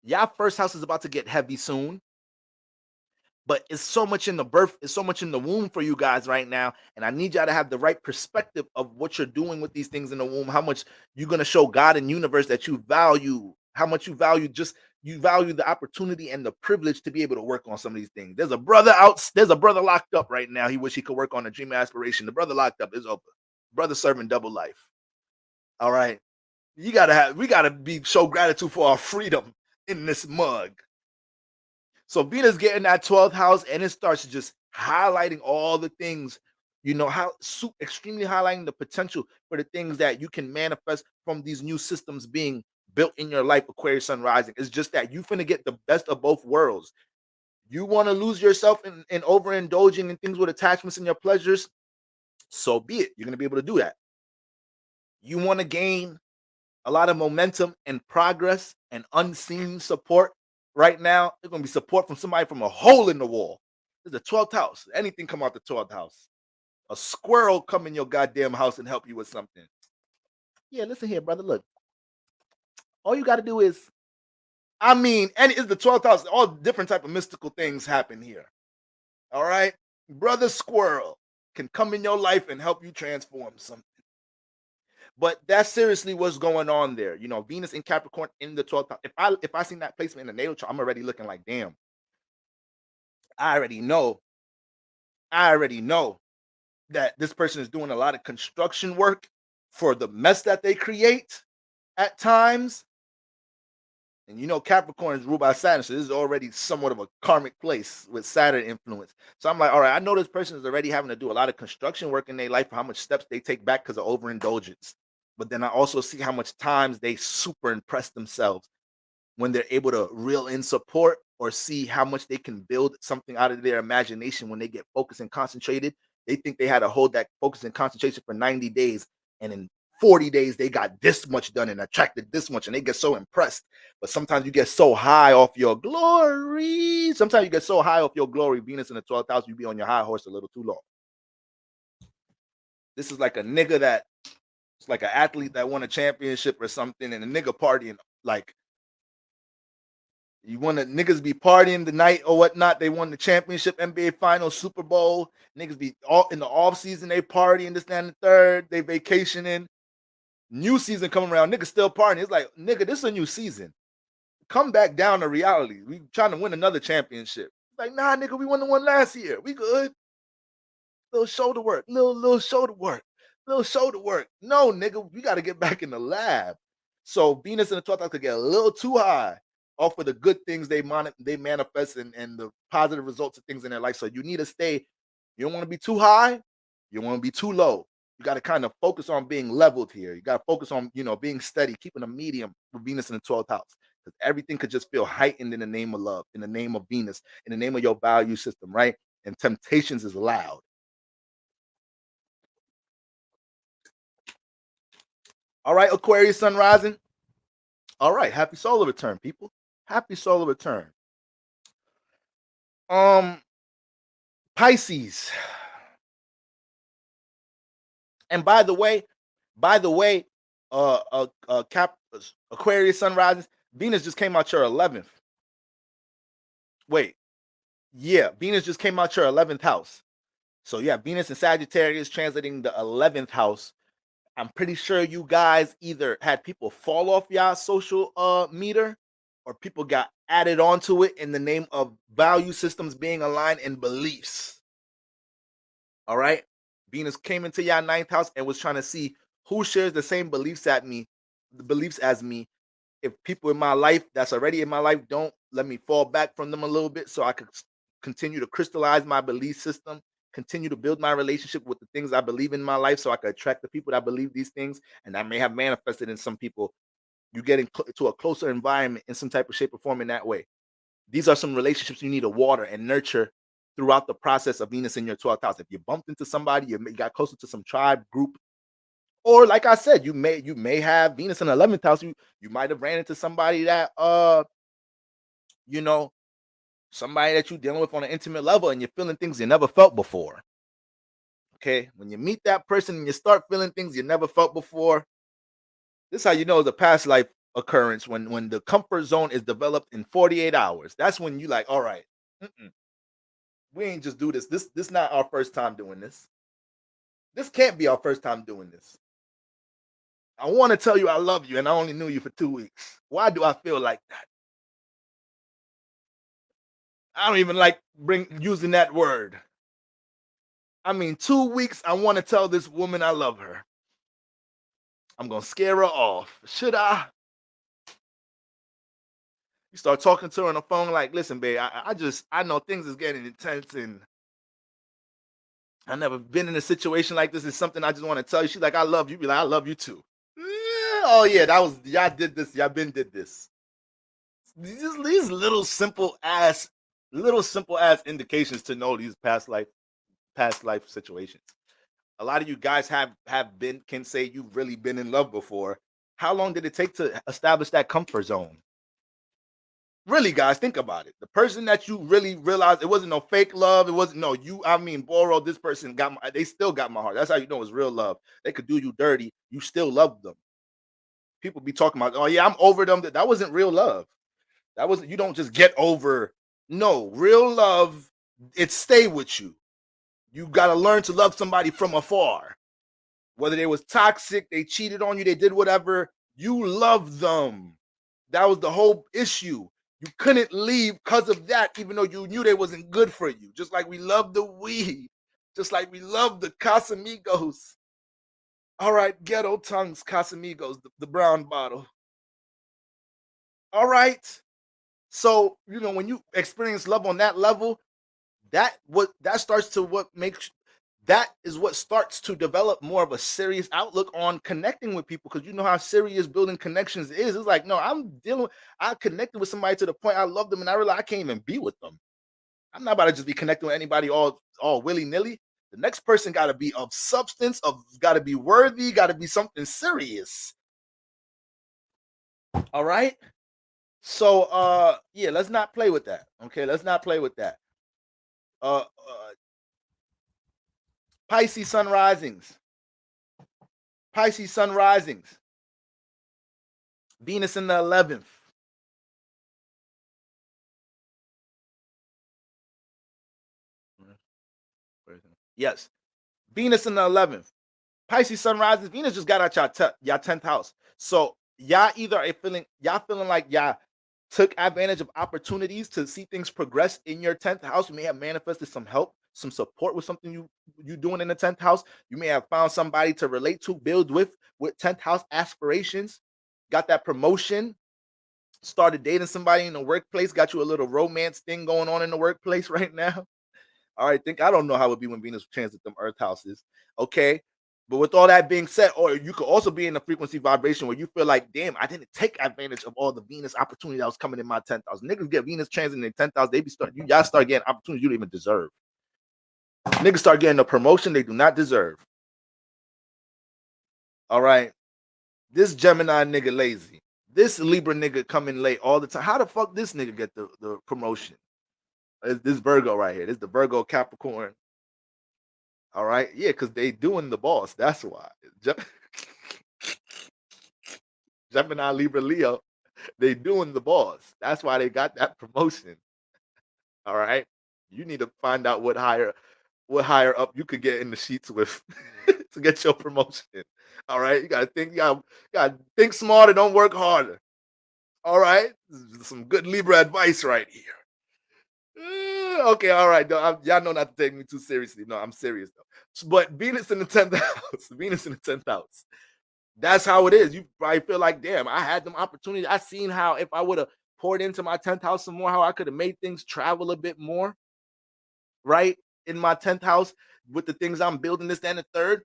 Y'all first house is about to get heavy soon. But it's so much in the birth, it's so much in the womb for you guys right now. And I need y'all to have the right perspective of what you're doing with these things in the womb, how much you're going to show God and universe that you value, how much you value the opportunity and the privilege to be able to work on some of these things. There's a brother locked up right now. He wish he could work on a dream aspiration. The brother locked up is over. Brother serving double life. All right. We gotta show gratitude for our freedom in this mug. So Venus getting that 12th house, and it starts just highlighting all the things, extremely highlighting the potential for the things that you can manifest from these new systems being built in your life, Aquarius sun rising. It's just that you finna get the best of both worlds. You want to lose yourself in overindulging in things with attachments and your pleasures, so be it. You're going to be able to do that. You want to gain a lot of momentum and progress and unseen support right now, there's going to be support from somebody from a hole in the wall. This is the 12th house. Anything come out the 12th house. A squirrel come in your goddamn house and help you with something. Yeah, listen here, brother. Look, all you got to do is, and it's the 12th house. All different type of mystical things happen here. All right? Brother squirrel can come in your life and help you transform something. But that's seriously what's going on there. You know, Venus in Capricorn in the 12th house. If I seen that placement in the natal chart, I'm already looking like, damn. I already know that this person is doing a lot of construction work for the mess that they create at times. And you know, Capricorn is ruled by Saturn, so this is already somewhat of a karmic place with Saturn influence. So I'm like, all right, I know this person is already having to do a lot of construction work in their life for how much steps they take back because of overindulgence. But then I also see how much times they super impress themselves when they're able to reel in support or see how much they can build something out of their imagination when they get focused and concentrated. They think they had to hold that focus and concentration for 90 days. And in 40 days, they got this much done and attracted this much. And they get so impressed. But sometimes you get so high off your glory. Sometimes you get so high off your glory. Venus in the 12th house, you be on your high horse a little too long. This is like a nigga that, it's like an athlete that won a championship or something. And a nigga partying like, you want to niggas be partying the night or whatnot. They won the championship, NBA Finals, Super Bowl. Niggas be all in the off season. They partying this, that, and the third. They vacationing. New season coming around. Niggas still partying. It's like, nigga, this is a new season. Come back down to reality. We trying to win another championship. Like, nah, nigga, we won the one last year. We good. Little shoulder work. Little shoulder work. Little shoulder work. No, nigga, we got to get back in the lab. So Venus in the 12th house could get a little too high off of the good things they manifest and the positive results of things in their life. So you need to stay, you don't want to be too high, you don't want to be too low. You got to kind of focus on being leveled here. You got to focus on, you know, being steady, keeping a medium with Venus in the 12th house. Because everything could just feel heightened in the name of love, in the name of Venus, in the name of your value system, right? And temptations is loud. All right, Aquarius sun rising. All right, happy solar return, people. Happy solar return. Pisces. And by the way, Aquarius sun rises. Venus just came out your 11th. Wait, yeah, Venus just came out your 11th house. So yeah, Venus and Sagittarius translating the 11th house. I'm pretty sure you guys either had people fall off y'all social meter, or people got added onto it in the name of value systems being aligned and beliefs. All right. Venus came into your 9th house and was trying to see who shares the same beliefs as me. If people in my life that's already in my life don't, let me fall back from them a little bit so I could continue to crystallize my belief system, continue to build my relationship with the things I believe in my life so I could attract the people that believe these things. And that may have manifested in some people. You get into a closer environment in some type of shape or form in that way. These are some relationships you need to water and nurture throughout the process of Venus in your 12th house. If you bumped into somebody, you got closer to some tribe group, or like I said, you may have Venus in the 11th house. You might have ran into somebody that you know, somebody that you're dealing with on an intimate level, and you're feeling things you never felt before. Okay, when you meet that person and you start feeling things you never felt before, this is how you know it's a past life occurrence. When the comfort zone is developed in 48 hours, that's when you like, all right, we ain't just do this. This not our first time doing this. This can't be our first time doing this. I want to tell you I love you, and I only knew you for 2 weeks. Why do I feel like that? I don't even like using that word. I mean, 2 weeks, I want to tell this woman I love her. I'm going to scare her off. Should I? You start talking to her on the phone like, listen, babe, I know things is getting intense, and I never been in a situation like this. It's something I just want to tell you. She's like, I love you. You be like, I love you too. Oh yeah, y'all did this. Y'all been did this. These little simple ass indications to know these past life situations. A lot of you guys can say you've really been in love before. How long did it take to establish that comfort zone? Really, guys, think about it. The person that you really realized, it wasn't no fake love. It wasn't no you. I mean, Boro, this person got my. They still got my heart. That's how you know it's real love. They could do you dirty. You still love them. People be talking about, oh yeah, I'm over them. That wasn't real love. That wasn't. You don't just get over. No, real love. It stay with you. You got to learn to love somebody from afar. Whether they was toxic, they cheated on you, they did whatever. You love them. That was the whole issue. You couldn't leave because of that, even though you knew they wasn't good for you. Just like we love the weed. Just like we love the Casamigos. All right, ghetto tongues, Casamigos, the brown bottle. All right. So, you know, when you experience love on that level, that starts to what makes that is what starts to develop more of a serious outlook on connecting with people, because you know how serious building connections is. It's like, no, I connected with somebody to the point I love them and I realize I can't even be with them. I'm not about to just be connecting with anybody all willy-nilly. The next person got to be of substance, got to be worthy, got to be something serious. All right. So yeah, let's not play with that. Okay, let's not play with that. Pisces sun risings. Pisces sun risings. Venus in the 11th. Yes. Venus in the 11th. Pisces sun rises. Venus just got out y'all 10th house. So y'all either are feeling like y'all took advantage of opportunities to see things progress in your 10th house. You may have manifested some help, some support with something you doing in the 10th house. You may have found somebody to relate to, build with 10th house aspirations, got that promotion, started dating somebody in the workplace, got you a little romance thing going on in the workplace right now. All right, I don't know how it would be when Venus transit them earth houses. Okay. But with all that being said, or you could also be in the frequency vibration where you feel like, damn, I didn't take advantage of all the Venus opportunity that was coming in my 10th house. Niggas get Venus transit in their 10th house, y'all start getting opportunities you don't even deserve. Niggas start getting a promotion they do not deserve. All right. This Gemini nigga lazy. This Libra nigga coming late all the time. How the fuck this nigga get the promotion? This Virgo right here. This is the Virgo Capricorn. All right. Yeah, because they doing the boss. That's why. Gemini, Libra, Leo, they doing the boss. That's why they got that promotion. All right. You need to find out what higher up you could get in the sheets with to get your promotion. All right. You gotta think smarter, don't work harder. All right. Some good Libra advice right here. Okay, all right. Y'all know not to take me too seriously. No, I'm serious though. But Venus in the 10th house. Venus in the 10th house. That's how it is. You probably feel like, damn, I had them opportunities. I seen how if I would have poured into my 10th house some more, how I could have made things travel a bit more. Right? In my 10th house with the things I'm building, this, and the third.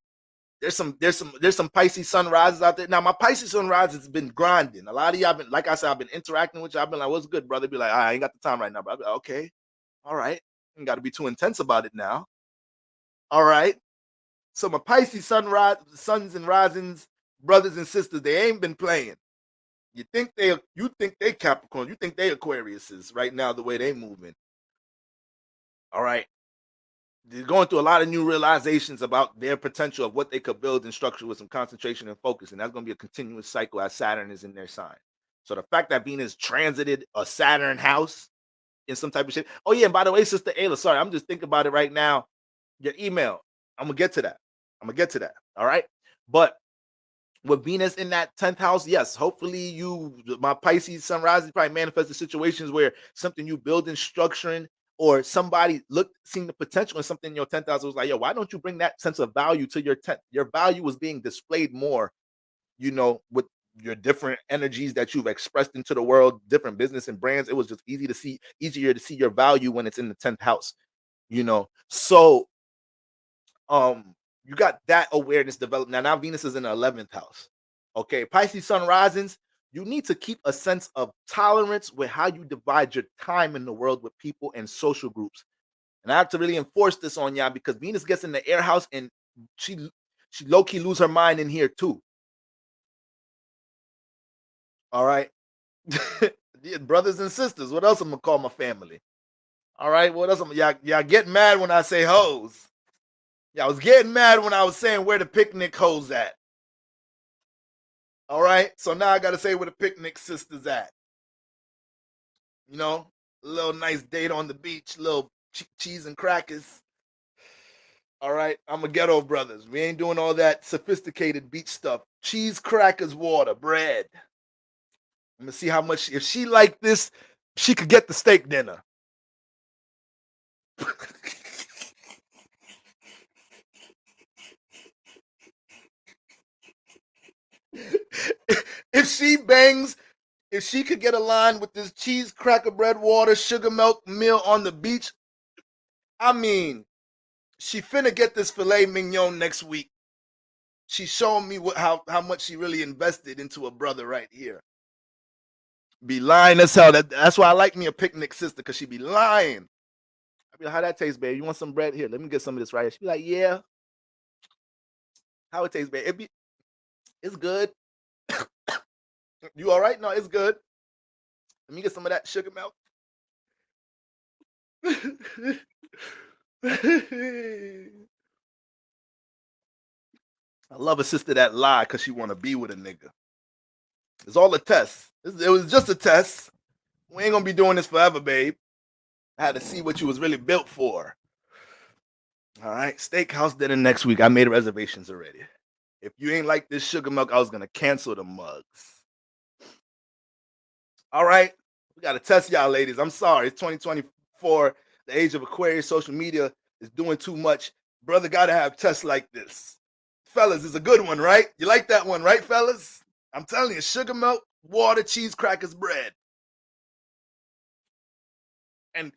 There's some Pisces sunrises out there. Now, my Pisces sunrise has been grinding. A lot of y'all been, like I said, I've been interacting with you. I've been like, what's good, brother? Be like, I ain't got the time right now, bro. Like, okay. All right. You got to be too intense about it now. All right. So my Pisces suns and risings, brothers and sisters, they ain't been playing. You think they Capricorn, you think they Aquariuses right now, the way they moving. All right. They're going through a lot of new realizations about their potential of what they could build and structure with some concentration and focus. And that's going to be a continuous cycle as Saturn is in their sign. So the fact that Venus transited a Saturn house in some type of shit. Oh, yeah. And by the way, Sister Ayla, sorry, I'm just thinking about it right now. Your email. I'm going to get to that. All right. But with Venus in that 10th house, yes, hopefully my Pisces sunrise, probably manifested situations where something you build and structuring, or somebody seeing the potential in something in your 10th house was like, yo, why don't you bring that sense of value to your 10th? Your value was being displayed more, with your different energies that you've expressed into the world, different business and brands. It was just easier to see your value when it's in the 10th house, So, you got that awareness developed. Now Venus is in the 11th house. Okay, Pisces sun risings, you need to keep a sense of tolerance with how you divide your time in the world with people and social groups. And I have to really enforce this on y'all because Venus gets in the air house and she low-key lose her mind in here too. All right. Yeah, brothers and sisters. What else I'm gonna call my family? All right. What else? Y'all get mad when I say hoes. Y'all was getting mad when I was saying where the picnic hoes at. All right. So now I gotta say where the picnic sisters at. You know, a little nice date on the beach, little cheese and crackers. All right, I'm a ghetto brothers. We ain't doing all that sophisticated beach stuff. Cheese, crackers, water, bread. I'm gonna see how much. If she like this, she could get the steak dinner. If she bangs, if she could get a line with this cheese, cracker, bread, water, sugar milk meal on the beach, I mean, she finna get this filet mignon next week. She's showing me how much she really invested into a brother right here. Be lying as hell. That's why I like me a picnic sister, because she be lying. I be like, how that taste, babe? You want some bread? Here, let me get some of this right here. She be like, yeah. How it tastes, babe? It's good. You all right? No, it's good. Let me get some of that sugar milk. I love a sister that lie because she want to be with a nigga. It's all a test. It was just a test. We ain't gonna be doing this forever, babe. I had to see what you was really built for. All right, steakhouse dinner next week. I made reservations already. If you ain't like this sugar milk, I was gonna cancel the mugs. All right, we gotta test y'all, ladies. I'm sorry, it's 2024. The age of Aquarius. Social media is doing too much. Brother gotta have tests like this. Fellas, it's a good one, right? You like that one, right, fellas? I'm telling you, sugar milk, water, cheese, crackers, bread. And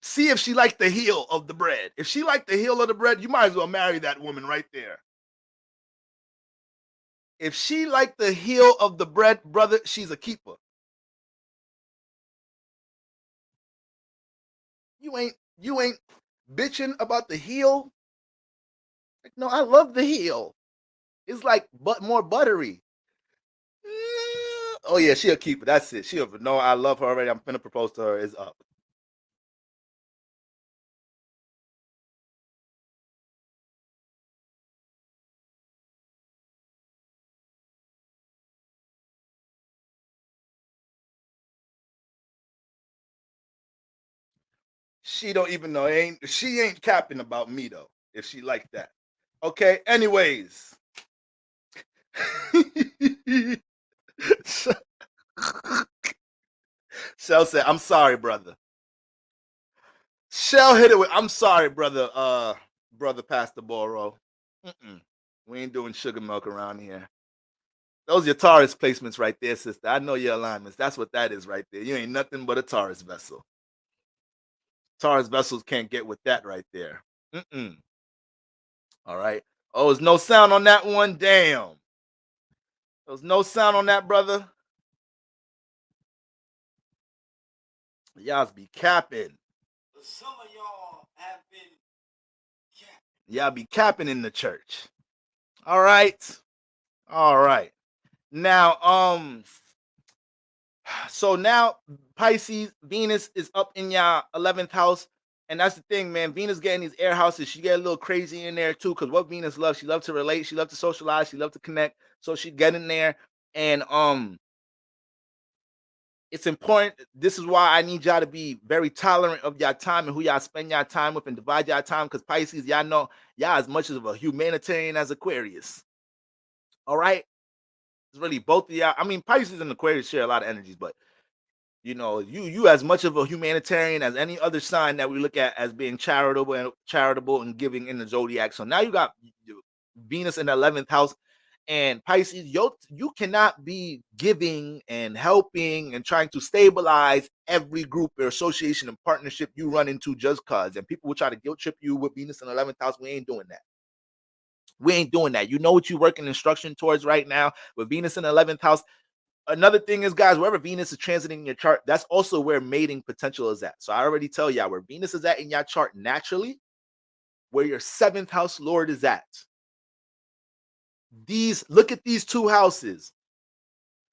see if she liked the heel of the bread. If she liked the heel of the bread, you might as well marry that woman right there. If she liked the heel of the bread, brother, she's a keeper. You ain't bitching about the heel. No, I love the heel. It's like more buttery. Oh yeah, she'll keep it. That's it. She'll know I love her already. I'm finna propose to her. It's up. She don't even know. She ain't capping about me though. If she like that. Okay. Anyways. Shell said, "I'm sorry, brother." Shell hit it with, "I'm sorry, brother. Brother Pastor Boro. We ain't doing sugar milk around here. Those are your Taurus placements right there, sister. I know your alignments. That's what that is right there. You ain't nothing but a Taurus vessel. Taurus vessels can't get with that right there. All right. Oh, there's no sound on that one. Damn. There's no sound on that, brother. Y'all be capping. Some of y'all have been capping. Y'all be capping in the church. All right. Now, so now Pisces, Venus is up in y'all 11th house. And that's the thing, man. Venus getting these air houses. She get a little crazy in there too. Because what Venus loves, she loves to relate. She loves to socialize. She loves to connect. So she get in there. And it's important. This is why I need y'all to be very tolerant of y'all time and who y'all spend y'all time with and divide y'all time. Because Pisces, y'all know y'all as much of a humanitarian as Aquarius. All right. It's really both of y'all. I mean, Pisces and Aquarius share a lot of energies, but you know, you as much of a humanitarian as any other sign that we look at as being charitable and giving in the zodiac. So now you got Venus in the 11th house, and Pisces. You cannot be giving and helping and trying to stabilize every group or association and partnership you run into just cause. And people will try to guilt trip you with Venus in the 11th house. We ain't doing that. We ain't doing that. You know what you're working instruction towards right now with Venus in the 11th house. Another thing is, guys, wherever Venus is transiting in your chart, that's also where mating potential is at. So I already tell y'all where Venus is at in your chart naturally, where your 7th house lord is at. Look at these two houses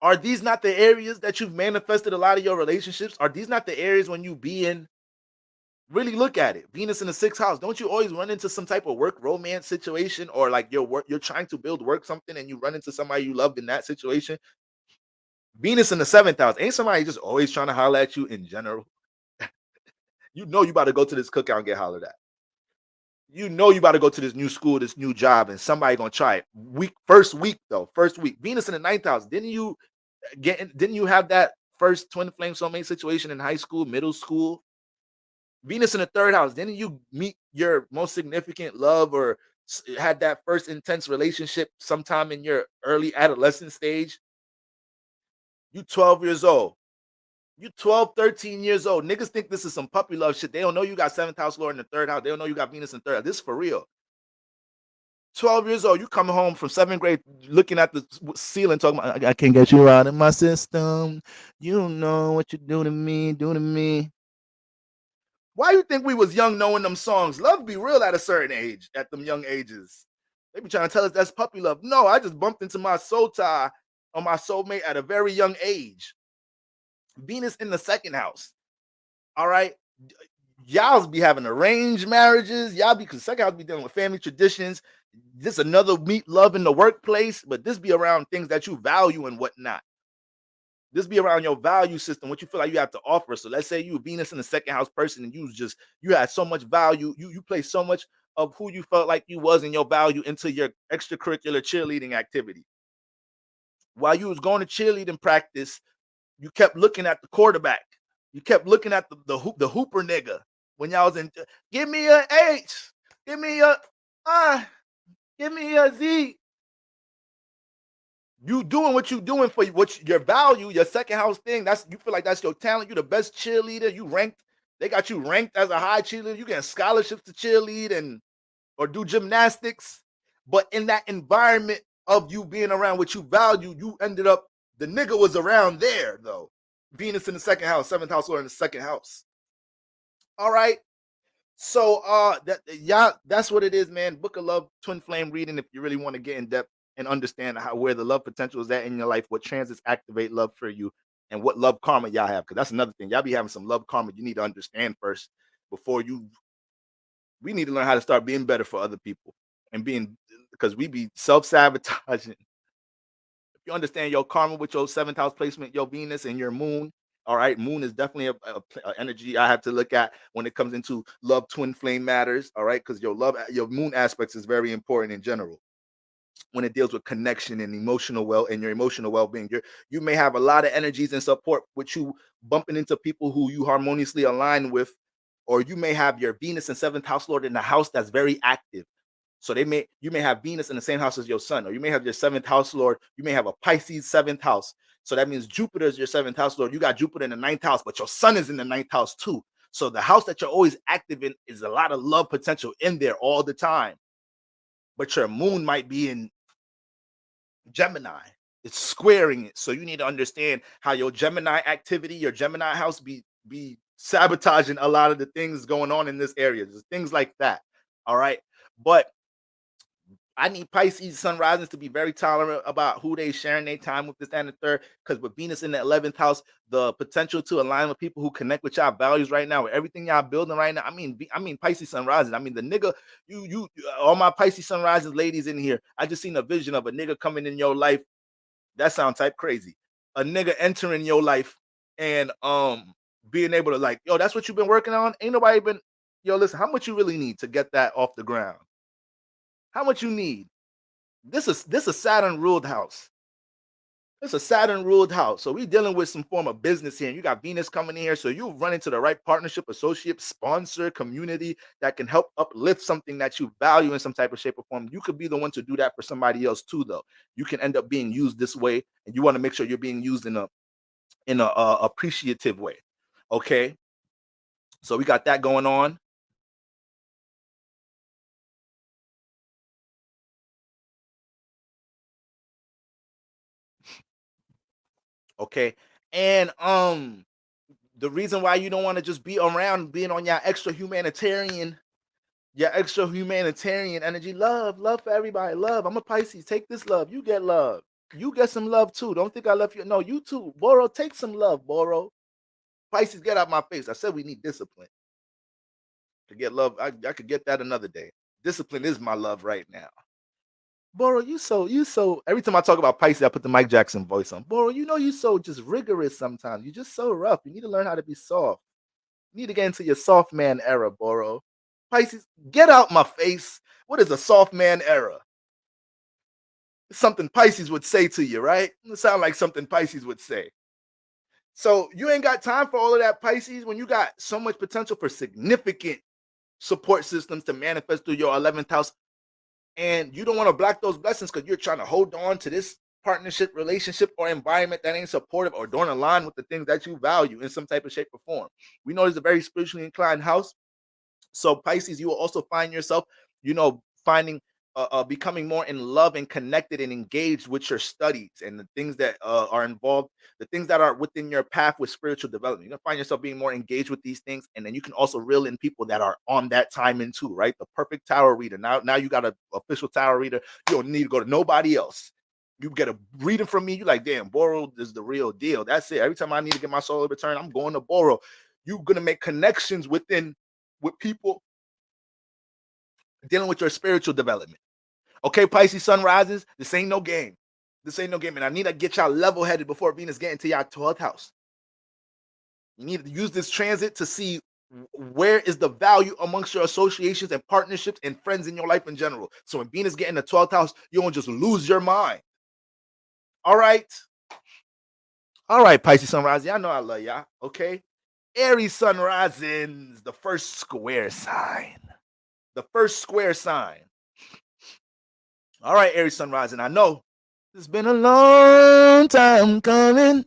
Are these not the areas that you've manifested a lot of your relationships? Are these not the areas when you be in? Really look at it. Venus in the 6th house. Don't you always run into some type of work romance situation, or like you're trying to build work something and you run into somebody you love in that situation? Venus in the 7th house. Ain't somebody just always trying to holler at you in general? You know you about to go to this cookout and get hollered at. You know you about to go to this new school, this new job, and somebody gonna try it. First week. Venus in the 9th house. Didn't you have that first twin flame soulmate situation in high school, middle school? Venus in the 3rd house. Didn't you meet your most significant love or had that first intense relationship sometime in your early adolescent stage? You 12 years old. You 12, 13 years old. Niggas think this is some puppy love shit. They don't know you got 7th house Lord in the 3rd house. They don't know you got Venus in 3rd house. This is for real. 12 years old. You coming home from 7th grade looking at the ceiling talking about, I can't get you out of my system. You don't know what you do to me. Why you think we was young knowing them songs? Love be real at a certain age, at them young ages. They be trying to tell us that's puppy love. No, I just bumped into my soul tie on my soulmate at a very young age. Venus in the 2nd house. All right. Y'all be having arranged marriages. Y'all be, because 2nd house be dealing with family traditions. This another meet love in the workplace, but this be around things that you value and whatnot. This be around your value system, what you feel like you have to offer. So let's say you a Venus in the 2nd house person and you had so much value. You place so much of who you felt like you was and your value into your extracurricular cheerleading activity. While you was going to cheerleading practice, you kept looking at the quarterback. You kept looking at the hooper nigga when y'all was in. Give me a H. Give me a give me a Z. You doing what you doing for your value, your 2nd house thing. That's, you feel like that's your talent. You the best cheerleader. You ranked. They got you ranked as a high cheerleader. You getting scholarships to cheerlead or do gymnastics. But in that environment of you being around what you value, you ended up, the nigga was around there though. Venus in the 2nd house, 7th house, or in the 2nd house. All right. So that's what it is, man. Book of Love, twin flame reading if you really want to get in depth and understand where the love potential is at in your life, what transits activate love for you, and what love karma y'all have. Because that's another thing. Y'all be having some love karma you need to understand first before we need to learn how to start being better for other people and because we be self-sabotaging. If you understand your karma with your 7th house placement, your Venus and your moon, all right, moon is definitely a energy I have to look at when it comes into love twin flame matters, all right, because your moon aspects is very important in general when it deals with connection and your emotional well-being. You may have a lot of energies and support with you bumping into people who you harmoniously align with, or you may have your Venus and 7th house Lord in the house that's very active. So you may have Venus in the same house as your sun, or you may have your 7th house Lord. You may have a Pisces 7th house. So that means Jupiter is your 7th house Lord. You got Jupiter in the 9th house, but your sun is in the 9th house too. So the house that you're always active in is a lot of love potential in there all the time. But your moon might be in Gemini. It's squaring it. So you need to understand how your Gemini activity, your Gemini house be sabotaging a lot of the things going on in this area. There's things like that. All right. But I need Pisces sun risings to be very tolerant about who they sharing their time with, this and the third. Because with Venus in the 11th house, the potential to align with people who connect with y'all values right now, with everything y'all building right now. I mean Pisces sun rising. I mean, the nigga, you all my Pisces sun rising ladies in here. I just seen a vision of a nigga coming in your life. That sounds type crazy. A nigga entering your life and being able to like, yo, that's what you've been working on. Ain't nobody been, yo, listen, how much you really need to get that off the ground? How much you need? This is a Saturn ruled house. It's a Saturn ruled house. So we dealing with some form of business here. And you got Venus coming in here. So you run into the right partnership, associate, sponsor, community that can help uplift something that you value in some type of shape or form. You could be the one to do that for somebody else too, though. You can end up being used this way, and you want to make sure you're being used in a appreciative way. Okay. So we got that going on. Okay. And the reason why you don't want to just be around being on your extra humanitarian energy, love for everybody, love. I'm a Pisces, take this love, you get love. You get some love too. Don't think I left you. No, you too. Boro, take some love, Boro. Pisces, get out my face. I said we need discipline. To get love, I could get that another day. Discipline is my love right now. Boro, you so every time I talk about Pisces, I put the Mike Jackson voice on. Boro, you so just rigorous sometimes. You're just so rough. You need to learn how to be soft. You need to get into your soft man era, Boro. Pisces, get out my face. What is a soft man era? It's something Pisces would say to you, right? It sounds like something Pisces would say. So you ain't got time for all of that, Pisces, when you got so much potential for significant support systems to manifest through your 11th house. And you don't want to block those blessings because you're trying to hold on to this partnership, relationship, or environment that ain't supportive or don't align with the things that you value in some type of shape or form. We know it's a very spiritually inclined house. So Pisces, you will also find yourself, finding becoming more in love and connected and engaged with your studies and the things that are involved, the things that are within your path with spiritual development. You're gonna find yourself being more engaged with these things, and then you can also reel in people that are on that time in too, right? The perfect tarot reader. Now you got an official tarot reader. You don't need to go to nobody else. You get a reading from me. You like, damn, Boro is the real deal. That's it. Every time I need to get my solar return, I'm going to Boro. You're gonna make connections with people dealing with your spiritual development. Okay, Pisces sun rises, this ain't no game. This ain't no game. And I need to get y'all level-headed before Venus get into your 12th house. You need to use this transit to see where is the value amongst your associations and partnerships and friends in your life in general. So when Venus get in the 12th house, you don't just lose your mind. All right? All right, Pisces sun rising. Y'all know I love y'all, okay? Aries sun rising, the first square sign. The first square sign. All right, Aries sun rising. I know it's been a long time coming,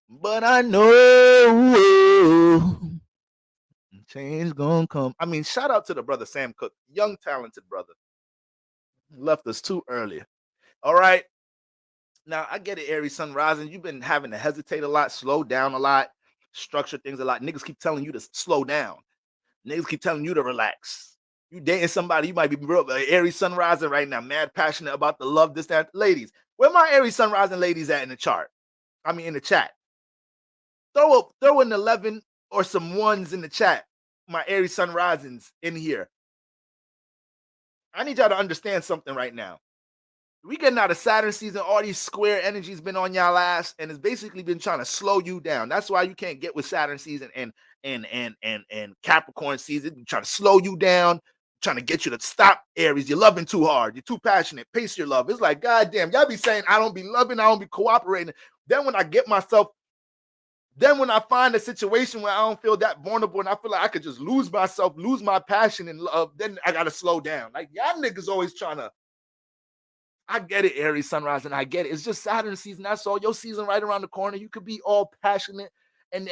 but I know change gonna come. I mean, shout out to the brother Sam Cooke, young, talented brother. Left us too early. All right. Now, I get it, Aries sun rising. You've been having to hesitate a lot, slow down a lot, structure things a lot. Niggas keep telling you to slow down. Niggas keep telling you to relax. You dating somebody, you might be real Aries sun rising right now, mad passionate about the love, this, that. Ladies, where my Aries sun rising ladies at in the chart? I mean, in the chat. Throw an 11 or some ones in the chat. My Aries sun risings in here. I need y'all to understand something right now. We getting out of Saturn season, all these square energies been on y'all ass, and it's basically been trying to slow you down. That's why you can't get with Saturn season and Capricorn season, trying to slow you down, trying to get you to stop, Aries. You're loving too hard. You're too passionate. Pace your love. It's like, goddamn, y'all be saying I don't be loving, I don't be cooperating. Then when I find a situation where I don't feel that vulnerable and I feel like I could just lose myself, lose my passion and love, then I gotta slow down. Like y'all niggas always trying to. I get it, Aries sunrise, and I get it. It's just Saturn season. That's all. Your season right around the corner. You could be all passionate and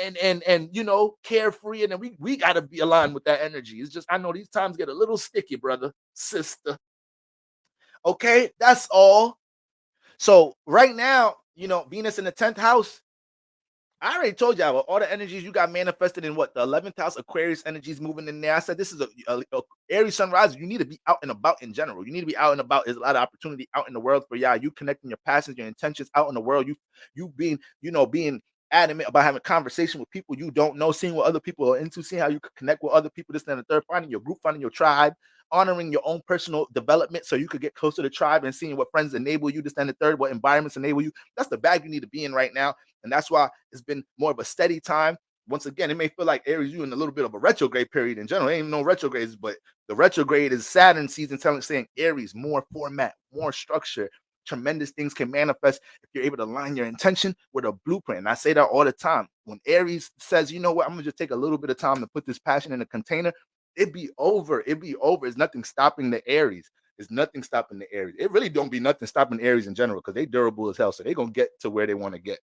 carefree, and then we gotta be aligned with that energy. It's just I know these times get a little sticky, brother, sister. Okay, that's all. So right now, Venus in the 10th house. I already told y'all about all the energies you got manifested in what the 11th house, Aquarius energies moving in there. I said this is a Aries sunrise. You need to be out and about in general. You need to be out and about. There's a lot of opportunity out in the world for y'all. You connecting your passions, your intentions out in the world. You being adamant about having conversation with people you don't know, seeing what other people are into, seeing how you can connect with other people, this and the third, finding your group, finding your tribe, honoring your own personal development so you could get closer to tribe and seeing what friends enable you, this and the third, what environments enable you. That's the bag you need to be in right now. And that's why it's been more of a steady time. Once again, it may feel like Aries, you in a little bit of a retrograde period in general. There ain't even no retrogrades, but the retrograde is Saturn season saying Aries, more format, more structure. Tremendous things can manifest if you're able to align your intention with a blueprint. And I say that all the time. When Aries says, you know what, I'm going to just take a little bit of time to put this passion in a container, it'd be over. It'd be over. There's nothing stopping the Aries. There's nothing stopping the Aries. It really don't be nothing stopping Aries in general because they durable as hell. So they're going to get to where they want to get.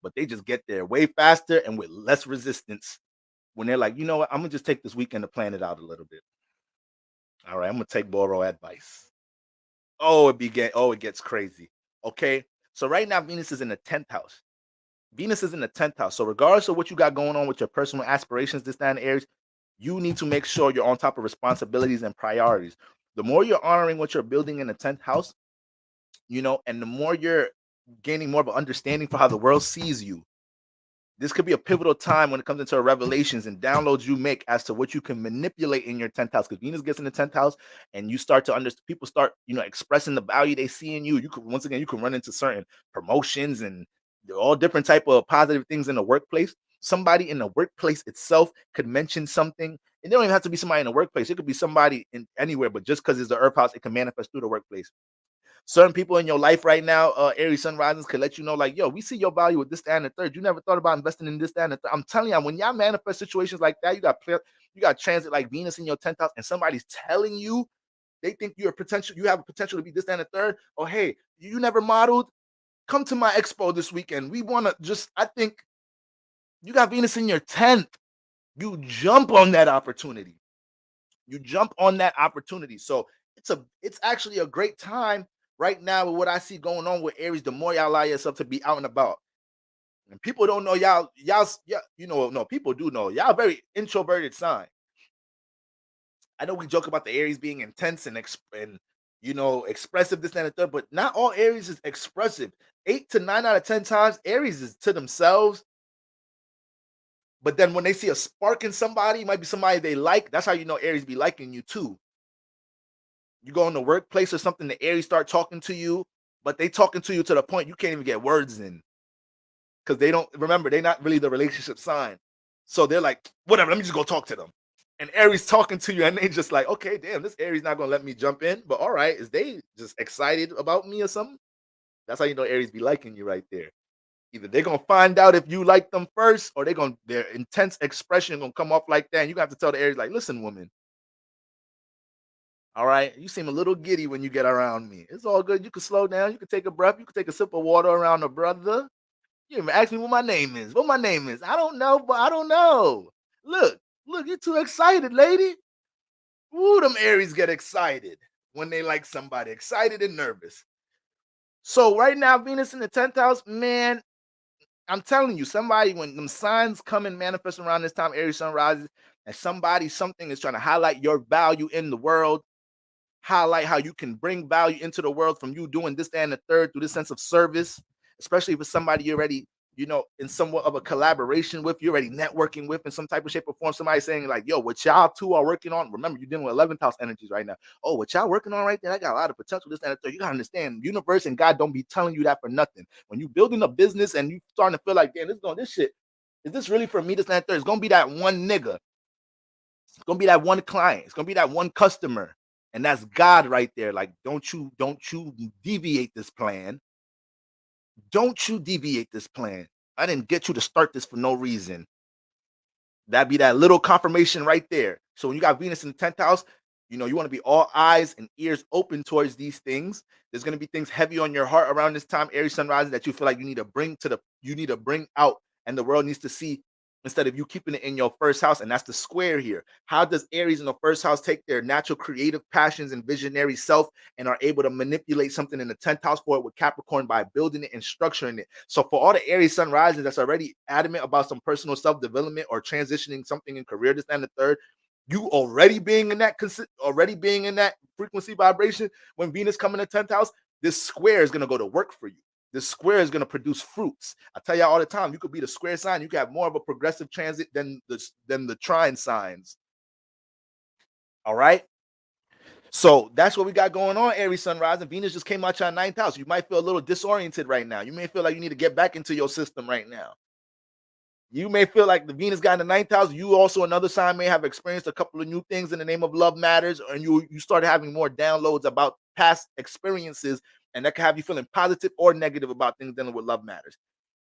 But they just get there way faster and with less resistance when they're like, you know what, I'm going to just take this weekend to plan it out a little bit. All right, I'm going to take Boro advice. It gets crazy. Okay, so right now, Venus is in the 10th house. Venus is in the 10th house. So regardless of what you got going on with your personal aspirations, this, that, and Aries, you need to make sure you're on top of responsibilities and priorities. The more you're honoring what you're building in the 10th house, and the more you're gaining more of an understanding for how the world sees you, this could be a pivotal time when it comes into revelations and downloads you make as to what you can manipulate in your 10th house. Because Venus gets in the 10th house and you start to understand, people start, expressing the value they see in you. You could, once again, you can run into certain promotions and all different type of positive things in the workplace. Somebody in the workplace itself could mention something. And they don't even have to be somebody in the workplace. It could be somebody in anywhere, but just because it's the earth house, it can manifest through the workplace. Certain people in your life right now, Aries sun risings, could let you know, like, yo, we see your value with this, that, and the third. You never thought about investing in this, that, and the third. I'm telling you, when y'all manifest situations like that, you got transit like Venus in your 10th house, and somebody's telling you they think you have a potential to be this, that, and the third. Or hey, you never modeled. Come to my expo this weekend. We want to I think you got Venus in your 10th. You jump on that opportunity. So it's actually a great time right now with what I see going on with Aries. The more y'all allow yourself to be out and about, and people don't know y'all, no, people do know y'all very introverted sign. I know we joke about the Aries being intense and expressive, this and the third, but not all Aries is expressive. 8 to 9 out of 10 times, Aries is to themselves. But then when they see a spark in somebody, it might be somebody they like. That's how you know Aries be liking you too. You go in the workplace or something, the Aries start talking to you, but they talking to you to the point you can't even get words in. Because they're not really the relationship sign. So they're like, whatever, let me just go talk to them. And Aries talking to you, and they just like, okay, damn, this Aries not gonna let me jump in. But all right, is they just excited about me or something? That's how you know Aries be liking you right there. Either they're gonna find out if you like them first, or their intense expression gonna come off like that. And you have to tell the Aries, like, listen, woman. All right, you seem a little giddy when you get around me. It's all good. You can slow down. You can take a breath. You can take a sip of water around a brother. You even ask me what my name is. What my name is? I don't know, but I don't know. Look, you're too excited, lady. Ooh, them Aries get excited when they like somebody. Excited and nervous. So right now, Venus in the 10th house, man, I'm telling you, somebody, when them signs come and manifest around this time, Aries sun rises, and something is trying to highlight your value in the world, highlight how you can bring value into the world from you doing this, that, and the third through this sense of service, especially if it's somebody you're already, in somewhat of a collaboration with, you're already networking with in some type of shape or form. Somebody saying like, yo, what y'all two are working on, remember, you're dealing with 11th house energies right now. Oh, what y'all working on right there, I got a lot of potential, this, that, and the third. You got to understand, universe and God don't be telling you that for nothing. When you building a business and you starting to feel like, damn, this shit, is this really for me, this, that, and the third? It's going to be that one nigga. It's going to be that one client. It's going to be that one customer. And that's God right there. Like, don't you deviate this plan. Don't you deviate this plan. I didn't get you to start this for no reason. That'd be that little confirmation right there. So when you got Venus in the 10th house, you want to be all eyes and ears open towards these things. There's going to be things heavy on your heart around this time, Aries sun rising, that you feel like you need to bring out, and the world needs to see, instead of you keeping it in your first house. And that's the square here. How does Aries in the first house take their natural creative passions and visionary self and are able to manipulate something in the 10th house for it with Capricorn by building it and structuring it? So for all the Aries sun rising that's already adamant about some personal self-development or transitioning something in career, this and the third, you already being in that frequency vibration, when Venus come in the 10th house, this square is going to go to work for you. The square is going to produce fruits. I tell y'all all the time, you could be the square sign. You could have more of a progressive transit than the trine signs. All right. So that's what we got going on, Aries sun rising. Venus just came out your 9th house. You might feel a little disoriented right now. You may feel like you need to get back into your system right now. You may feel like the Venus got in the 9th house. You also, another sign, may have experienced a couple of new things in the name of love matters, and you started having more downloads about past experiences, and that can have you feeling positive or negative about things dealing with love matters.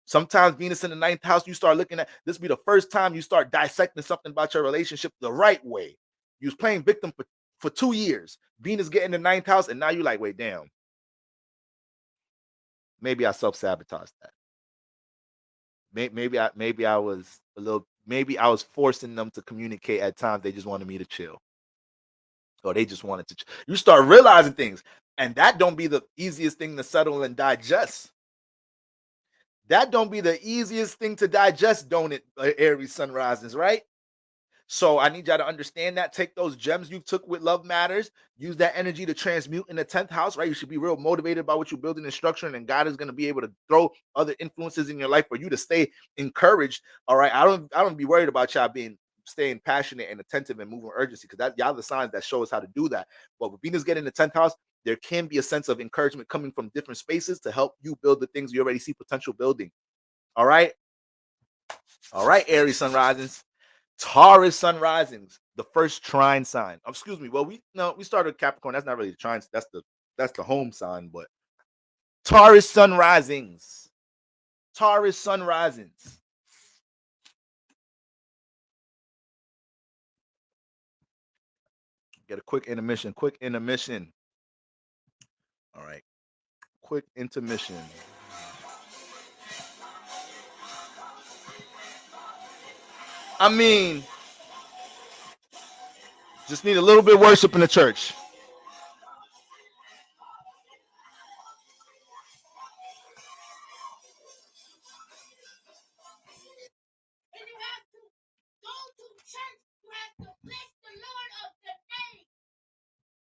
Sometimes Venus in the 9th house, you start looking at, this be the first time you start dissecting something about your relationship the right way. You was playing victim for 2 years. Venus getting the 9th house, and now you're like, wait, damn. Maybe I self-sabotaged that. Maybe I was a little, maybe I was forcing them to communicate at times. They just wanted me to chill, or they just wanted to you start realizing things, and that don't be the easiest thing to settle and digest. That don't be the easiest thing to digest, don't it, Aries sun risings, right? So I need y'all to understand that. Take those gems you took with love matters, use that energy to transmute in the 10th house, right? You should be real motivated by what you're building and structuring, and God is going to be able to throw other influences in your life for you to stay encouraged. All right. I don't be worried about y'all staying passionate and attentive and moving urgency, because that y'all the signs that show us how to do that. But with Venus getting in the 10th house, there can be a sense of encouragement coming from different spaces to help you build the things you already see potential building. All right. All right, Aries sun risings. Taurus sun risings, the first trine sign. Excuse me. Well, we started Capricorn. That's not really the trine. That's the home sign. But Taurus sun risings. Taurus sun risings. Get a quick intermission. Quick intermission. All right. Quick intermission. I mean, just need a little bit of worship in the church.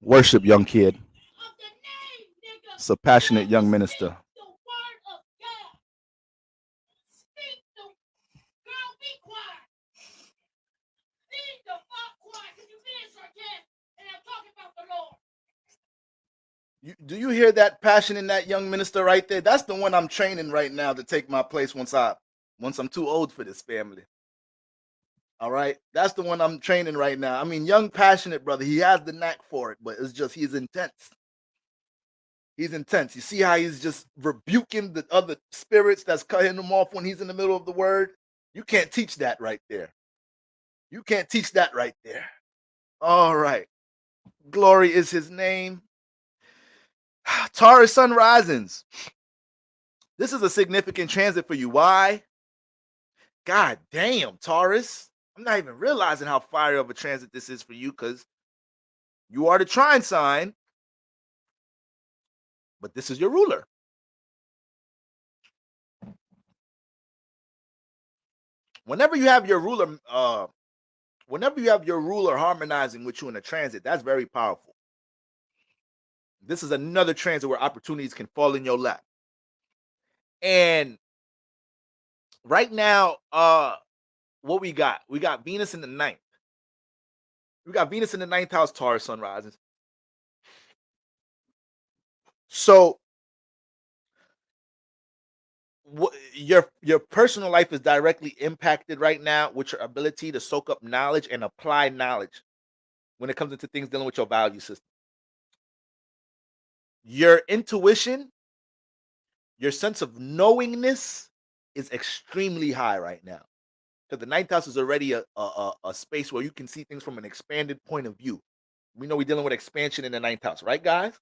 Worship, young kid. It's a passionate young minister. Do you hear that passion in that young minister right there? That's the one I'm training right now to take my place once I'm too old for this family. All right, that's the one I'm training right now. I mean, young, passionate brother. He has the knack for it, but it's just he's intense. He's intense. You see how he's just rebuking the other spirits that's cutting him off when he's in the middle of the word? You can't teach that right there. You can't teach that right there. All right. Glory is his name. Taurus sun risings. This is a significant transit for you. Why? God damn, Taurus. I'm not even realizing how fire of a transit this is for you, because you are the trine sign, but this is your ruler. Whenever you have your ruler harmonizing with you in a transit, that's very powerful. This is another transit where opportunities can fall in your lap. And right now, what we got? We got Venus in the 9th. We got Venus in the 9th house, Taurus sun rises. So your personal life is directly impacted right now with your ability to soak up knowledge and apply knowledge when it comes into things dealing with your value system. Your intuition, your sense of knowingness is extremely high right now, because the 9th house is already a space where you can see things from an expanded point of view. We know we're dealing with expansion in the 9th house, right, guys?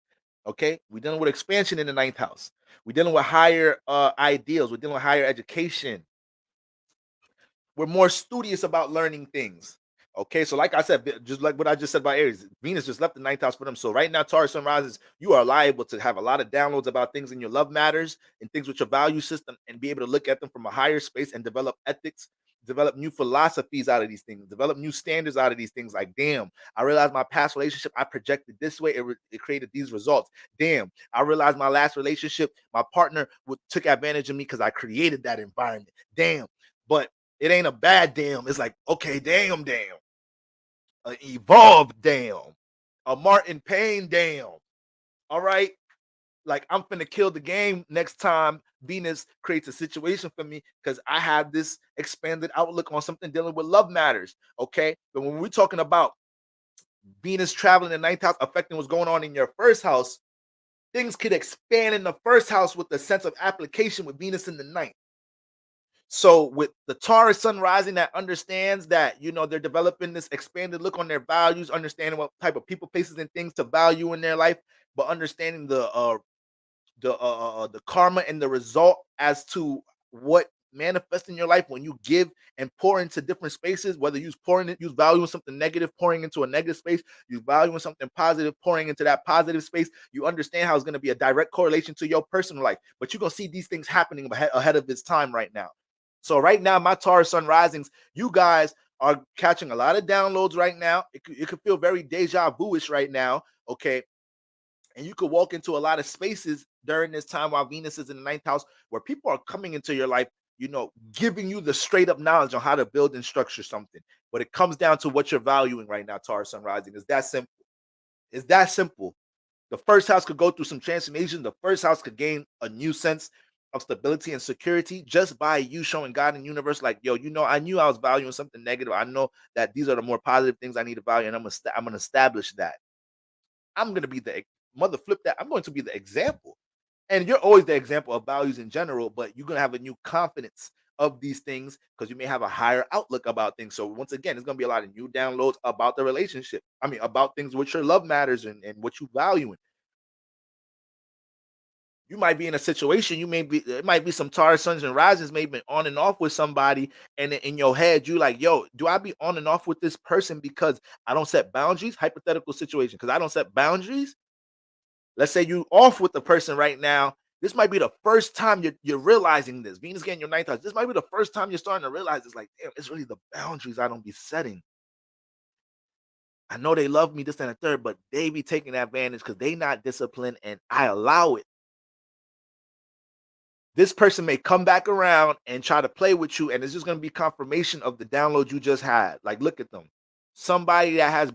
Okay, we're dealing with expansion in the 9th house. We're dealing with higher ideals. We're dealing with higher education. We're more studious about learning things. Okay, so like I said, just like what I just said about Aries, Venus just left the 9th house for them. So right now, Taurus sun rises, you are liable to have a lot of downloads about things in your love matters and things with your value system, and be able to look at them from a higher space and develop ethics, develop new philosophies out of these things, develop new standards out of these things. Like, damn, I realized my past relationship, I projected this way, it created these results. Damn, I realized my last relationship, my partner took advantage of me because I created that environment. Damn, but it ain't a bad damn. It's like, okay, damn. Evolved damn. A Martin Payne damn. All right. Like, I'm finna kill the game next time Venus creates a situation for me, because I have this expanded outlook on something dealing with love matters. Okay. But when we're talking about Venus traveling in the 9th house affecting what's going on in your first house, things could expand in the first house with the sense of application with Venus in the 9th. So with the Taurus sun rising that understands that, they're developing this expanded look on their values, understanding what type of people, places, and things to value in their life, but understanding the karma and the result as to what manifests in your life when you give and pour into different spaces, whether you use value in something negative, pouring into a negative space, you value in something positive, pouring into that positive space. You understand how it's going to be a direct correlation to your personal life, but you're going to see these things happening ahead of its time right now. So right now, my Taurus sun risings, you guys are catching a lot of downloads right now. It could feel very deja vu-ish right now, okay? And you could walk into a lot of spaces during this time while Venus is in the ninth house where people are coming into your life, giving you the straight up knowledge on how to build and structure something. But it comes down to what you're valuing right now, Taurus Sun Rising. It's that simple. It's that simple. The first house could go through some transformation. The first house could gain a new sense of stability and security just by you showing God and universe, like, yo, I knew I was valuing something negative. I know that these are the more positive things I need to value, and I'm gonna establish that. I'm gonna be the mother flip that. I'm going to be the example, and you're always the example of values in general. But you're gonna have a new confidence of these things because you may have a higher outlook about things. So once again, it's gonna be a lot of new downloads about the relationship. I mean, about things which your love matters and what you value. You might be in a situation, it might be some Taurus suns and risings, maybe on and off with somebody, and in your head, you like, yo, do I be on and off with this person because I don't set boundaries? Hypothetical situation, because I don't set boundaries. Let's say you off with the person right now. This might be the first time you're realizing this. Venus getting your ninth house. This might be the first time you're starting to realize it's like, damn, it's really the boundaries I don't be setting. I know they love me, this and a third, but they be taking advantage because they not disciplined and I allow it. This person may come back around and try to play with you, and it's just going to be confirmation of the download you just had. Like, look at them. Somebody that has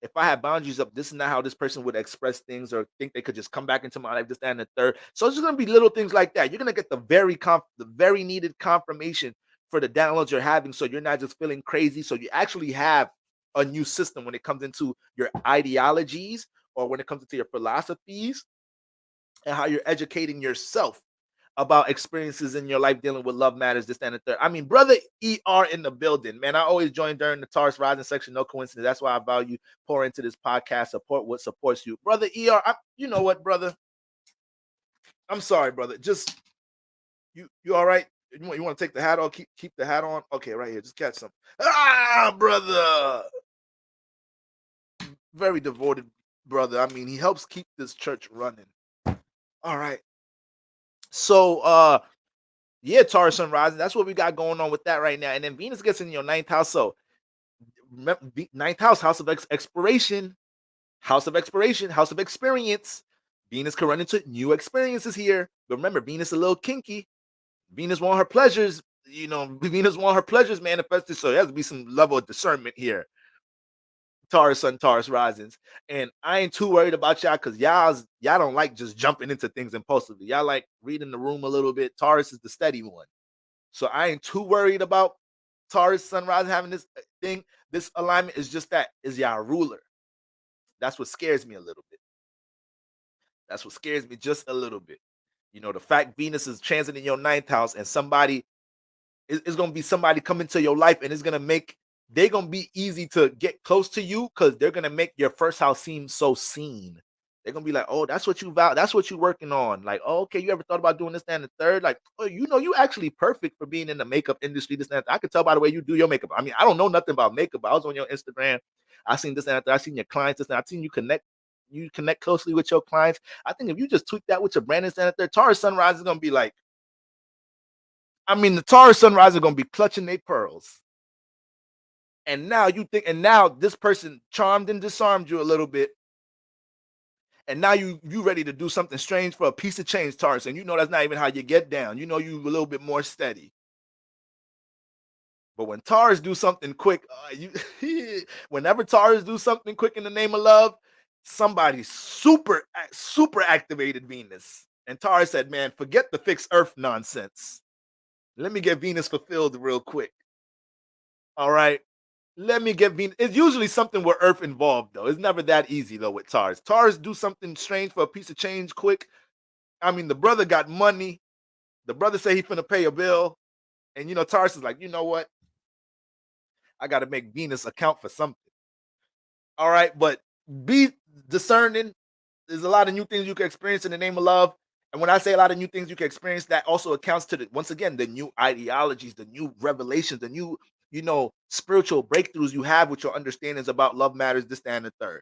if I had boundaries up, this is not how this person would express things or think they could just come back into my life, this, that, and the third. So it's just going to be little things like that. You're going to get the very needed confirmation for the downloads you're having, so you're not just feeling crazy. So you actually have a new system when it comes into your ideologies or when it comes into your philosophies and how you're educating yourself about experiences in your life dealing with love matters, this, and the third. I mean, brother ER in the building, man. I always join during the Taurus Rising section, no coincidence. That's why I value pour into this podcast, support what supports you. Brother ER, you know what, brother? I'm sorry, brother. Just, you all right? You want to take the hat off? Keep the hat on? Okay, right here. Just catch some. Brother. Very devoted brother. I mean, he helps keep this church running. All right. So, yeah, Taurus Sun Rising. That's what we got going on with that right now. And then Venus gets in your ninth house. So, ninth house, house of exploration, house of experience. Venus can run into new experiences here. But remember, Venus is a little kinky. Venus want her pleasures. Venus want her pleasures manifested. So there has to be some level of discernment here. Taurus Sun, Taurus Risings. And I ain't too worried about y'all because y'all don't like just jumping into things impulsively. Y'all like reading the room a little bit. Taurus is the steady one. So I ain't too worried about Taurus Sun Rising having this thing. This alignment is just that is y'all ruler. That's what scares me a little bit. That's what scares me just a little bit. The fact Venus is transiting your ninth house and somebody is going to be somebody coming to your life and it's going to make they're going to be easy to get close to you because they're going to make your first house seem so seen. They're going to be like, oh, that's what you're working on. Like, oh, okay, you ever thought about doing this, that, and the third? Like, oh, you actually perfect for being in the makeup industry, this, and that. I could tell by the way you do your makeup. I mean, I don't know nothing about makeup, but I was on your Instagram. I seen this and that. I seen your clients, this, and I seen you connect closely with your clients. I think if you just tweak that with your brand, this, and that, Taurus Sunrise is going to be like, the Taurus Sunrise are going to be clutching their pearls. And now this person charmed and disarmed you a little bit. And now you ready to do something strange for a piece of change, Taurus. And that's not even how you get down. You a little bit more steady. But when Taurus do something quick, whenever Taurus do something quick in the name of love, somebody super activated Venus. And Taurus said, man, forget the fixed earth nonsense. Let me get Venus fulfilled real quick. All right. Let me get Venus. It's usually something with Earth involved, though. It's never that easy, though, with Taurus. Taurus do something strange for a piece of change quick. The brother got money. The brother say he finna pay a bill. And, Taurus is like, you know what? I got to make Venus account for something. All right, but be discerning. There's a lot of new things you can experience in the name of love. And when I say a lot of new things you can experience, that also accounts to once again, the new ideologies, the new revelations, the new spiritual breakthroughs you have with your understandings about love matters, this, that, and the third.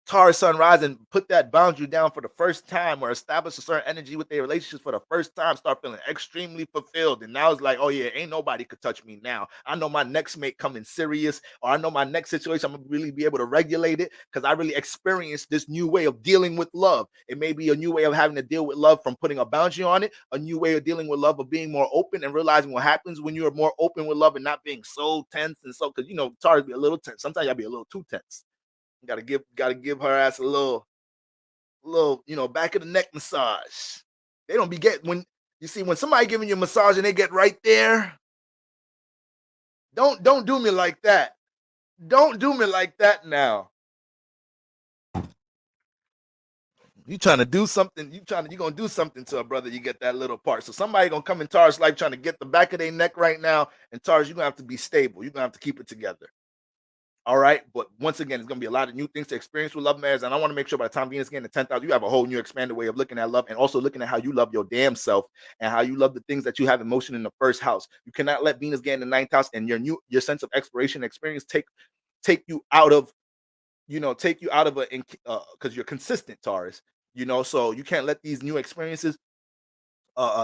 Taurus sun rising, put that boundary down for the first time, or establish a certain energy with their relationships for the first time, start feeling extremely fulfilled. And now it's like, oh yeah, ain't nobody could touch me now. I know my next mate coming serious, or I know my next situation, I'm gonna really be able to regulate it because I really experienced this new way of dealing with love. It may be a new way of having to deal with love from putting a boundary on it, a new way of dealing with love of being more open and realizing what happens when you're more open with love and not being so tense and so, because Taurus be a little tense. Sometimes y'all be a little too tense. Gotta give her ass a little, back of the neck massage. They don't be when somebody giving you a massage and they get right there. Don't do me like that. Don't do me like that now. You trying to do something, you gonna do something to a brother, you get that little part. So somebody gonna come in Taurus life trying to get the back of their neck right now, and Taurus, you're gonna have to be stable. You're gonna have to keep it together. All right. But once again, it's going to be a lot of new things to experience with love marriage. And I want to make sure by the time Venus getting to 10,000, you have a whole new expanded way of looking at love, and also looking at how you love your damn self and how you love the things that you have in motion in the first house. You cannot let Venus get in the 9th house and your sense of exploration experience take you out of, because you're consistent, Taurus, so you can't let these new experiences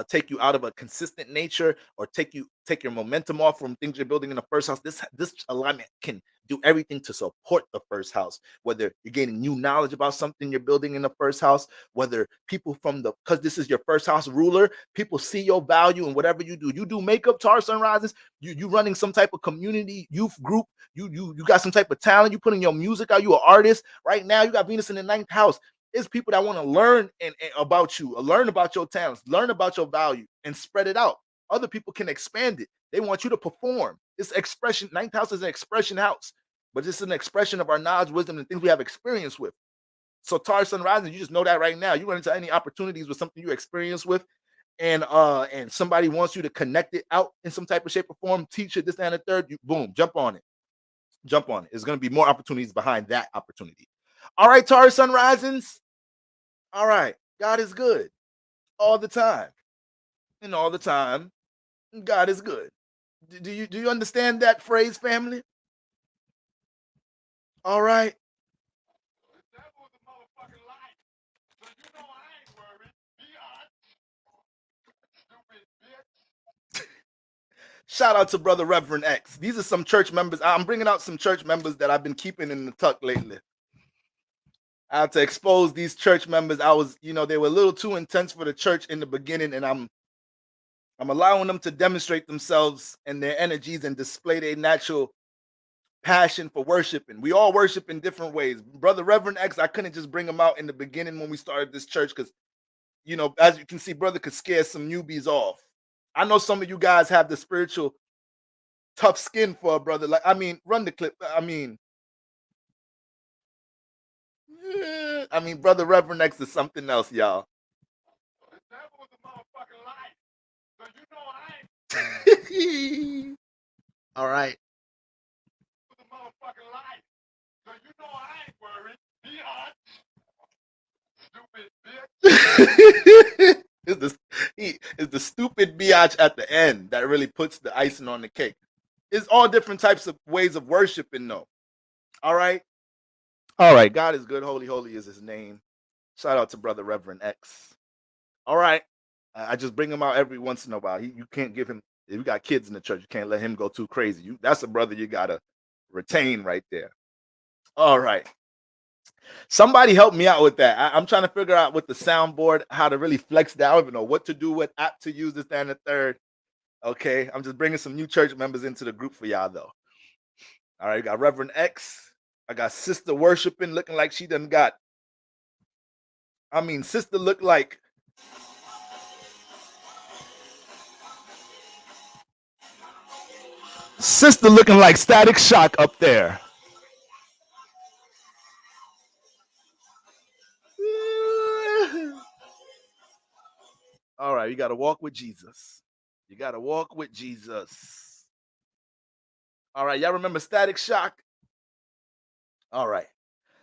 take you out of a consistent nature, or take your momentum off from things you're building in the first house. This alignment can do everything to support the first house, whether you're gaining new knowledge about something you're building in the first house, whether people because this is your first house ruler, people see your value in whatever you do. You do makeup, Taurus sun rises, you running some type of community youth group, you got some type of talent, you putting your music out, you an artist. Right now you got Venus in the 9th house. It's people that want to learn and about you, learn about your talents, learn about your value, and spread it out. Other people can expand it. They want you to perform. It's expression. 9th house is an expression house, but it's an expression of our knowledge, wisdom, and things we have experience with. So Taurus sun rising, you just know that right now. You run into any opportunities with something you experience with, and somebody wants you to connect it out in some type of shape or form, teach it, this, and the third, you boom, jump on it. Jump on it. There's going to be more opportunities behind that opportunity. All right, Taurus sun risings. All right, God is good all the time, and all the time, God is good. Do you understand that phrase, family? All right. Shout out to Brother Reverend X. These are some church members. I'm bringing out some church members that I've been keeping in the tuck lately. I have to expose these church members. They were a little too intense for the church in the beginning, and I'm allowing them to demonstrate themselves and their energies and display their natural passion for worshiping. We all worship in different ways. Brother Reverend X, I couldn't just bring him out in the beginning when we started this church because, as you can see, brother could scare some newbies off. I know some of you guys have the spiritual tough skin for a brother. Run the clip. Brother Reverend X is something else, y'all. All right. It's the stupid biatch at the end that really puts the icing on the cake. It's all different types of ways of worshiping, though. All right. All right. God is good. Holy, holy is his name. Shout out to Brother Reverend X. All right. I just bring him out every once in a while. You can't give him, if you got kids in the church, you can't let him go too crazy. That's a brother you got to retain right there. All right. Somebody help me out with that. I'm trying to figure out with the soundboard how to really flex that. I don't even know what to do, what app to use, this, that, and the third. Okay. I'm just bringing some new church members into the group for y'all, though. All right. We got Reverend X. I got Sister worshiping, looking like she done got. Sister looked like. Sister looking like Static Shock up there. All right, you got to walk with Jesus. You got to walk with Jesus. All right, y'all remember Static Shock? All right.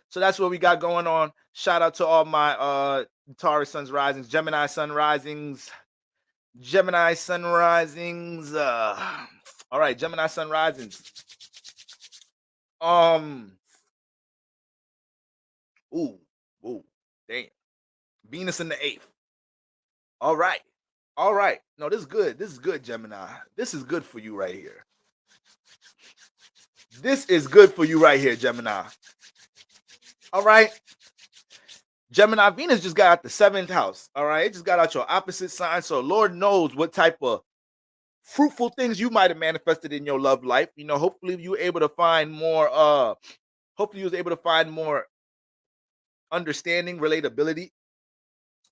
So that's what we got going on. Shout out to all my Taurus Suns Risings, Gemini Sun Risings. All right, Gemini Sun Risings. Ooh, damn. Venus in the 8th. All right. All right. No, this is good. This is good, Gemini. This is good for you right here. This is good for you right here, Gemini. All right. Gemini, Venus just got out the 7th house. All right. It just got out your opposite sign. So Lord knows what type of fruitful things you might have manifested in your love life. You know, hopefully you were able to find more, understanding, relatability,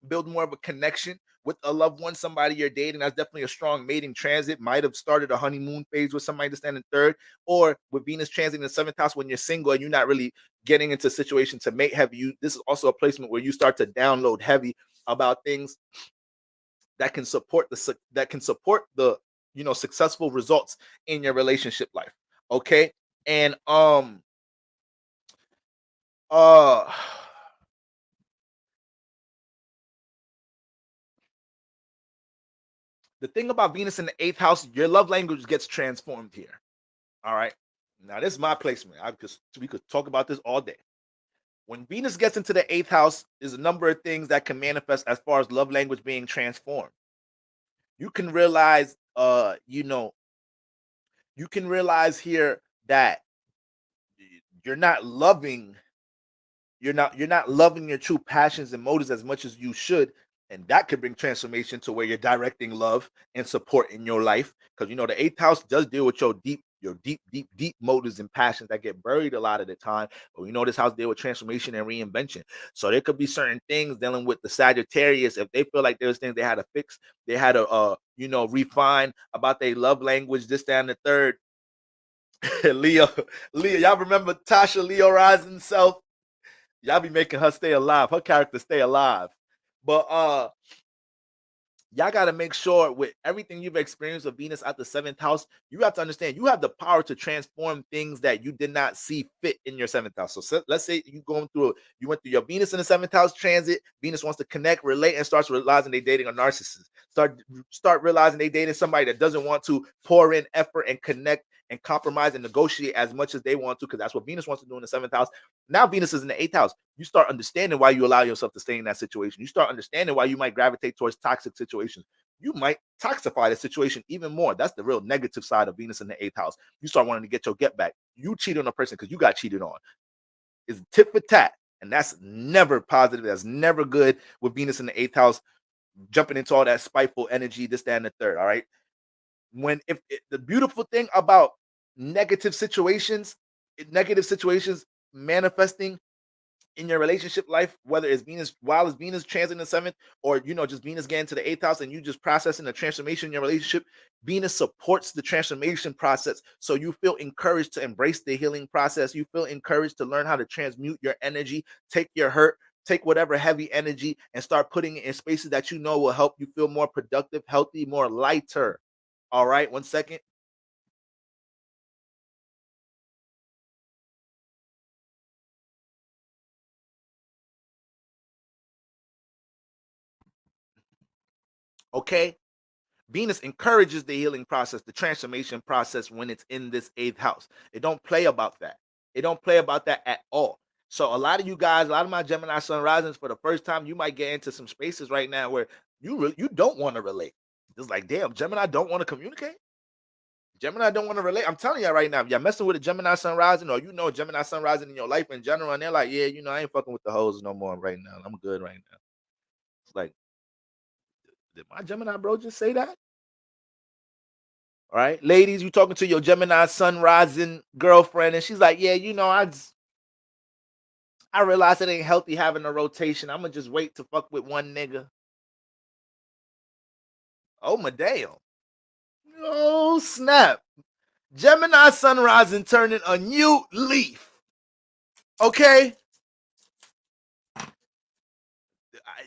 build more of a connection with a loved one, somebody you're dating. That's definitely a strong mating transit. Might have started a honeymoon phase with somebody that's standing 3rd, or with Venus transiting the 7th house when you're single and you're not really getting into a situation to mate heavy. This is also a placement where you start to download heavy about things that can support the successful results in your relationship life. Okay. And the thing about Venus in the 8th house, your love language gets transformed here. All right. Now, this is my placement. We could talk about this all day. When Venus gets into the 8th house, there's a number of things that can manifest as far as love language being transformed. You can realize, here that you're not loving your true passions and motives as much as you should. And that could bring transformation to where you're directing love and support in your life. Because the 8th house does deal with your deep motives and passions that get buried a lot of the time. But this house deal with transformation and reinvention. So there could be certain things dealing with the Sagittarius. If they feel like there's things they had to fix, they had to refine about their love language, this, that, and the third. Leo, y'all remember Tasha, Leo rising self? Y'all be making her stay alive, her character stay alive. But y'all got to make sure with everything you've experienced with Venus at the 7th house, you have to understand you have the power to transform things that you did not see fit in your 7th house. So let's say you went through your Venus in the 7th house transit. Venus wants to connect, relate, and starts realizing they're dating a narcissist. Start realizing they dating somebody that doesn't want to pour in effort and connect and compromise and negotiate as much as they want to, because that's what Venus wants to do in the 7th house. Now Venus is in the 8th house. You start understanding why you allow yourself to stay in that situation. You start understanding why you might gravitate towards toxic situations. You might toxify the situation even more. That's the real negative side of Venus in the 8th house. You start wanting to get your get back. You cheat on a person because you got cheated on. It's tit for tat. And that's never positive. That's never good with Venus in the 8th house, jumping into all that spiteful energy, this, that, and the third. All right. The beautiful thing about negative situations manifesting in your relationship life, whether it's Venus transiting the 7th, or just Venus getting to the 8th house and you just processing the transformation in your relationship, Venus supports the transformation process. So you feel encouraged to embrace the healing process. You feel encouraged to learn how to transmute your energy, take your hurt, take whatever heavy energy and start putting it in spaces that will help you feel more productive, healthy, more lighter. All right, 1 second. Okay. Venus encourages the healing process, the transformation process when it's in this 8th house. It don't play about that. It don't play about that at all. So a lot of you guys, a lot of my Gemini sun risings, for the first time, you might get into some spaces right now where you don't want to relate. It's like, damn, Gemini don't want to communicate. Gemini don't want to relate. I'm telling you right now, if you're messing with a Gemini sun rising, or Gemini sun rising in your life in general, and they're like, yeah, I ain't fucking with the hoes no more right now. I'm good right now. It's like, did my Gemini bro just say that? All right, ladies, you talking to your Gemini sun rising girlfriend, and she's like, yeah, I realize it ain't healthy having a rotation. I'm gonna just wait to fuck with one nigga. Oh my damn. Oh snap. Gemini sun rising turning a new leaf. Okay.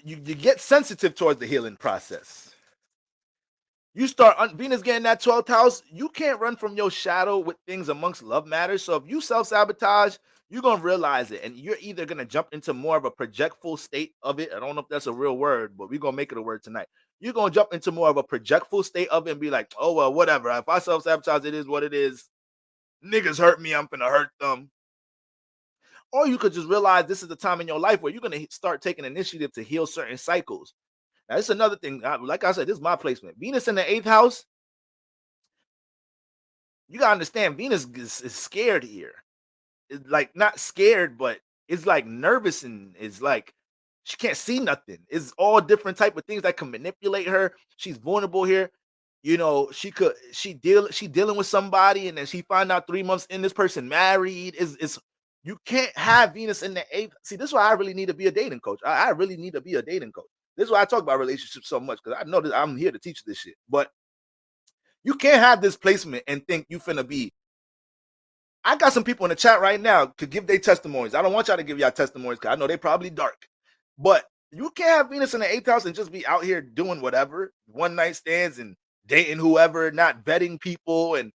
You get sensitive towards the healing process. You start Venus getting that 12th house. You can't run from your shadow with things amongst love matters. So if you self-sabotage, you're gonna realize it, and you're either gonna jump into more of a projectful state of it. I don't know if that's a real word, but we're gonna make it a word tonight. You're gonna jump into more of a projectful state of it and be like, oh well, whatever. If I self-sabotage, it is what it is. Niggas hurt me, I'm gonna hurt them. Or you could just realize this is the time in your life where you're going to start taking initiative to heal certain cycles. Now, this is another thing. Like I said, this is my placement. Venus in the 8th house. You got to understand, Venus is scared here. It's like not scared, but it's like nervous and it's like she can't see nothing. It's all different type of things that can manipulate her. She's vulnerable here. You know, she dealing with somebody and then she find out 3 months in this person married. Is you can't have Venus in the 8th. See, this is why I really need to be a dating coach. I really need to be a dating coach. This is why I talk about relationships so much, because I know that I'm here to teach this shit. But you can't have this placement and think you finna be. I got some people in the chat right now to give their testimonies. I don't want y'all to give y'all testimonies because I know they probably dark. But you can't have Venus in the 8th house and just be out here doing whatever, one night stands and dating whoever, not vetting people, and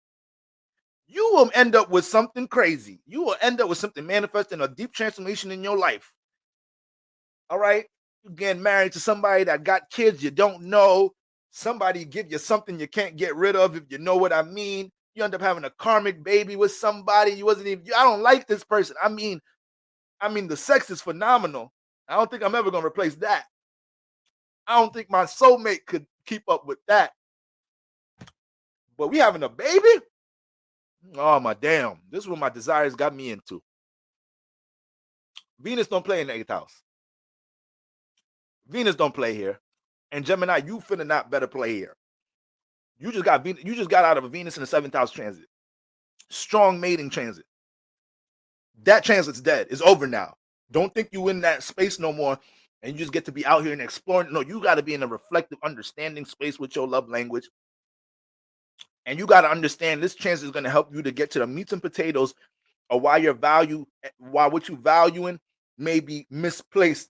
you will end up with something crazy. You will end up with something manifesting a deep transformation in your life. All right? You getting married to somebody that got kids you don't know. Somebody give you something you can't get rid of, if you know what I mean. You end up having a karmic baby with somebody you wasn't even. I don't like this person. I mean, the sex is phenomenal. I don't think I'm ever gonna replace that. I don't think my soulmate could keep up with that. But we having a baby? Oh my damn! This is what my desires got me into. Venus don't play in the 8th house. Venus don't play here, and Gemini, you finna not better play here. You just got out of a Venus in the 7th house transit. Strong mating transit. That transit's dead. It's over now. Don't think you in that space no more and you just get to be out here and exploring. No, you got to be in a reflective, understanding space with your love language. And you got to understand this transit is going to help you to get to the meats and potatoes of why what you valuing may be misplaced.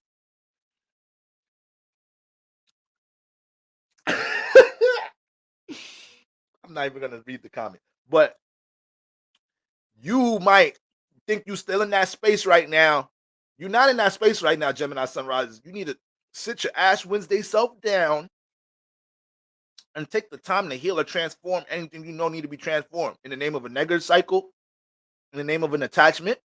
I'm not even going to read the comment, but you might think you're still in that space right now. You're not in that space right now, Gemini Sunrises. You need to sit your Ash Wednesday self down and take the time to heal or transform anything you know need to be transformed in the name of a negative cycle, in the name of an attachment.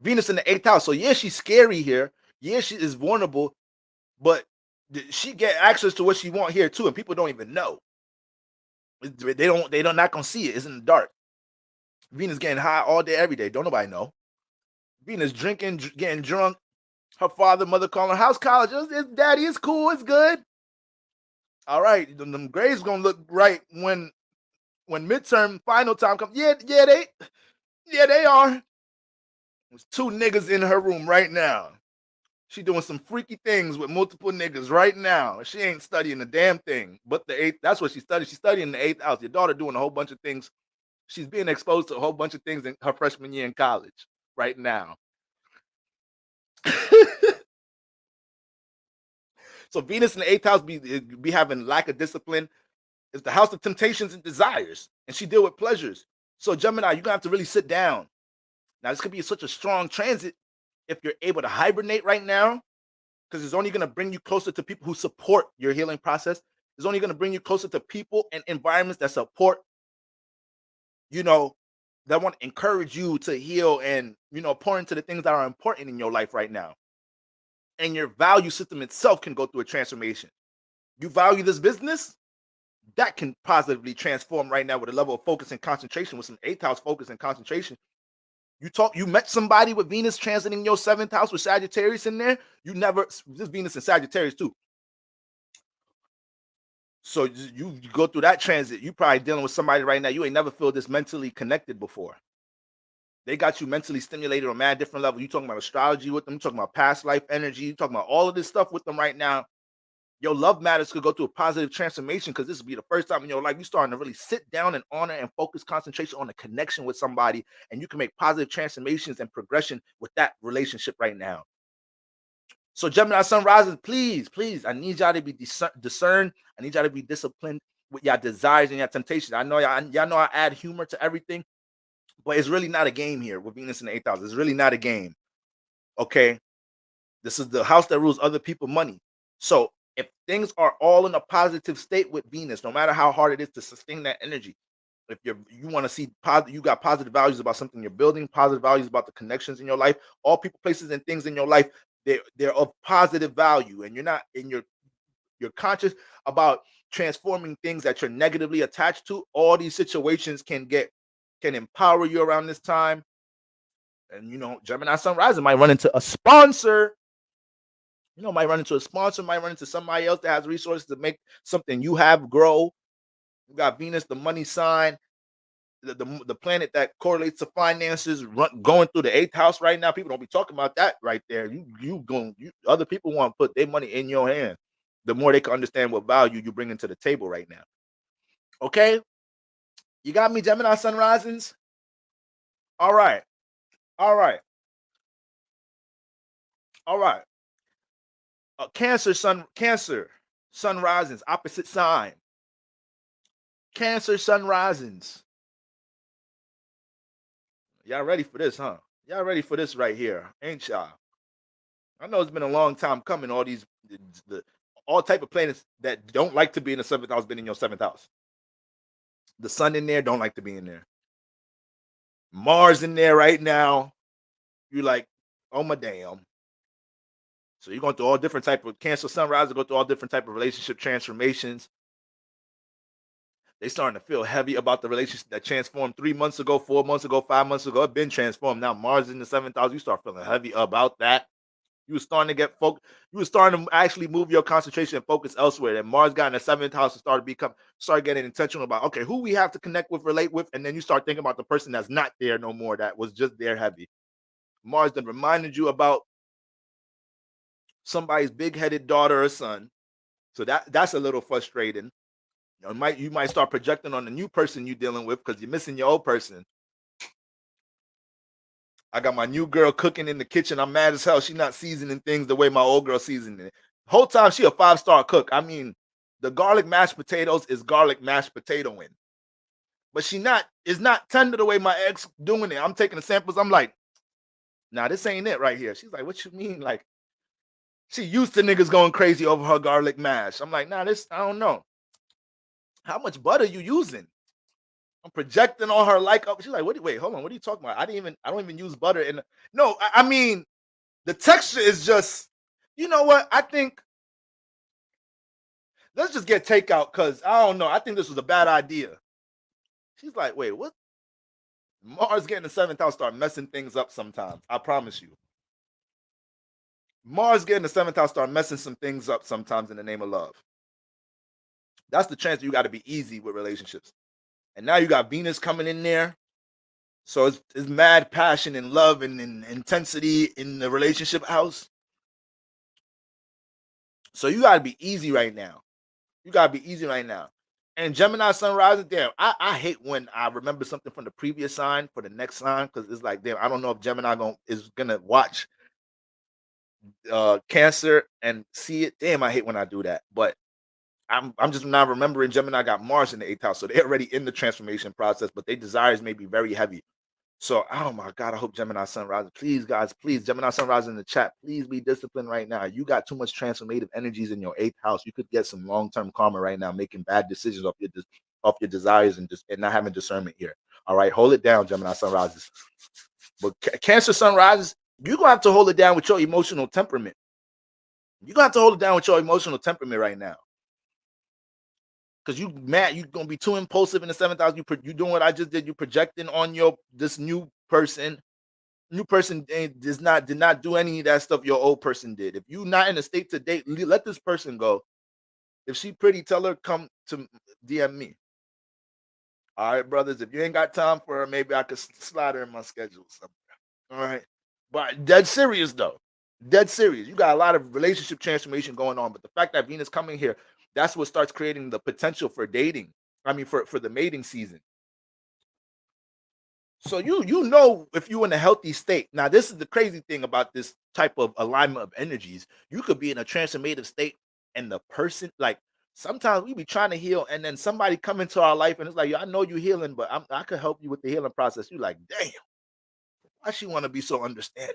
Venus in the 8th house. So yeah, she's scary here. Yeah, she is vulnerable, but she get access to what she want here too, and people don't even know. They're not gonna see it. It's in the dark. Venus getting high all day, every day. Don't nobody know. Venus drinking, getting drunk. Her father, mother calling her, how's college? It's daddy, it's cool, it's good. All right, them grades gonna look right when midterm final time comes. Yeah, they are. There's 2 niggas in her room right now. She doing some freaky things with multiple niggas right now. She ain't studying a damn thing. But the 8th, that's what she studied. She's studying the 8th house. Your daughter doing a whole bunch of things. She's being exposed to a whole bunch of things in her freshman year in college right now. So Venus in the 8th house be having lack of discipline. It's the house of temptations and desires, and she deal with pleasures. So Gemini, you're gonna have to really sit down. Now this could be such a strong transit if you're able to hibernate right now, because it's only gonna bring you closer to people who support your healing process. It's only gonna bring you closer to people and environments that support, that want to encourage you to heal and, pour into the things that are important in your life right now. And your value system itself can go through a transformation. You value this business, that can positively transform right now with a level of focus and concentration, with some 8th house focus and concentration. You met somebody with Venus transiting your 7th house with Sagittarius in there. This Venus in Sagittarius too. So you go through that transit, you probably dealing with somebody right now you ain't never feel this mentally connected before. They got you mentally stimulated on a mad different level. You talking about astrology with them, you talking about past life energy, you talking about all of this stuff with them right now. Your love matters could go through a positive transformation, because this will be the first time in your life you're starting to really sit down and honor and focus concentration on a connection with somebody, and you can make positive transformations and progression with that relationship right now. So Gemini Sun Rising, please, I need y'all to be discerned. I need y'all to be disciplined with your desires and your temptations. I know y'all know I add humor to everything, but it's really not a game here with Venus in the 8th house. It's really not a game. Okay? This is the house that rules other people's money. So if things are all in a positive state with Venus, no matter how hard it is to sustain that energy, If you want to see positive, you got positive values about something you're building, positive values about the connections in your life, all people, places, and things in your life, they're of positive value, and you're conscious about transforming things that you're negatively attached to. All these situations can empower you around this time. And Gemini Sun Rising might run into a sponsor. Might run into a sponsor, might run into somebody else that has resources to make something you have grow. You got Venus, the money sign, the planet that correlates to finances, going through the 8th house right now. People don't be talking about that right there. Other people want to put their money in your hand. The more they can understand what value you bring into the table right now. Okay, you got me, Gemini Sun Risings. All right. Cancer Sun Risings, opposite sign. Cancer Sun Risings. Y'all ready for this, huh? Y'all ready for this right here, ain't y'all? I know it's been a long time coming. All type of planets that don't like to be in the 7th house been in your 7th house. The sun in there don't like to be in there. Mars in there right now. You like, oh my damn. So you're going through all different type of Cancer Sunrise, go through all different type of relationship transformations. They starting to feel heavy about the relationship that transformed 3 months ago, 4 months ago, 5 months ago. It's been transformed. Now Mars in the 7th house. You start feeling heavy about that. You were starting to get focused. You were starting to actually move your concentration and focus elsewhere. And Mars got in the 7th house and start getting intentional about, okay, who we have to connect with, relate with, and then you start thinking about the person that's not there no more, that was just there heavy. Mars then reminded you about somebody's big-headed daughter or son. So that's a little frustrating. You might start projecting on the new person you're dealing with because you're missing your old person. I got my new girl cooking in the kitchen. I'm mad as hell. She's not seasoning things the way my old girl seasoned it. Whole time she a 5-star cook. I mean, the garlic mashed potatoes is garlic mashed potatoing. But is not tender the way my ex doing it. I'm taking the samples. I'm like, nah, this ain't it right here. She's like, what you mean? Like, she used to niggas going crazy over her garlic mash. I'm like, nah, I don't know. How much butter you using? I'm projecting on her like, she's like, wait, hold on, what are you talking about? I don't even use butter in. No, I mean, the texture is just, you know what? I think let's just get takeout because I don't know. I think this was a bad idea. She's like, wait, what? Mars getting the 7th house start messing things up sometimes. I promise you. Mars getting the 7th house start messing some things up sometimes in the name of love. That's the chance you got to be easy with relationships. And now you got Venus coming in there. So it's mad passion and love and intensity in the relationship house. So you got to be easy right now. And Gemini Sun Rising, damn, I hate when I remember something from the previous sign for the next sign because it's like, damn, I don't know if Gemini is going to watch Cancer and see it. Damn, I hate when I do that. But I'm just not remembering Gemini got Mars in the 8th house. So they're already in the transformation process, but their desires may be very heavy. So, oh my God, I hope Gemini Sun Rising. Please, guys, please, Gemini Sun Rising in the chat. Please be disciplined right now. You got too much transformative energies in your 8th house. You could get some long-term karma right now, making bad decisions off your desires and not having discernment here. All right, hold it down, Gemini Sun Rises. But Cancer Sun Rises, you're going to have to hold it down with your emotional temperament. You're going to have to hold it down with your emotional temperament right now. Because you're going to be too impulsive in the 7th house. You doing what I just did. You're projecting on this new person. New person did not do any of that stuff your old person did. If you're not in a state to date, let this person go. If she pretty, tell her come to DM me. All right, brothers. If you ain't got time for her, maybe I could slide her in my schedule somewhere. All right. But dead serious, though. Dead serious. You got a lot of relationship transformation going on. But the fact that Venus coming here, that's what starts creating the potential for dating. I mean, for the mating season. So you know if you're in a healthy state. Now, this is the crazy thing about this type of alignment of energies. You could be in a transformative state and the person, like, sometimes we be trying to heal and then somebody come into our life and it's like, I know you're healing, but I could help you with the healing process. You like, damn, why she want to be so understanding?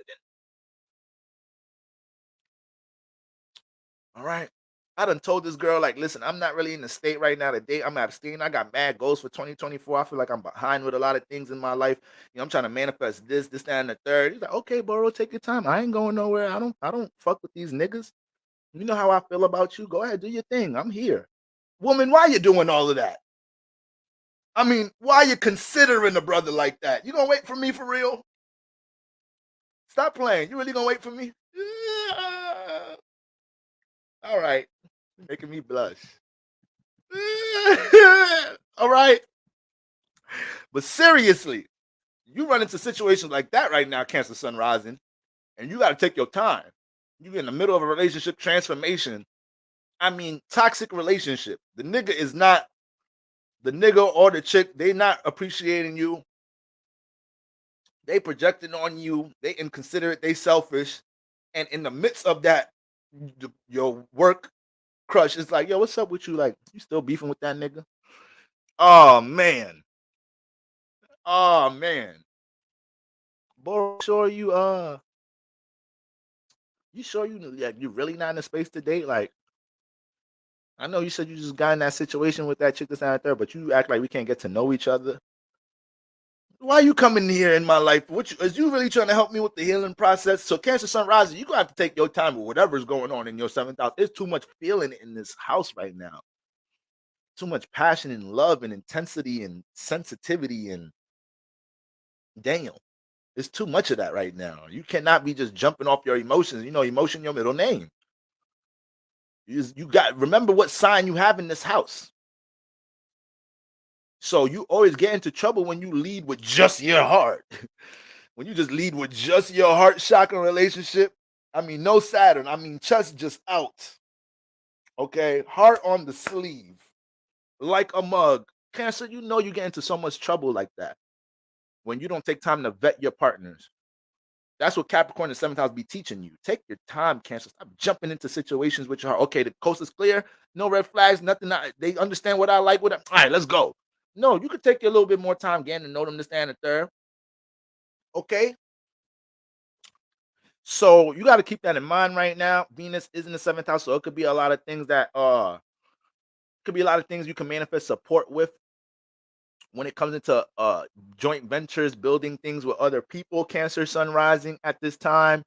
All right. I done told this girl, like, listen, I'm not really in the state right now to date. I'm abstaining. I got mad goals for 2024. I feel like I'm behind with a lot of things in my life. You know, I'm trying to manifest this, that, and the third. He's like, okay, bro, take your time. I ain't going nowhere. I don't fuck with these niggas. You know how I feel about you. Go ahead, do your thing. I'm here. Woman, why you doing all of that? I mean, why you considering a brother like that? You gonna wait for me for real? Stop playing. You really gonna wait for me? All right. You're making me blush. All right. But seriously, you run into situations like that right now, Cancer Sun rising, and you got to take your time. You're in the middle of a relationship transformation. I mean, toxic relationship. The nigga is not, the nigga or the chick, they not appreciating you. They projecting on you. They inconsiderate. They selfish. And in the midst of that, your work crush is like, yo, what's up with you? Like, you still beefing with that nigga? Oh, man. Oh, man. Boy, sure you sure you really not in the space to date? Like, I know you said you just got in that situation with that chick that's out there, but you act like we can't get to know each other. Why you coming here in my life? Is you really trying to help me with the healing process? So Cancer Sun rising, you gonna have to take your time with whatever's going on in your 7th house. There's too much feeling in this house right now. Too much passion and love and intensity and sensitivity and damn. There's too much of that right now. You cannot be just jumping off your emotions. You know, emotion your middle name. You got remember what sign you have in this house. So you always get into trouble when you lead with just your heart. When you just lead with just your heart chakra relationship. I mean, no Saturn. I mean, chest just out. Okay, heart on the sleeve, like a mug. Cancer, you know you get into so much trouble like that when you don't take time to vet your partners. That's what Capricorn and 7th house be teaching you. Take your time, Cancer. Stop jumping into situations with your heart. Okay, the coast is clear. No red flags, nothing. They understand what I like. All right, let's go. No, you could take a little bit more time getting to know them, this, that, and the third. Okay? So you got to keep that in mind right now. Venus is in the 7th house, so it could be a lot of things that you can manifest support with when it comes into joint ventures, building things with other people. Cancer Sun rising at this time.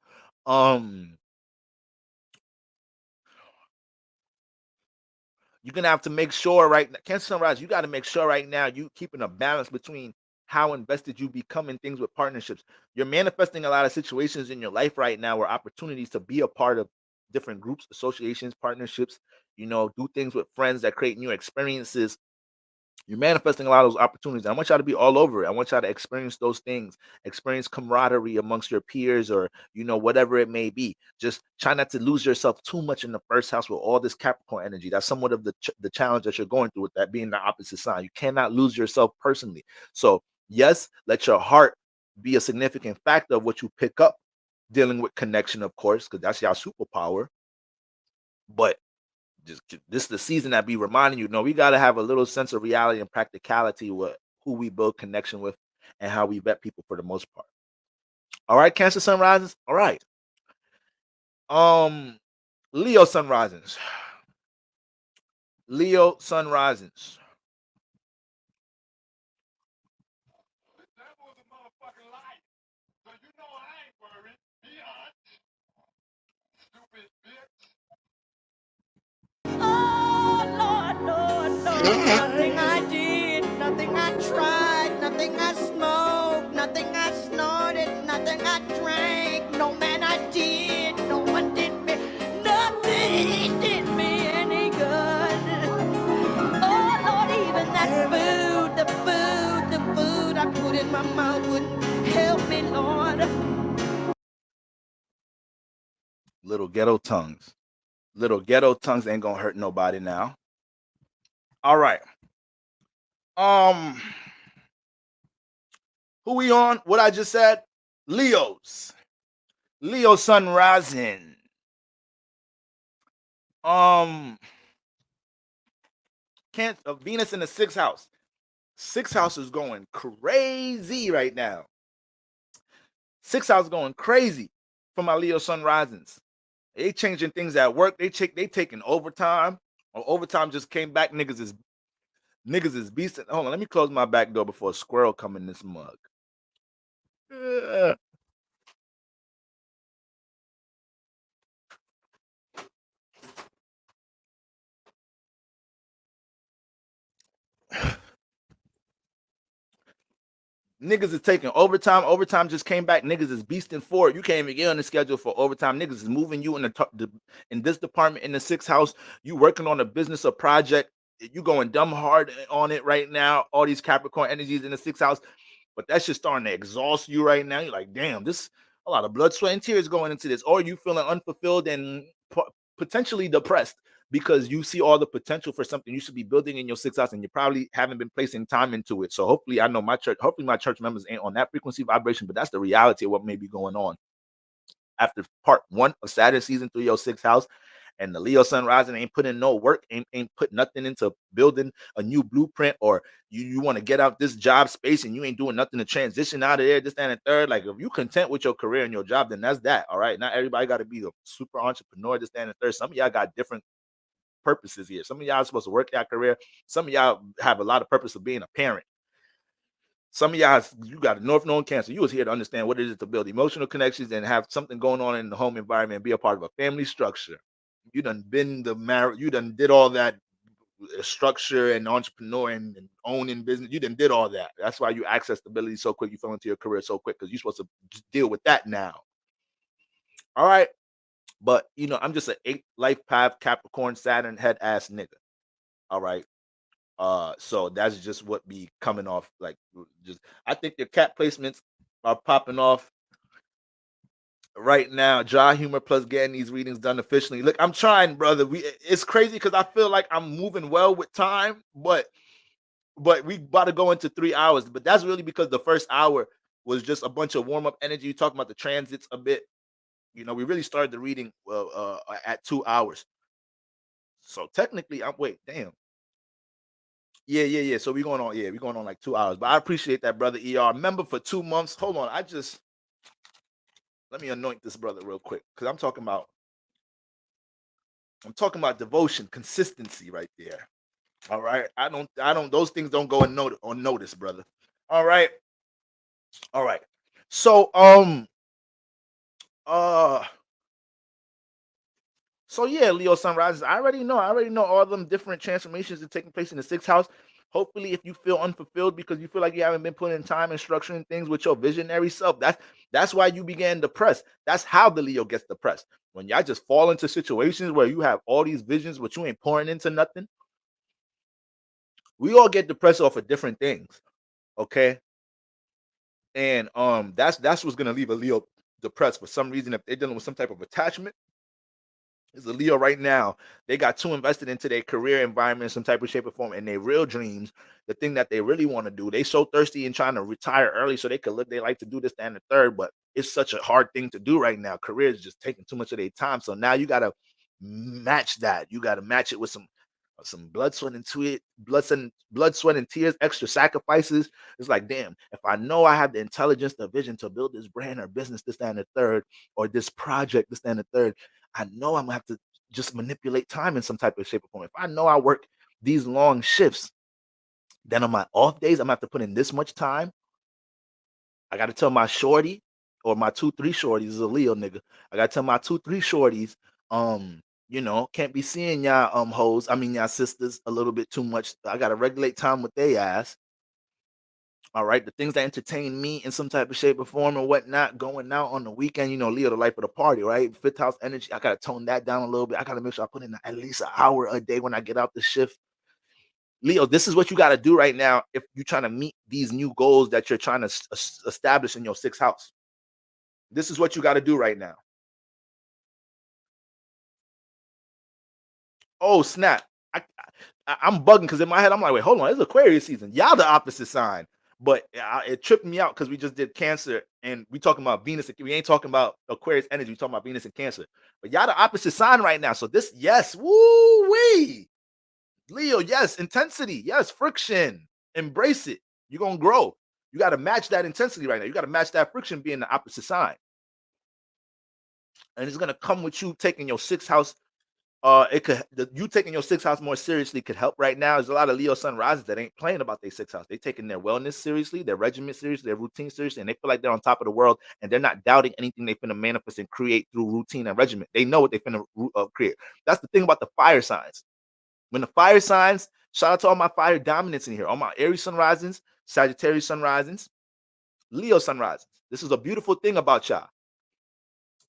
You're gonna have to make sure right now, Cancer Sun rising, you got to make sure right now you keeping a balance between how invested you become in things with partnerships. You're manifesting a lot of situations in your life right now where opportunities to be a part of different groups, associations, partnerships, do things with friends that create new experiences. You're manifesting a lot of those opportunities. I want y'all to be all over it. I want y'all to experience those things, experience camaraderie amongst your peers or, whatever it may be. Just try not to lose yourself too much in the 1st house with all this Capricorn energy. That's somewhat of the challenge that you're going through with that being the opposite sign. You cannot lose yourself personally. So yes, let your heart be a significant factor of what you pick up dealing with connection, of course, because that's your superpower. But this is the season that be reminding you, we got to have a little sense of reality and practicality with who we build connection with and how we vet people for the most part. All right, Cancer Sun risings. All right. Leo Sun risings. Leo Sun risings. That was a motherfucking lie. So you know I ain't worried. Be honest. Stupid bitch. Oh, Lord, Lord, Lord. Nothing I did, nothing I tried, nothing I smoked, nothing I snorted, nothing I drank, no man I did, no one did me, nothing did me any good. Oh, Lord, even that the food I put in my mouth wouldn't help me, Lord. Little ghetto tongues. Little ghetto tongues ain't gonna hurt nobody now. All right. Who we on? What I just said? Leos. Leo Sun rising. Venus in the 6th house. 6th house is going crazy right now. 6th house going crazy for my Leo Sun risings. They changing things at work. They taking overtime. Or overtime just came back. Niggas is beasting. Hold on, let me close my back door before a squirrel come in this mug. Niggas is taking overtime. Overtime just came back. Niggas is beasting for it. You can't even get on the schedule for overtime. Niggas is moving you in this department in the 6th house. You working on a business or project. You going dumb hard on it right now. All these Capricorn energies in the 6th house, but that's just starting to exhaust you right now. You're like, damn, this a lot of blood, sweat, and tears going into this. Or you feeling unfulfilled and potentially depressed because you see all the potential for something you should be building in your 6th house and you probably haven't been placing time into it. So hopefully, I know hopefully my church members ain't on that frequency vibration, but that's the reality of what may be going on. After part 1 of Saturn season through your 6th house, and the Leo sun rising ain't putting no work, ain't put nothing into building a new blueprint, or you want to get out this job space and you ain't doing nothing to transition out of there, this, that, and third. Like, if you content with your career and your job, then that's that. All right. Not everybody got to be a super entrepreneur, this, that, and third. Some of y'all got different purposes here. Some of y'all are supposed to work your career. Some of y'all have a lot of purpose of being a parent. Some of y'all, you got a North Node Cancer. You was here to understand what it is to build emotional connections and have something going on in the home environment and be a part of a family structure. You done been the married, you done did all that structure and entrepreneur and owning business. You done did all that. That's why you access stability so quick. You fell into your career so quick because you're supposed to just deal with that now. All right. But, I'm just an 8th life path Capricorn Saturn head ass nigga. All right. So that's just what be coming off. Like, just I think your cat placements are popping off right now. Dry humor plus getting these readings done officially. Look, I'm trying, brother. It's crazy because I feel like I'm moving well with time, but we about to go into 3 hours. But that's really because the first hour was just a bunch of warm-up energy. You talking about the transits a bit. We really started the reading at 2 hours. So technically, damn. Yeah. So we're going on like 2 hours. But I appreciate that, brother ER. Remember, for 2 months. Hold on, let me anoint this brother real quick, because I'm talking about devotion, consistency right there. All right. I don't those things don't go unnoticed, brother. All right. So so yeah, Leo sunrises. I already know all them different transformations that are taking place in the 6th house. Hopefully, if you feel unfulfilled because you feel like you haven't been putting time and structuring things with your visionary self, that's why you began depressed. That's how the Leo gets depressed. When y'all just fall into situations where you have all these visions, but you ain't pouring into nothing. We all get depressed off of different things, okay? And that's what's gonna leave a Leo depressed for some reason. If they're dealing with some type of attachment, is a Leo right now. They got too invested into their career environment, some type of shape or form, and their real dreams, the thing that they really want to do. They so thirsty and trying to retire early so they could live their life to do this, that, and the third. But it's such a hard thing to do right now. Career is just taking too much of their time. So now you got to match that. You got to match it with some blood, sweat, and tears, extra sacrifices. It's like, damn, if I know I have the intelligence, the vision to build this brand or business, this, that, and the third, or this project, this, that, and the third, I know I'm gonna have to just manipulate time in some type of shape or form. If I know I work these long shifts, then on my off days, I'm gonna have to put in this much time. I gotta tell my shorty or my 2-3 shorties, is a Leo nigga. I gotta tell my 2-3 shorties, can't be seeing y'all hoes, y'all sisters a little bit too much. I gotta regulate time with they ass. All right, the things that entertain me in some type of shape or form or whatnot, going out on the weekend, Leo, the life of the party, right? 5th house energy, I gotta tone that down a little bit. I gotta make sure I put in at least an hour a day when I get out the shift. Leo, this is what you gotta do right now if you're trying to meet these new goals that you're trying to establish in your 6th house. This is what you gotta do right now. Oh, snap. I'm bugging because in my head, I'm like, wait, hold on, it's Aquarius season. Y'all the opposite sign. But it tripped me out because we just did Cancer and we talking about Venus. We ain't talking about Aquarius energy. We talking about Venus and Cancer. But y'all the opposite sign right now. So this, yes, woo-wee. Leo, yes, intensity. Yes, friction. Embrace it. You're going to grow. You got to match that intensity right now. You got to match that friction being the opposite sign. and it's gonna come with you taking your sixth house. You taking your sixth house more seriously could help right now. There's a lot of Leo sun risers that ain't playing about their sixth house. They taking their wellness seriously, their regimen seriously, their routine seriously, and they feel like they're on top of the world, and they're not doubting anything they finna manifest and create through routine and regimen. They know what they finna create. That's the thing about the fire signs. When the fire signs, shout out to all my fire dominants in here, all my Aries sun risings, Sagittarius sun risings, Leo sun risings. This is a beautiful thing about y'all.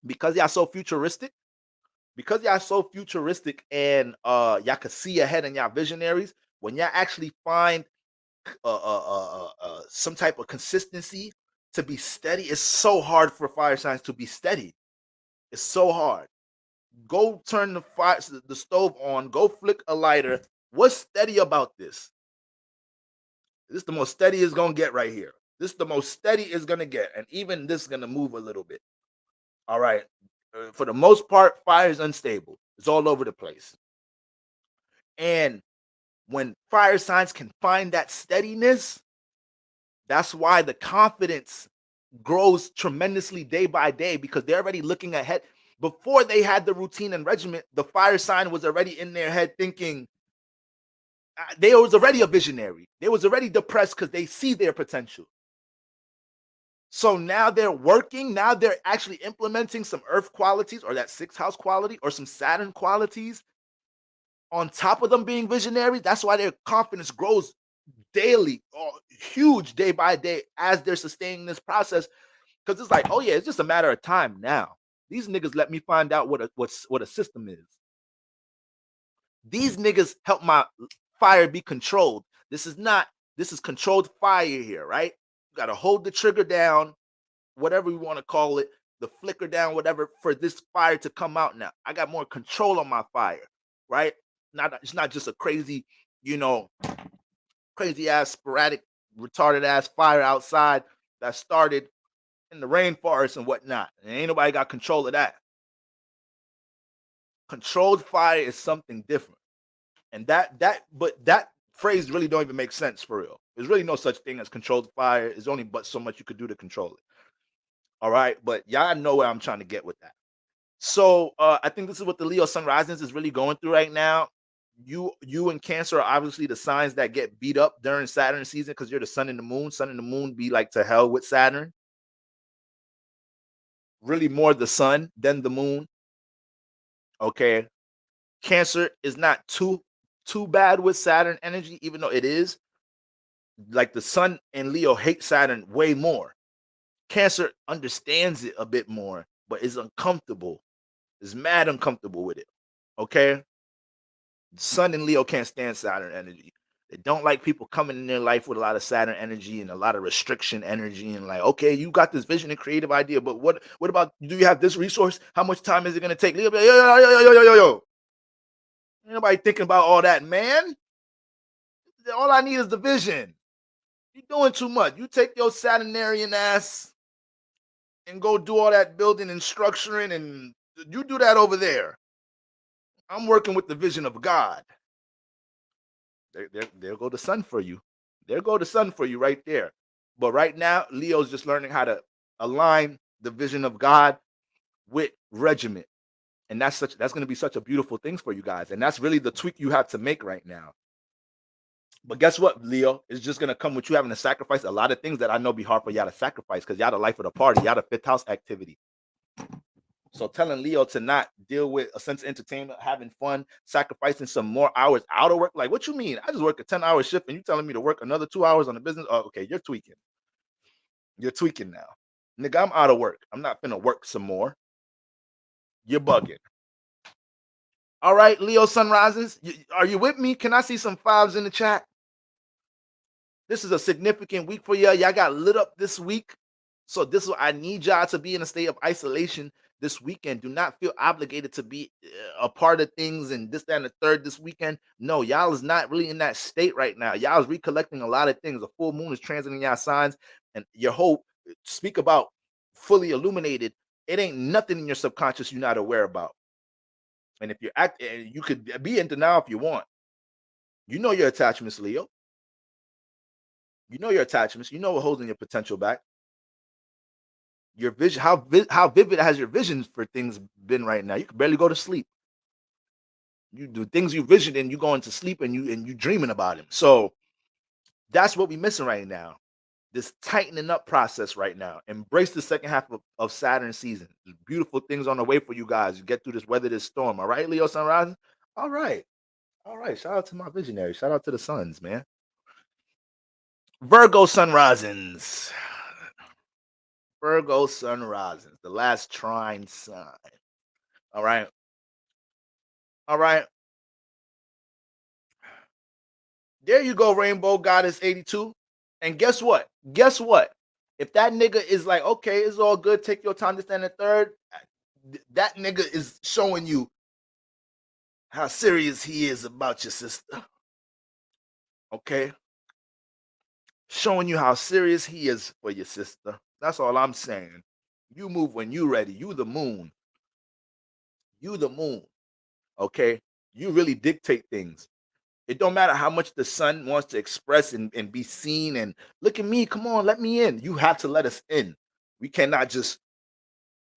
Because y'all so futuristic, and y'all could see ahead and y'all visionaries, when y'all actually find some type of consistency to be steady, it's so hard for fire signs to be steady. It's so hard. Go turn the stove on, go flick a lighter. What's steady about this? This is the most steady it's gonna get right here. This is the most steady it's gonna get, and even this is gonna move a little bit. All right. For the most part, fire is unstable. It's all over the place. And when fire signs can find that steadiness, that's why the confidence grows tremendously day by day, because they're already looking ahead. Before they had the routine and regimen, the fire sign was already in their head thinking, they was already a visionary. They was already depressed because they see their potential. So now they're working, now they're actually implementing some earth qualities or that sixth house quality or some Saturn qualities on top of them being visionary. That's why their confidence grows daily, huge day by day as they're sustaining this process. Because it's like, oh yeah, it's just a matter of time now. These niggas let me find out what a system is. These niggas help my fire be controlled. This is controlled fire here, right? You got to hold the trigger down, whatever you want to call it, the flicker down, whatever, for this fire to come out now. I got more control on my fire, right? It's not just a crazy, crazy ass, sporadic, retarded ass fire outside that started in the rainforest and whatnot. And ain't nobody got control of that. Controlled fire is something different. And but that phrase really don't even make sense for real. There's really no such thing as controlled fire. There's only but so much you could do to control it. All right, but y'all know where I'm trying to get with that. So I think this is what the Leo sun risings is really going through right now. You and Cancer are obviously the signs that get beat up during Saturn season because you're the sun and the moon. Sun and the moon be like to hell with Saturn. Really more the sun than the moon. Okay. Cancer is not too bad with Saturn energy, even though it is. Like the sun and Leo hate Saturn way more. Cancer understands it a bit more, but is uncomfortable. Is mad uncomfortable with it. Okay? Sun and Leo can't stand Saturn energy. They don't like people coming in their life with a lot of Saturn energy and a lot of restriction energy and like, okay, you got this vision and creative idea, but what about, do you have this resource? How much time is it going to take? Leo, yo. Ain't nobody thinking about all that, man. All I need is the vision. You're doing too much. You take your Saturnarian ass and go do all that building and structuring, and you do that over there. I'm working with the vision of God. There go the sun for you. There go the sun for you right there. But right now, Leo's just learning how to align the vision of God with regiment. And that's going to be such a beautiful thing for you guys. And that's really the tweak you have to make right now. But guess what, Leo? It's just going to come with you having to sacrifice a lot of things that I know be hard for y'all to sacrifice because y'all the life of the party. Y'all the fifth house activity. So telling Leo to not deal with a sense of entertainment, having fun, sacrificing some more hours out of work. Like, what you mean? I just work a 10-hour shift and you telling me to work another 2 hours on the business? Oh, okay, you're tweaking. You're tweaking now. Nigga, I'm out of work. I'm not finna work some more. You're bugging. All right, Leo sun rises. Are you with me? Can I see some fives in the chat? This is a significant week for y'all. Y'all got lit up this week. So this is what I need y'all to be in a state of isolation this weekend. Do not feel obligated to be a part of things and this, that, and the third this weekend. No, y'all is not really in that state right now. Y'all is recollecting a lot of things. The full moon is transiting y'all signs, and your whole speak about fully illuminated. It ain't nothing in your subconscious you're not aware about. And if you're you could be in denial if you want. You know your attachments, Leo. You know your attachments. You know what holding your potential back. Your vision, how vivid has your visions for things been right now? You can barely go to sleep. You do things you visioned and you go into sleep and you dreaming about them. So that's what we missing right now. This tightening up process right now. Embrace the second half of Saturn season. There's beautiful things on the way for you guys. You get through this, weather this storm. All right, Leo Sun Rising? All right. All right. Shout out to my visionary. Shout out to the suns, man. Virgo Sun Risings. Virgo Sun Risings. The last trine sign. All right. All right. There you go, Rainbow Goddess 82. And guess what? Guess what? If that nigga is like, okay, it's all good, take your time to stand in third, that nigga is showing you how serious he is about your sister. Okay? Showing you how serious he is for your sister. That's all I'm saying. You move when you ready. You the moon. You the moon. Okay? You really dictate things. It don't matter how much the sun wants to express and be seen and look at me, come on, let me in. You have to let us in. We cannot just,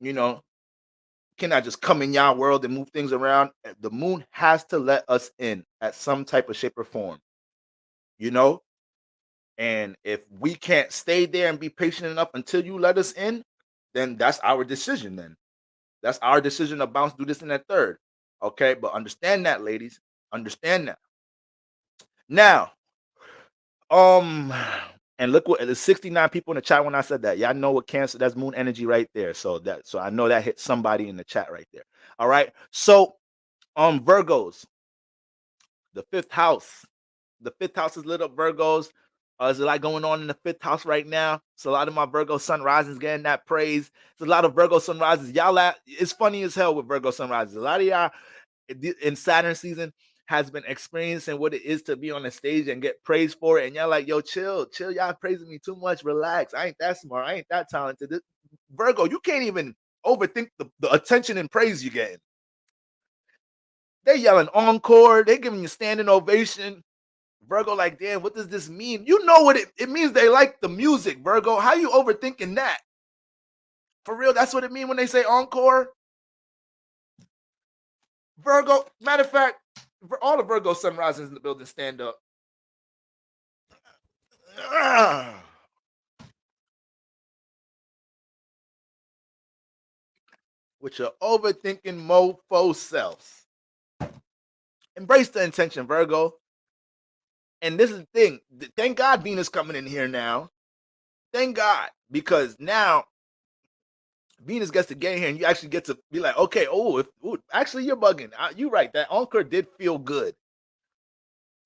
cannot just come in y'all world and move things around. The moon has to let us in at some type of shape or form, And if we can't stay there and be patient enough until you let us in, then that's our decision then. That's our decision to bounce, do this and that third. Okay, but understand that, ladies. Understand that. Now, and look what there's 69 people in the chat when I said that. Y'all know what Cancer, that's moon energy right there. So I know that hit somebody in the chat right there. All right. So Virgos, the fifth house. The fifth house is lit up, Virgos. There's a lot going on in the fifth house right now. So a lot of my Virgo sun risings getting that praise. There's a lot of Virgo sun rises. It's funny as hell with Virgo sun rises. A lot of y'all in Saturn season has been experiencing what it is to be on the stage and get praised for it. And y'all like, yo, chill. Y'all praising me too much. Relax. I ain't that smart. I ain't that talented. Virgo, you can't even overthink the attention and praise you're getting. They yelling encore. They giving you standing ovation. Virgo like, damn, what does this mean? You know what it means. They like the music, Virgo. How you overthinking that? For real, that's what it means when they say encore? Virgo, matter of fact, all the Virgo sun risings in the building, stand up. With your overthinking mofo selves. Embrace the intention, Virgo. And this is the thing. Thank God Venus coming in here now. Thank God. Because now Venus gets to get in here and you actually get to be like, okay, actually you're bugging. You're right. That encore did feel good.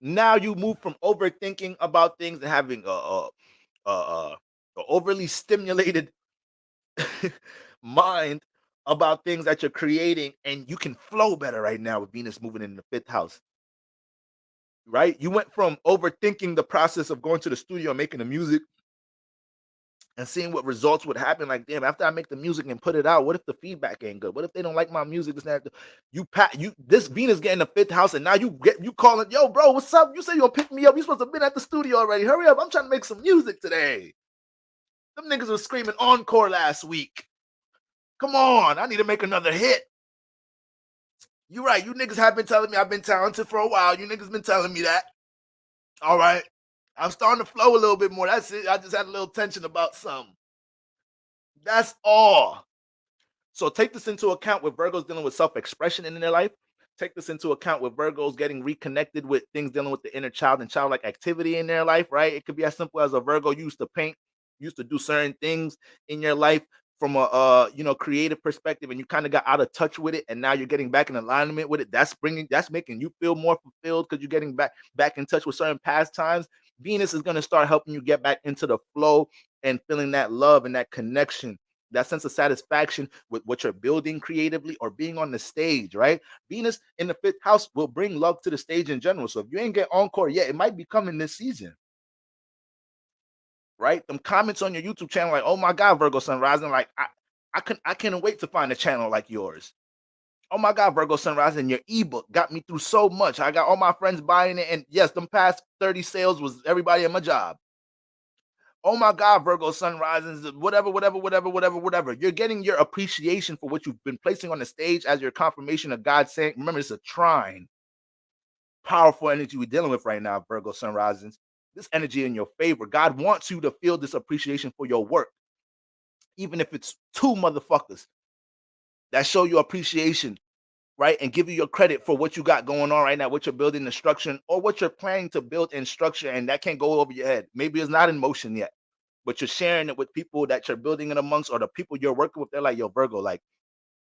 Now you move from overthinking about things and having a overly stimulated mind about things that you're creating, and you can flow better right now with Venus moving in the fifth house. Right? You went from overthinking the process of going to the studio and making the music and seeing what results would happen. Like, damn, after I make the music and put it out, what if the feedback ain't good? What if they don't like my music? This Venus getting the fifth house, and now you calling, yo, bro, what's up? You say you're gonna pick me up. You supposed to have been at the studio already. Hurry up. I'm trying to make some music today. Them niggas were screaming encore last week. Come on, I need to make another hit. You're right. You niggas have been telling me I've been talented for a while. You niggas been telling me that. All right. I'm starting to flow a little bit more. That's it. I just had a little tension about something. That's all. So take this into account with Virgos dealing with self-expression in their life. Take this into account with Virgos getting reconnected with things dealing with the inner child and childlike activity in their life, right? It could be as simple as a Virgo used to paint, used to do certain things in your life from a creative perspective, and you kind of got out of touch with it, and now you're getting back in alignment with it. That's making you feel more fulfilled because you're getting back in touch with certain pastimes. Venus is going to start helping you get back into the flow and feeling that love and that connection, that sense of satisfaction with what you're building creatively or being on the stage, right? Venus in the fifth house will bring love to the stage in general. So if you ain't get encore yet, it might be coming this season. Right? Them comments on your YouTube channel, like, oh my God, Virgo Sun Rising, like I can't wait to find a channel like yours. Oh my God, Virgo Sun Rising, your ebook got me through so much. I got all my friends buying it, and yes, them past 30 sales was everybody at my job. Oh my God, Virgo sun risings, whatever. You're getting your appreciation for what you've been placing on the stage as your confirmation of God saying, remember, it's a trine. Powerful energy we're dealing with right now, Virgo sun risings. This energy in your favor. God wants you to feel this appreciation for your work, even if it's two motherfuckers that show you appreciation, right? And give you your credit for what you got going on right now, what you're building the structure, or what you're planning to build and structure, and that can't go over your head. Maybe it's not in motion yet, but you're sharing it with people that you're building it amongst, or the people you're working with. They're like, yo, Virgo, like,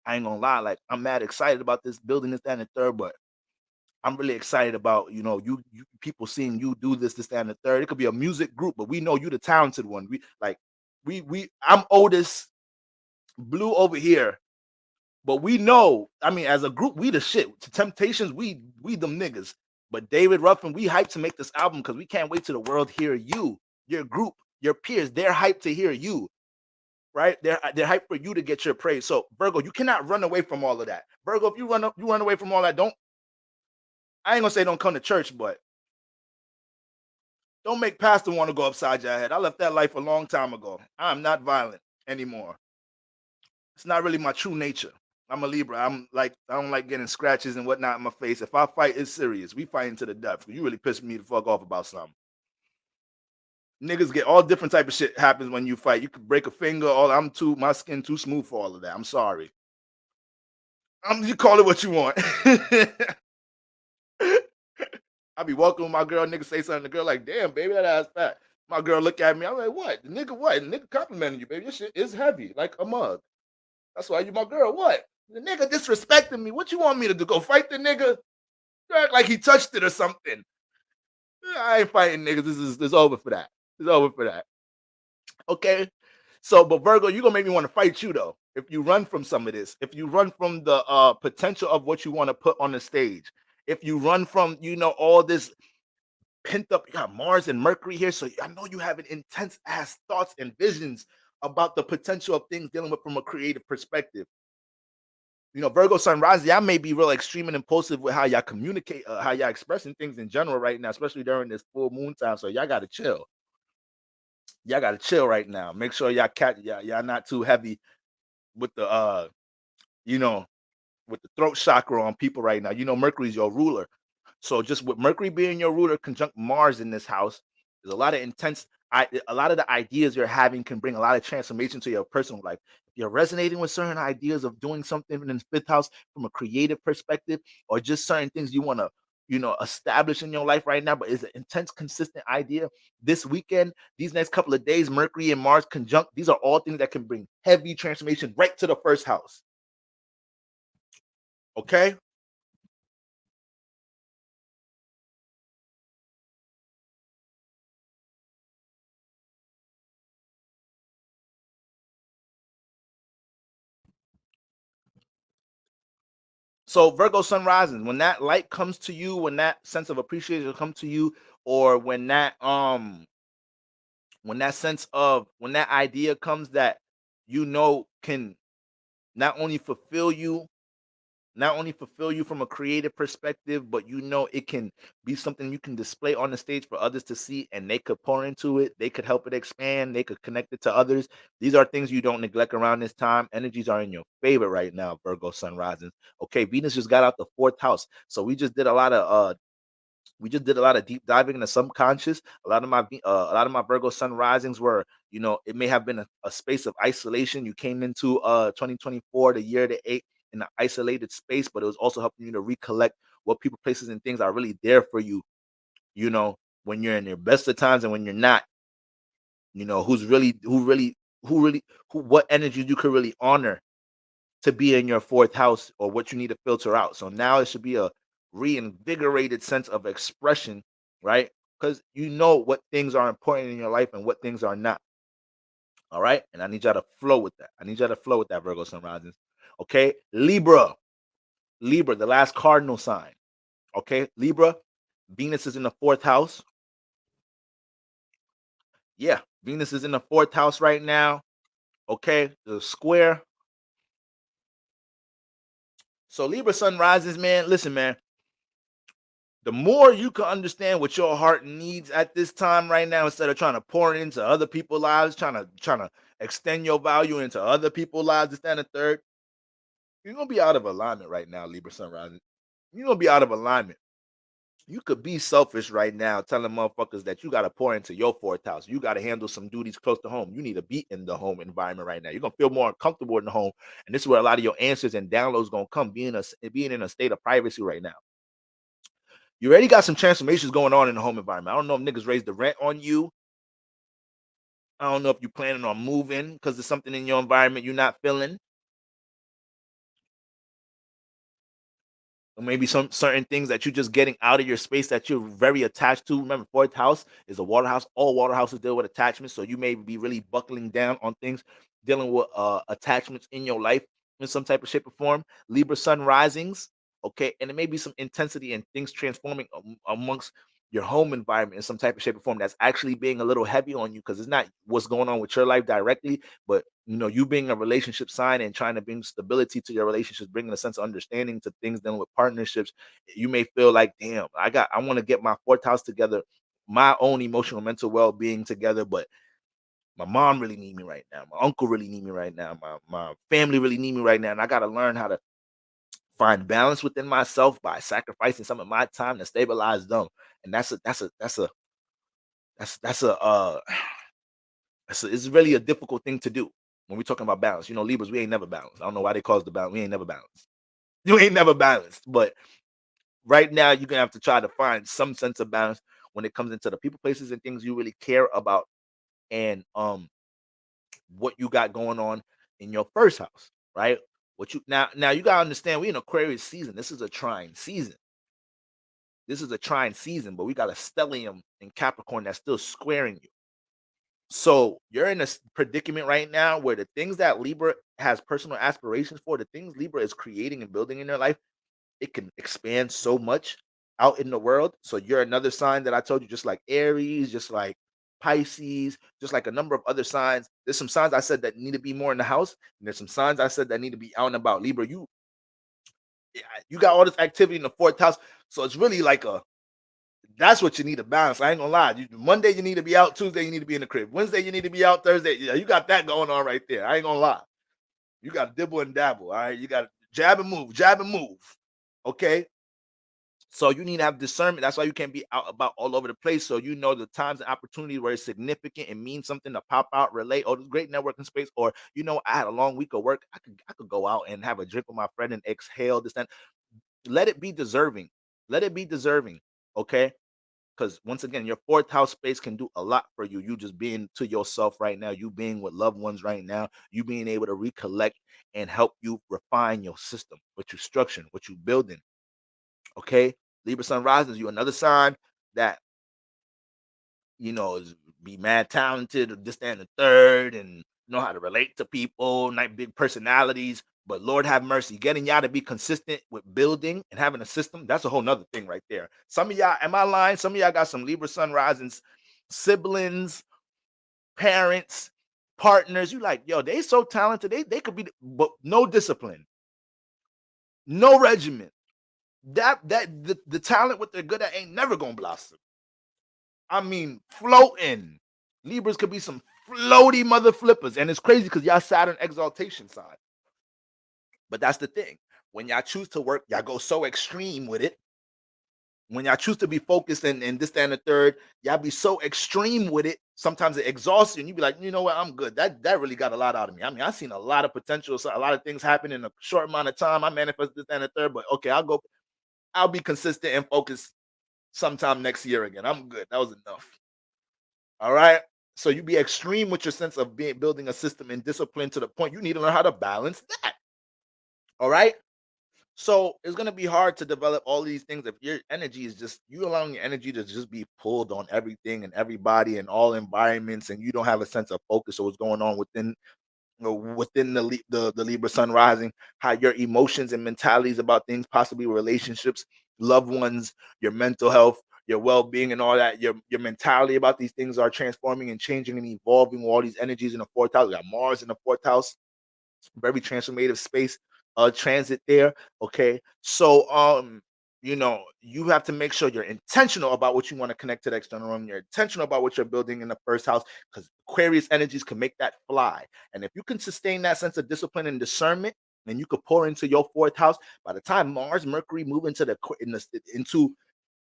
I ain't gonna lie, like, I'm mad excited about this building, this, that, and the third, but I'm really excited about, you people seeing you do this, that, and the third. It could be a music group, but we know you the talented one. I'm Otis Blue over here, but we know, I mean, as a group, we the shit. To Temptations, we them niggas. But David Ruffin, we hyped to make this album because we can't wait till the world hear you, your group, your peers. They're hyped to hear you, right? They're hyped for you to get your praise. So Virgo, you cannot run away from all of that. Virgo, if you run away from all that, I ain't gonna say don't come to church, but don't make pastor want to go upside your head. I left that life a long time ago. I'm not violent anymore. It's not really my true nature. I'm a Libra. I don't like getting scratches and whatnot in my face. If I fight, it's serious. We fighting to the death. You really pissed me the fuck off about something. Niggas get all different type of shit happens when you fight. You could break a finger. My skin too smooth for all of that. I'm sorry. You call it what you want. I be walking with my girl, nigga say something, the girl like, damn, baby, that ass fat. My girl look at me, I'm like, what? The nigga what? The nigga complimenting you, baby. Your shit is heavy, like a mug. That's why you my girl. What? The nigga disrespecting me. What you want me to do? Go fight the nigga? You act like he touched it or something. I ain't fighting niggas. This is over for that. It's over for that. Okay. So, but Virgo, you gonna make me want to fight you though. If you run from some of this, if you run from the potential of what you want to put on the stage, if you run from all this pent up, you got Mars and Mercury here, so I know you having intense ass thoughts and visions about the potential of things dealing with from a creative perspective. Virgo sun rising, y'all may be real extreme and impulsive with how y'all communicate, how y'all expressing things in general right now, especially during this full moon time. So y'all gotta chill. Y'all gotta chill right now. Make sure y'all not too heavy with the with the throat chakra on people right now. Mercury's your ruler. So just with Mercury being your ruler conjunct Mars in this house, there's a lot of a lot of the ideas you're having can bring a lot of transformation to your personal life. If you're resonating with certain ideas of doing something in the fifth house from a creative perspective, or just certain things you want to, establish in your life right now, but it's an intense, consistent idea. This weekend, these next couple of days, Mercury and Mars conjunct, these are all things that can bring heavy transformation right to the first house. Okay? So Virgo sun rising, when that light comes to you, when that sense of appreciation comes to you, or when that when that idea comes that can not only fulfill you, from a creative perspective, but it can be something you can display on the stage for others to see, and they could pour into it, they could help it expand, they could connect it to others. These are things you don't neglect around this time. Energies are in your favor right now, Virgo sun rising. Okay, Venus just got out the fourth house, so we just did a lot of deep diving in the subconscious. A lot of my Virgo sun risings were, it may have been a space of isolation. You came into 2024, the year of the 8, in an isolated space, but it was also helping you to recollect what people, places, and things are really there for you. When you're in your best of times and when you're not. What energy you could really honor to be in your fourth house, or what you need to filter out. So now it should be a reinvigorated sense of expression, right? Because what things are important in your life and what things are not. All right. And I need y'all to flow with that. Virgo sun risings. Okay. Libra, the last cardinal sign. Okay. Libra, Venus is in the fourth house. Yeah. Venus is in the fourth house right now. Okay. The square. So Libra sun rises, man. Listen, man. The more you can understand what your heart needs at this time right now, instead of trying to pour it into other people's lives, trying to extend your value into other people's lives, this, that, and the third, you're gonna be out of alignment right now, Libra Sun rising. You're gonna be out of alignment. You could be selfish right now, telling motherfuckers that you gotta pour into your fourth house. You gotta handle some duties close to home. You need to be in the home environment right now. You're gonna feel more uncomfortable in the home, and this is where a lot of your answers and downloads gonna come. Being in a state of privacy right now. You already got some transformations going on in the home environment. I don't know if niggas raised the rent on you. I don't know if you're planning on moving because there's something in your environment you're not feeling. Or maybe some certain things that you're just getting out of your space that you're very attached to. Remember, fourth house is a water house. All water houses deal with attachments. So you may be really buckling down on things, dealing with attachments in your life in some type of shape or form. Libra sun risings, okay, and it may be some intensity and things transforming amongst your home environment in some type of shape or form that's actually being a little heavy on you because it's not what's going on with your life directly, but you being a relationship sign and trying to bring stability to your relationships, bringing a sense of understanding to things, dealing with partnerships. You may feel like, damn, I want to get my fourth house together, my own emotional mental well-being together, but my mom really need me right now, my uncle really need me right now, my family really need me right now, and I got to learn how to find balance within myself by sacrificing some of my time to stabilize them. And it's really a difficult thing to do when we're talking about balance. Libras, we ain't never balanced. I don't know why they call us the balance. We ain't never balanced. You ain't never balanced. But right now, you're gonna have to try to find some sense of balance when it comes into the people, places, and things you really care about, and what you got going on in your first house, right? What you now you gotta understand, we in Aquarius season. This is a trying season. But we got a stellium in Capricorn that's still squaring you. So you're in a predicament right now where the things that Libra has personal aspirations for, the things Libra is creating and building in their life, it can expand so much out in the world. So you're another sign that I told you, just like Aries, just like Pisces, just like a number of other signs. There's some signs I said that need to be more in the house, and there's some signs I said that need to be out and about. Libra, you got all this activity in the fourth house, so it's really like that's what you need to balance. I ain't gonna lie. Monday you need to be out. Tuesday you need to be in the crib. Wednesday you need to be out. Thursday, yeah, you got that going on right there. I ain't gonna lie. You got to dibble and dabble. All right, you got to jab and move. Okay. So you need to have discernment. That's why you can't be out about all over the place. So the times and opportunities where it's significant and means something to pop out, relate. Oh, this great networking space. Or I had a long week of work. I could go out and have a drink with my friend and exhale this. And let it be deserving. Let it be deserving. Okay. Because once again, your fourth house space can do a lot for you. You just being to yourself right now, you being with loved ones right now, you being able to recollect and help you refine your system, what you structuring, what you building. Okay. Libra sun rising, you another sign that is be mad talented, this, that, and the third, and know how to relate to people, not big personalities. But Lord have mercy, getting y'all to be consistent with building and having a system, that's a whole nother thing right there. Some of y'all, am I lying? Some of y'all got some Libra sun risings, siblings, parents, partners. You like, yo, they so talented. They could be, but no discipline, no regimen. The talent, what they're good at, ain't never gonna blossom. I mean, floating. Libras could be some floaty mother flippers. And it's crazy because y'all Saturn exaltation sign. But that's the thing. When y'all choose to work, y'all go so extreme with it. When y'all choose to be focused and this, that, and the third, y'all be so extreme with it. Sometimes it exhausts you and you be like, you know what, I'm good. That really got a lot out of me. I mean, I've seen a lot of potential, so a lot of things happen in a short amount of time. I manifest this, that, and the third, but okay, I'll be consistent and focused sometime next year again. I'm good. That was enough. All right. So you be extreme with your sense of building a system and discipline to the point you need to learn how to balance that. All right. So it's gonna be hard to develop all these things if your energy is just you allowing your energy to just be pulled on everything and everybody and all environments, and you don't have a sense of focus of what's going on within the Libra sun rising, how your emotions and mentalities about things, possibly relationships, loved ones, your mental health, your well-being, and all that. Your mentality about these things are transforming and changing and evolving with all these energies in the fourth house. We got Mars in the fourth house, very transformative space transit there. Okay, so you have to make sure you're intentional about what you want to connect to the external realm. You're intentional about what you're building in the first house, because Aquarius energies can make that fly. And if you can sustain that sense of discipline and discernment, and you could pour into your fourth house, by the time Mars, Mercury move into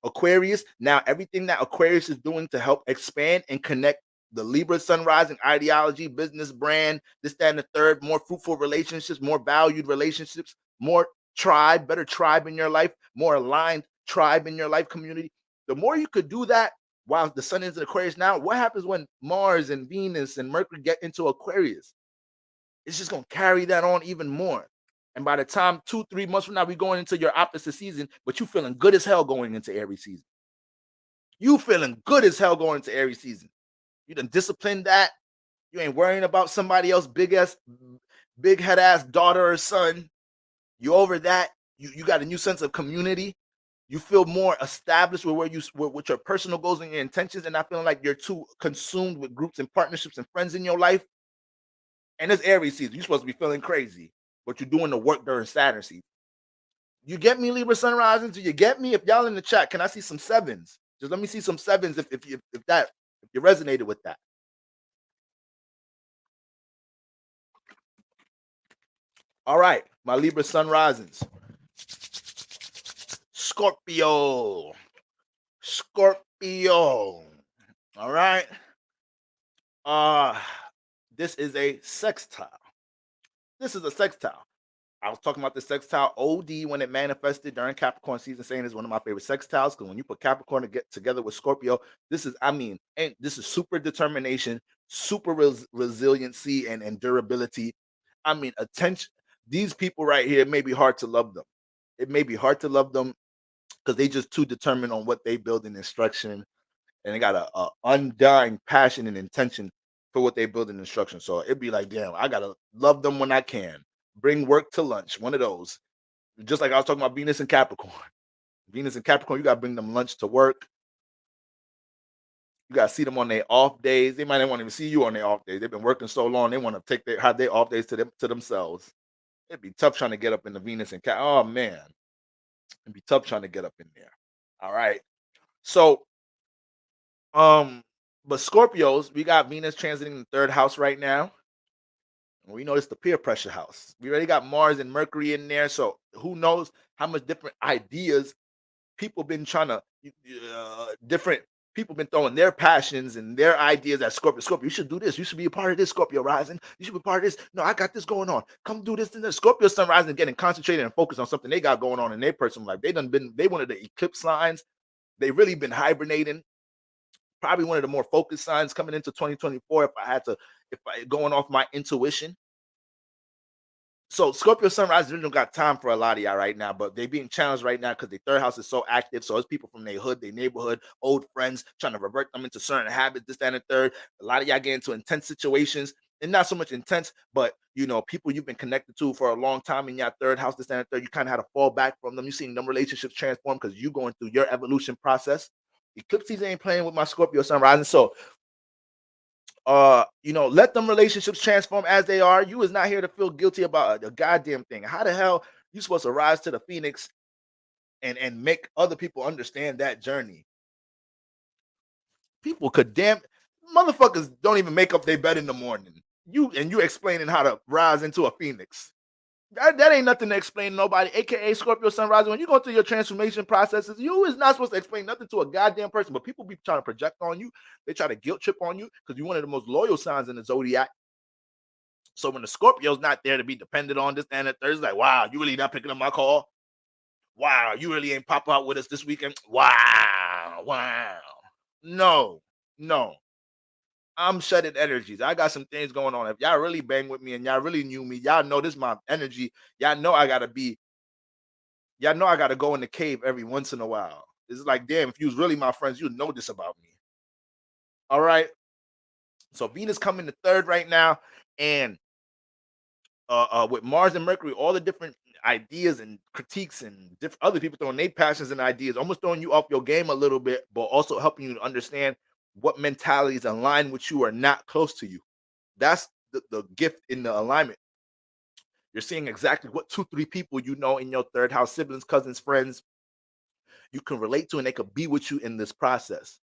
Aquarius, now everything that Aquarius is doing to help expand and connect the Libra sun rising ideology, business brand, this, that, and the third, more fruitful relationships, more valued relationships, more tribe, better tribe in your life, more aligned tribe in your life community. The more you could do that while the sun is in Aquarius now, what happens when Mars and Venus and Mercury get into Aquarius? It's just going to carry that on even more. And by the time 2-3 months from now, we're going into your opposite season, but you feeling good as hell going into Aries season. You feeling good as hell going into Aries season. You done disciplined that. You ain't worrying about somebody else big head ass daughter or son. You over that. You got a new sense of community. You feel more established with your personal goals and your intentions, and not feeling like you're too consumed with groups and partnerships and friends in your life. And it's Aries season. You're supposed to be feeling crazy, but you're doing the work during Saturn season. You get me, Libra sun rising? Do you get me? If y'all in the chat, can I see some sevens? Just let me see some sevens if you resonated with that. All right, my Libra sun risings. Scorpio. All right. This is a sextile. I was talking about the sextile OD when it manifested during Capricorn season, saying it's one of my favorite sextiles, because when you put Capricorn to get together with Scorpio, this is super determination, super resiliency and durability. Attention. These people right here, it may be hard to love them. Because they just too determined on what they build in instruction, and they got a undying passion and intention for what they build in instruction. So it'd be like, damn, I gotta love them when I can. Bring work to lunch, one of those. Just like I was talking about Venus and Capricorn. You gotta bring them lunch to work. You gotta see them on their off days. They might not want to even see you on their off days. They've been working so long, they want to have their off days to themselves. It'd be tough trying to get up in the Venus and oh man, it'd be tough trying to get up in there. All right, so but Scorpios, we got Venus transiting the third house right now. We know it's the peer pressure house. We already got Mars and Mercury in there, so who knows how much different ideas people been trying to different people been throwing their passions and their ideas at Scorpio. Scorpio, you should do this. You should be a part of this, Scorpio rising. You should be part of this. No, I got this going on. Come do this and this. Scorpio sun rising, getting concentrated and focused on something they got going on in their personal life. They one of the eclipse signs. They really been hibernating. Probably one of the more focused signs coming into 2024. If I going off my intuition. So Scorpio sunrise really don't got time for a lot of y'all right now, but they being challenged right now because the third house is so active. So it's people from their hood, their neighborhood, old friends trying to revert them into certain habits, this, that, and the third. A lot of y'all get into intense situations, and not so much intense, but people you've been connected to for a long time in your third house, this, that, and the third. You kind of had to fall back from them. You're seeing them relationships transform because you going through your evolution process. Eclipse season ain't playing with my Scorpio sun rising. So let them relationships transform as they are. You is not here to feel guilty about a goddamn thing. How the hell you supposed to rise to the phoenix and make other people understand that journey? People could motherfuckers don't even make up their bed in the morning. You explaining how to rise into a phoenix. That ain't nothing to explain to nobody, aka Scorpio sun rising. When you go through your transformation processes, you is not supposed to explain nothing to a goddamn person, but people be trying to project on you. They try to guilt trip on you because you're one of the most loyal signs in the zodiac. So when the Scorpio's not there to be dependent on this and that, Thursday, like, wow, you really not picking up my call? Wow, you really ain't pop out with us this weekend? Wow. No. I'm shedding energies. I got some things going on. If y'all really bang with me and y'all really knew me, y'all know this is my energy. Y'all know I gotta go in the cave every once in a while. It's like, damn, if you was really my friends, you'd know this about me. All right. So Venus coming to third right now, and with Mars and Mercury, all the different ideas and critiques and other people throwing their passions and ideas, almost throwing you off your game a little bit, but also helping you to understand what mentalities align with you or not close to you. That's the gift in the alignment. You're seeing exactly what 2-3 people in your third house, siblings, cousins, friends, you can relate to, and they could be with you in this process.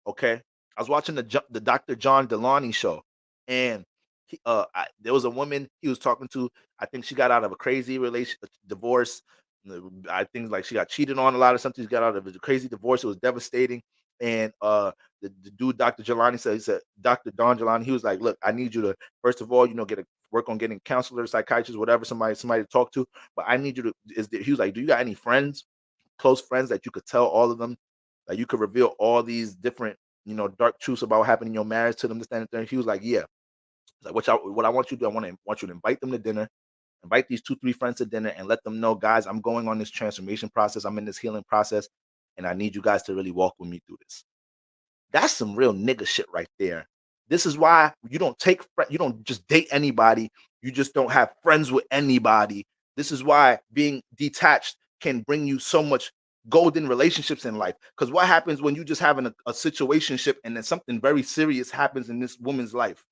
Okay, I was watching the Dr. John Deloney show, and there was a woman he was talking to. I think she got out of a crazy divorce. I think like she got cheated on a lot or something. She got out of a crazy divorce. It was devastating. And the dude, Dr. Jelani, he said, Dr. Don Jelani, he was like, look, I need you to, first of all, work on getting counselors, psychiatrists, whatever, somebody to talk to. But I need you to, he was like, do you got any friends, close friends that you could tell all of them, that you could reveal all these different, dark truths about what happened in your marriage to them, this, that, and there. He was like, yeah. Like, what I want you to do, I want you to invite them to dinner, invite these 2-3 friends to dinner, and let them know, guys, I'm going on this transformation process. I'm in this healing process, and I need you guys to really walk with me through this. That's some real nigga shit right there. This is why you don't just date anybody. You just don't have friends with anybody. This is why being detached can bring you so much golden relationships in life. Because what happens when you just having a situationship and then something very serious happens in this woman's life?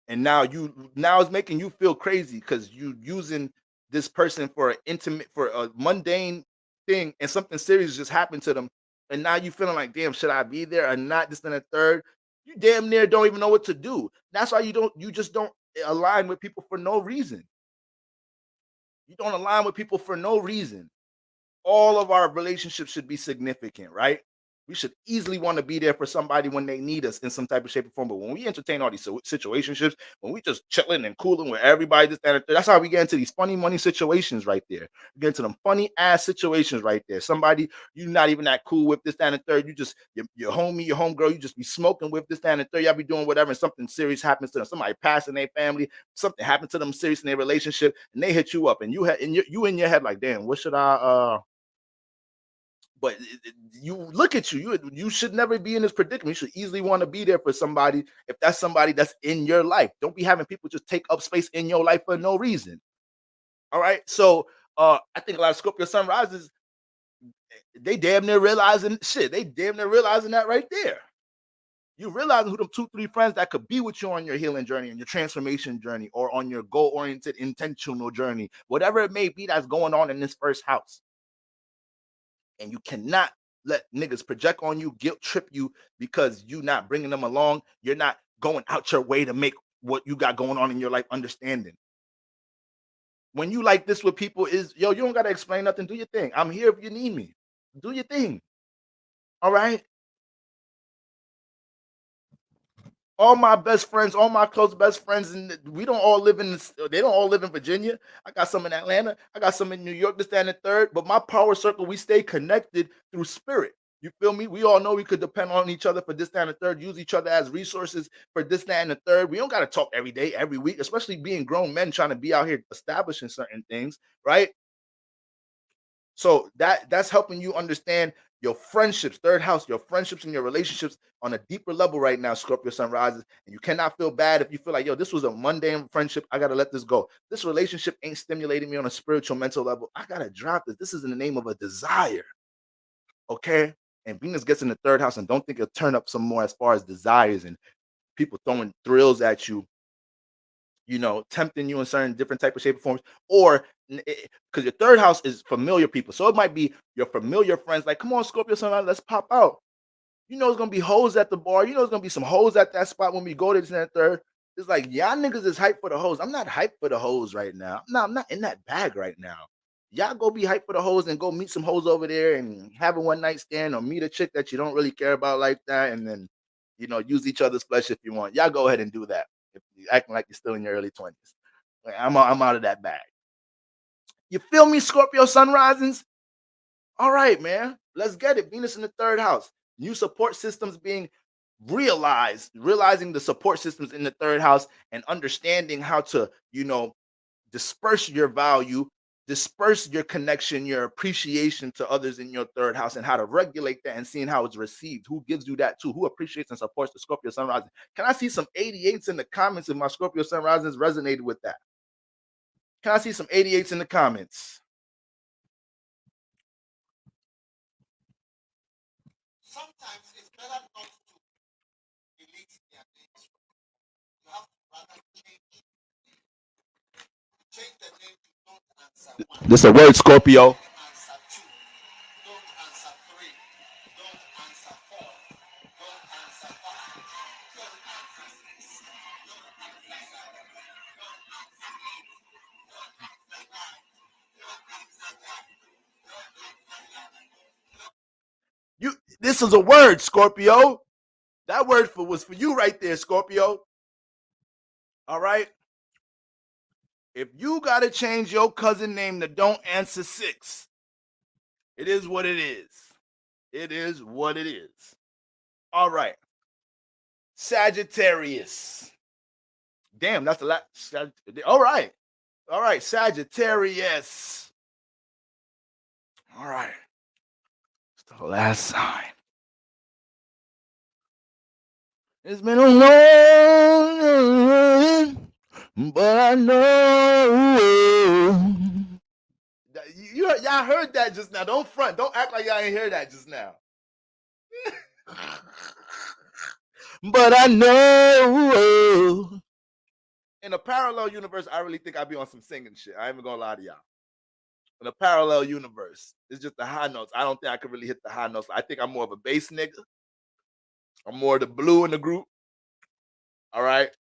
And now it's making you feel crazy because you using this person for a mundane thing, and something serious just happened to them, and now you feeling like, damn, should I be there or not? This and a third. You damn near don't even know what to do. That's why you just don't align with people for no reason. You don't align with people for no reason. All of our relationships should be significant, right? We should easily want to be there for somebody when they need us in some type of shape or form. But when we entertain all these situationships, when we just chilling and cooling with everybody, that's how we get into these funny money situations right there. We get into them funny ass situations right there. Somebody you're not even that cool with, this, that, and the third. You just your homie, your homegirl, you just be smoking with, this, that, and the third. Y'all be doing whatever, and something serious happens to them. Somebody passed in their family, something happened to them serious in their relationship, and they hit you up, and you in your head like, damn, what should I But you look at you should never be in this predicament. You should easily want to be there for somebody if that's somebody that's in your life. Don't be having people just take up space in your life for no reason. All right. So I think a lot of Scorpio sun rises, they damn near realizing shit. They damn near realizing that right there. You realizing who them 2-3 friends that could be with you on your healing journey, on your transformation journey, or on your goal-oriented, intentional journey, whatever it may be that's going on in this first house. And you cannot let niggas project on you, guilt trip you because you not bringing them along. You're not going out your way to make what you got going on in your life understanding. When you like this with people is, yo, you don't got to explain nothing. Do your thing. I'm here if you need me. Do your thing. All right? All my best friends, all my close best friends, and we don't all live in they don't all live in Virginia. I got some in Atlanta, I got some in New York, this, that, and the third. But my power circle, we stay connected through spirit. You feel me? We all know we could depend on each other for this, that, and the third, use each other as resources for this, that, and the third. We don't got to talk every day, every week, especially being grown men trying to be out here establishing certain things, right? So that's helping you understand your friendships, third house, your friendships and your relationships on a deeper level right now, Scorpio sun rises. And you cannot feel bad if you feel like, yo, this was a mundane friendship. I got to let this go. This relationship ain't stimulating me on a spiritual, mental level. I got to drop this. This is in the name of a desire. Okay? And Venus gets in the third house, and don't think it'll turn up some more as far as desires and people throwing thrills at you, tempting you in certain different type of shape or forms, or because your third house is familiar people. So it might be your familiar friends, like, come on, Scorpio sun, let's pop out. It's gonna be hoes at the bar. It's gonna be some hoes at that spot when we go to this and that third. It's like, y'all niggas is hyped for the hoes. I'm not hyped for the hoes right now. I'm not in that bag right now. Y'all go be hyped for the hoes and go meet some hoes over there and have a one night stand, or meet a chick that you don't really care about like that, and then use each other's flesh if you want. Y'all go ahead and do that if you're acting like you're still in your early 20s. I'm out of that bag. You feel me, Scorpio sun risings? All right, man. Let's get it. Venus in the third house. New support systems being realizing the support systems in the third house, and understanding how to, disperse your value, disperse your connection, your appreciation to others in your third house, and how to regulate that and seeing how it's received. Who gives you that too? Who appreciates and supports the Scorpio sun rising? Can I see some 88s in the comments if my Scorpio sun risings resonated with that? Can I see some 88s in the comments? Sometimes it's better not to delete their names. You have to rather change the name to don't answer one. This is a word, Scorpio. Answer two. this is a word, Scorpio. That word was for you right there, Scorpio. All right. If you got to change your cousin name to don't answer 6, it is what it is. It is what it is. All right. Sagittarius. Damn, that's the last. All right. All right. Sagittarius. All right. It's the last sign. It's been a long, but I know. Y'all heard that just now. Don't front. Don't act like y'all ain't hear that just now. But I know. In a parallel universe, I really think I'd be on some singing shit. I ain't even gonna lie to y'all. In a parallel universe, it's just the high notes. I don't think I could really hit the high notes. I think I'm more of a bass nigga. I'm more of the blue in the group. All right.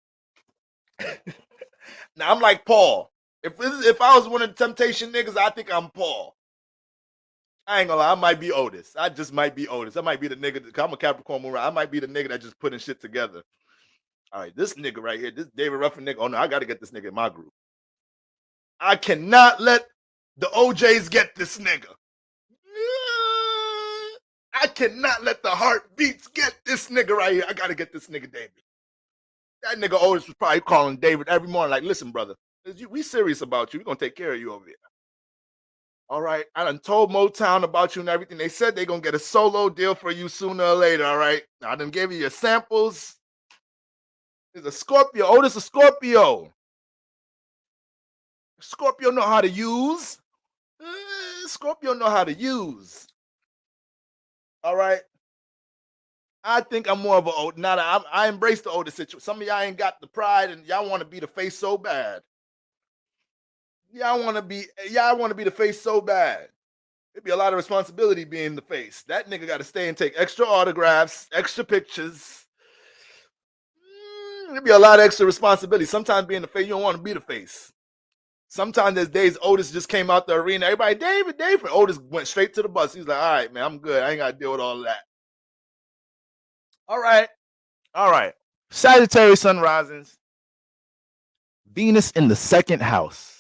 Now I'm like Paul. If I was one of the Temptation niggas, I think I'm Paul. I ain't gonna lie, I might be Otis. I just might be Otis. I might be the nigga. I'm a Capricorn moon. I might be the nigga that just putting shit together. All right, this nigga right here, this David Ruffin nigga. Oh no, I gotta get this nigga in my group. I cannot let the OJs get this nigga. I cannot let the heartbeats get this nigga right here. I gotta get this nigga David. That nigga Otis was probably calling David every morning, like, listen, brother, we serious about you. We're gonna take care of you over here. All right. I done told Motown about you and everything. They said they're gonna get a solo deal for you sooner or later. All right. I done gave you your samples. There's a Scorpio. Otis a Scorpio. Scorpio know how to use. Scorpio know how to use. All right. I think I'm more of a not. I embrace the Otis situation. Some of y'all ain't got the pride, and y'all want to be the face so bad. Y'all want to be the face so bad. It'd be a lot of responsibility being the face. That nigga got to stay and take extra autographs, extra pictures. It'd be a lot of extra responsibility. Sometimes being the face, you don't want to be the face. Sometimes there's days Otis just came out the arena. Everybody, David. Otis went straight to the bus. He's like, all right, man, I'm good. I ain't got to deal with all of that. All right. Sagittarius sun risings. Venus in the second house.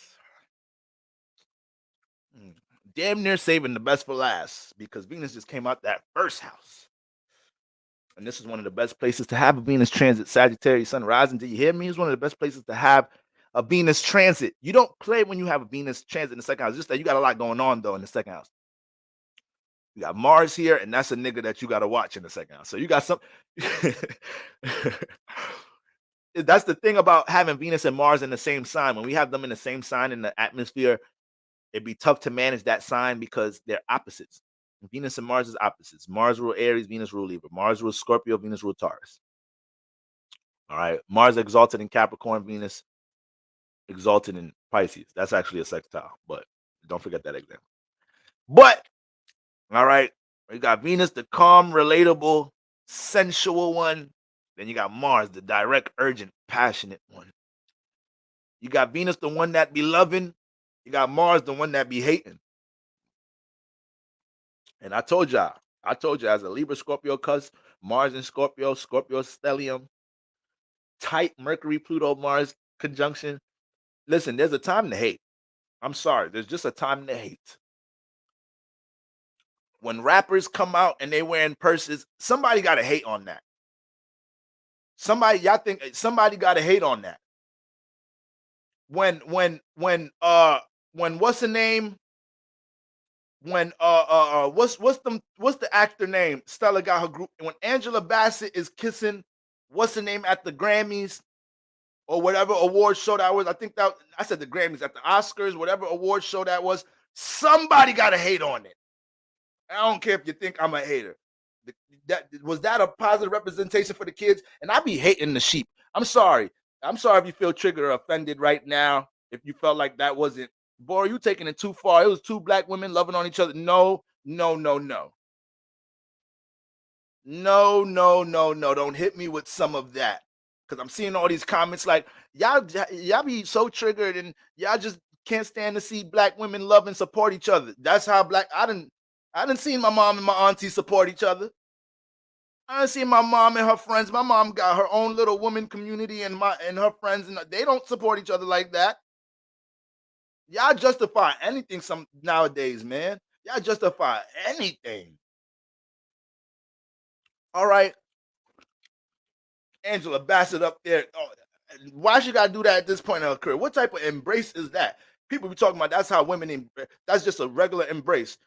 Damn near saving the best for last because Venus just came out that first house. And this is one of the best places to have a Venus transit. Sagittarius sun rising. Do you hear me? It's one of the best places to have a Venus transit. You don't play when you have a Venus transit in the second house. Just that you got a lot going on, though, in the second house. You got Mars here, and that's a nigga that you got to watch in the second house. So you got some. That's the thing about having Venus and Mars in the same sign. When we have them in the same sign in the atmosphere, it'd be tough to manage that sign because they're opposites. Venus and Mars is opposites. Mars rule Aries, Venus rule Libra. Mars rule Scorpio, Venus rule Taurus. All right. Mars exalted in Capricorn, Venus exalted in Pisces. That's actually a sextile, but don't forget that example. But, all right, you got Venus, the calm, relatable, sensual one. Then you got Mars, the direct, urgent, passionate one. You got Venus, the one that be loving. You got Mars, the one that be hating. And I told y'all as a Libra Scorpio cusp, Mars and Scorpio stellium, tight Mercury, Pluto, Mars conjunction. Listen, there's a time to hate. I'm sorry. There's just a time to hate. When rappers come out and they wearing purses, somebody got to hate on that. Somebody got to hate on that. When what's the name? When what's the actor name? Stella got her group. When Angela Bassett is kissing what's the name at the Grammys or whatever award show that was, I said the Grammys, at the Oscars, whatever award show that was, somebody got to hate on it. I don't care if you think I'm a hater. Was that a positive representation for the kids? And I be hating the sheep. I'm sorry if you feel triggered or offended right now. If you felt like that wasn't, boy, you taking it too far. It was two black women loving on each other. No. Don't hit me with some of that. Because I'm seeing all these comments like, y'all be so triggered and y'all just can't stand to see black women love and support each other. That's how I done seen my mom and my auntie support each other. I see my mom and her friends. My mom got her own little woman community, and her friends, and they don't support each other like that. Y'all justify anything some nowadays, man. Y'all justify anything. All right, Angela Bassett up there. Oh, why she gotta do that at this point in her career? What type of embrace is that? People be talking about that's how women. That's just a regular embrace.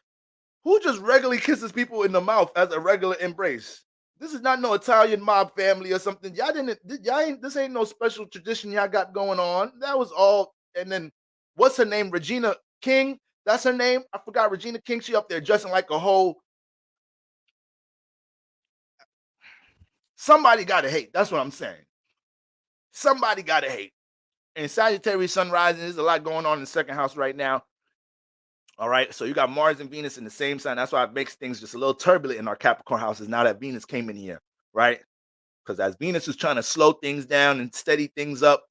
Who just regularly kisses people in the mouth as a regular embrace? This is not no Italian mob family or something. Y'all ain't, this ain't no special tradition y'all got going on. That was all. And then what's her name? Regina King. That's her name. I forgot Regina King. She up there dressing like a whole. Somebody gotta hate. That's what I'm saying. Somebody gotta hate. And Sagittarius sun rising. There's a lot going on in the second house right now. All right. So you got Mars and Venus in the same sign. That's why it makes things just a little turbulent in our Capricorn houses now that Venus came in here. Right. Because as Venus is trying to slow things down and steady things up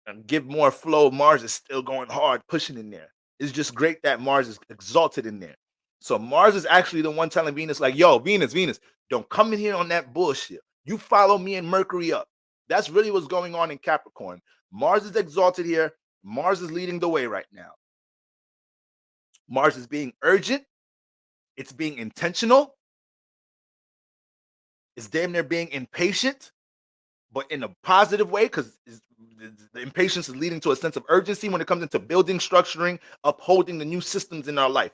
and give more flow, Mars is still going hard, pushing in there. It's just great that Mars is exalted in there. So Mars is actually the one telling Venus, like, yo, Venus, don't come in here on that bullshit. You follow me and Mercury up. That's really what's going on in Capricorn. Mars is exalted here. Mars is leading the way right now. Mars is being urgent. It's being intentional. It's damn near being impatient, but in a positive way, because the impatience is leading to a sense of urgency when it comes into building, structuring, upholding the new systems in our life,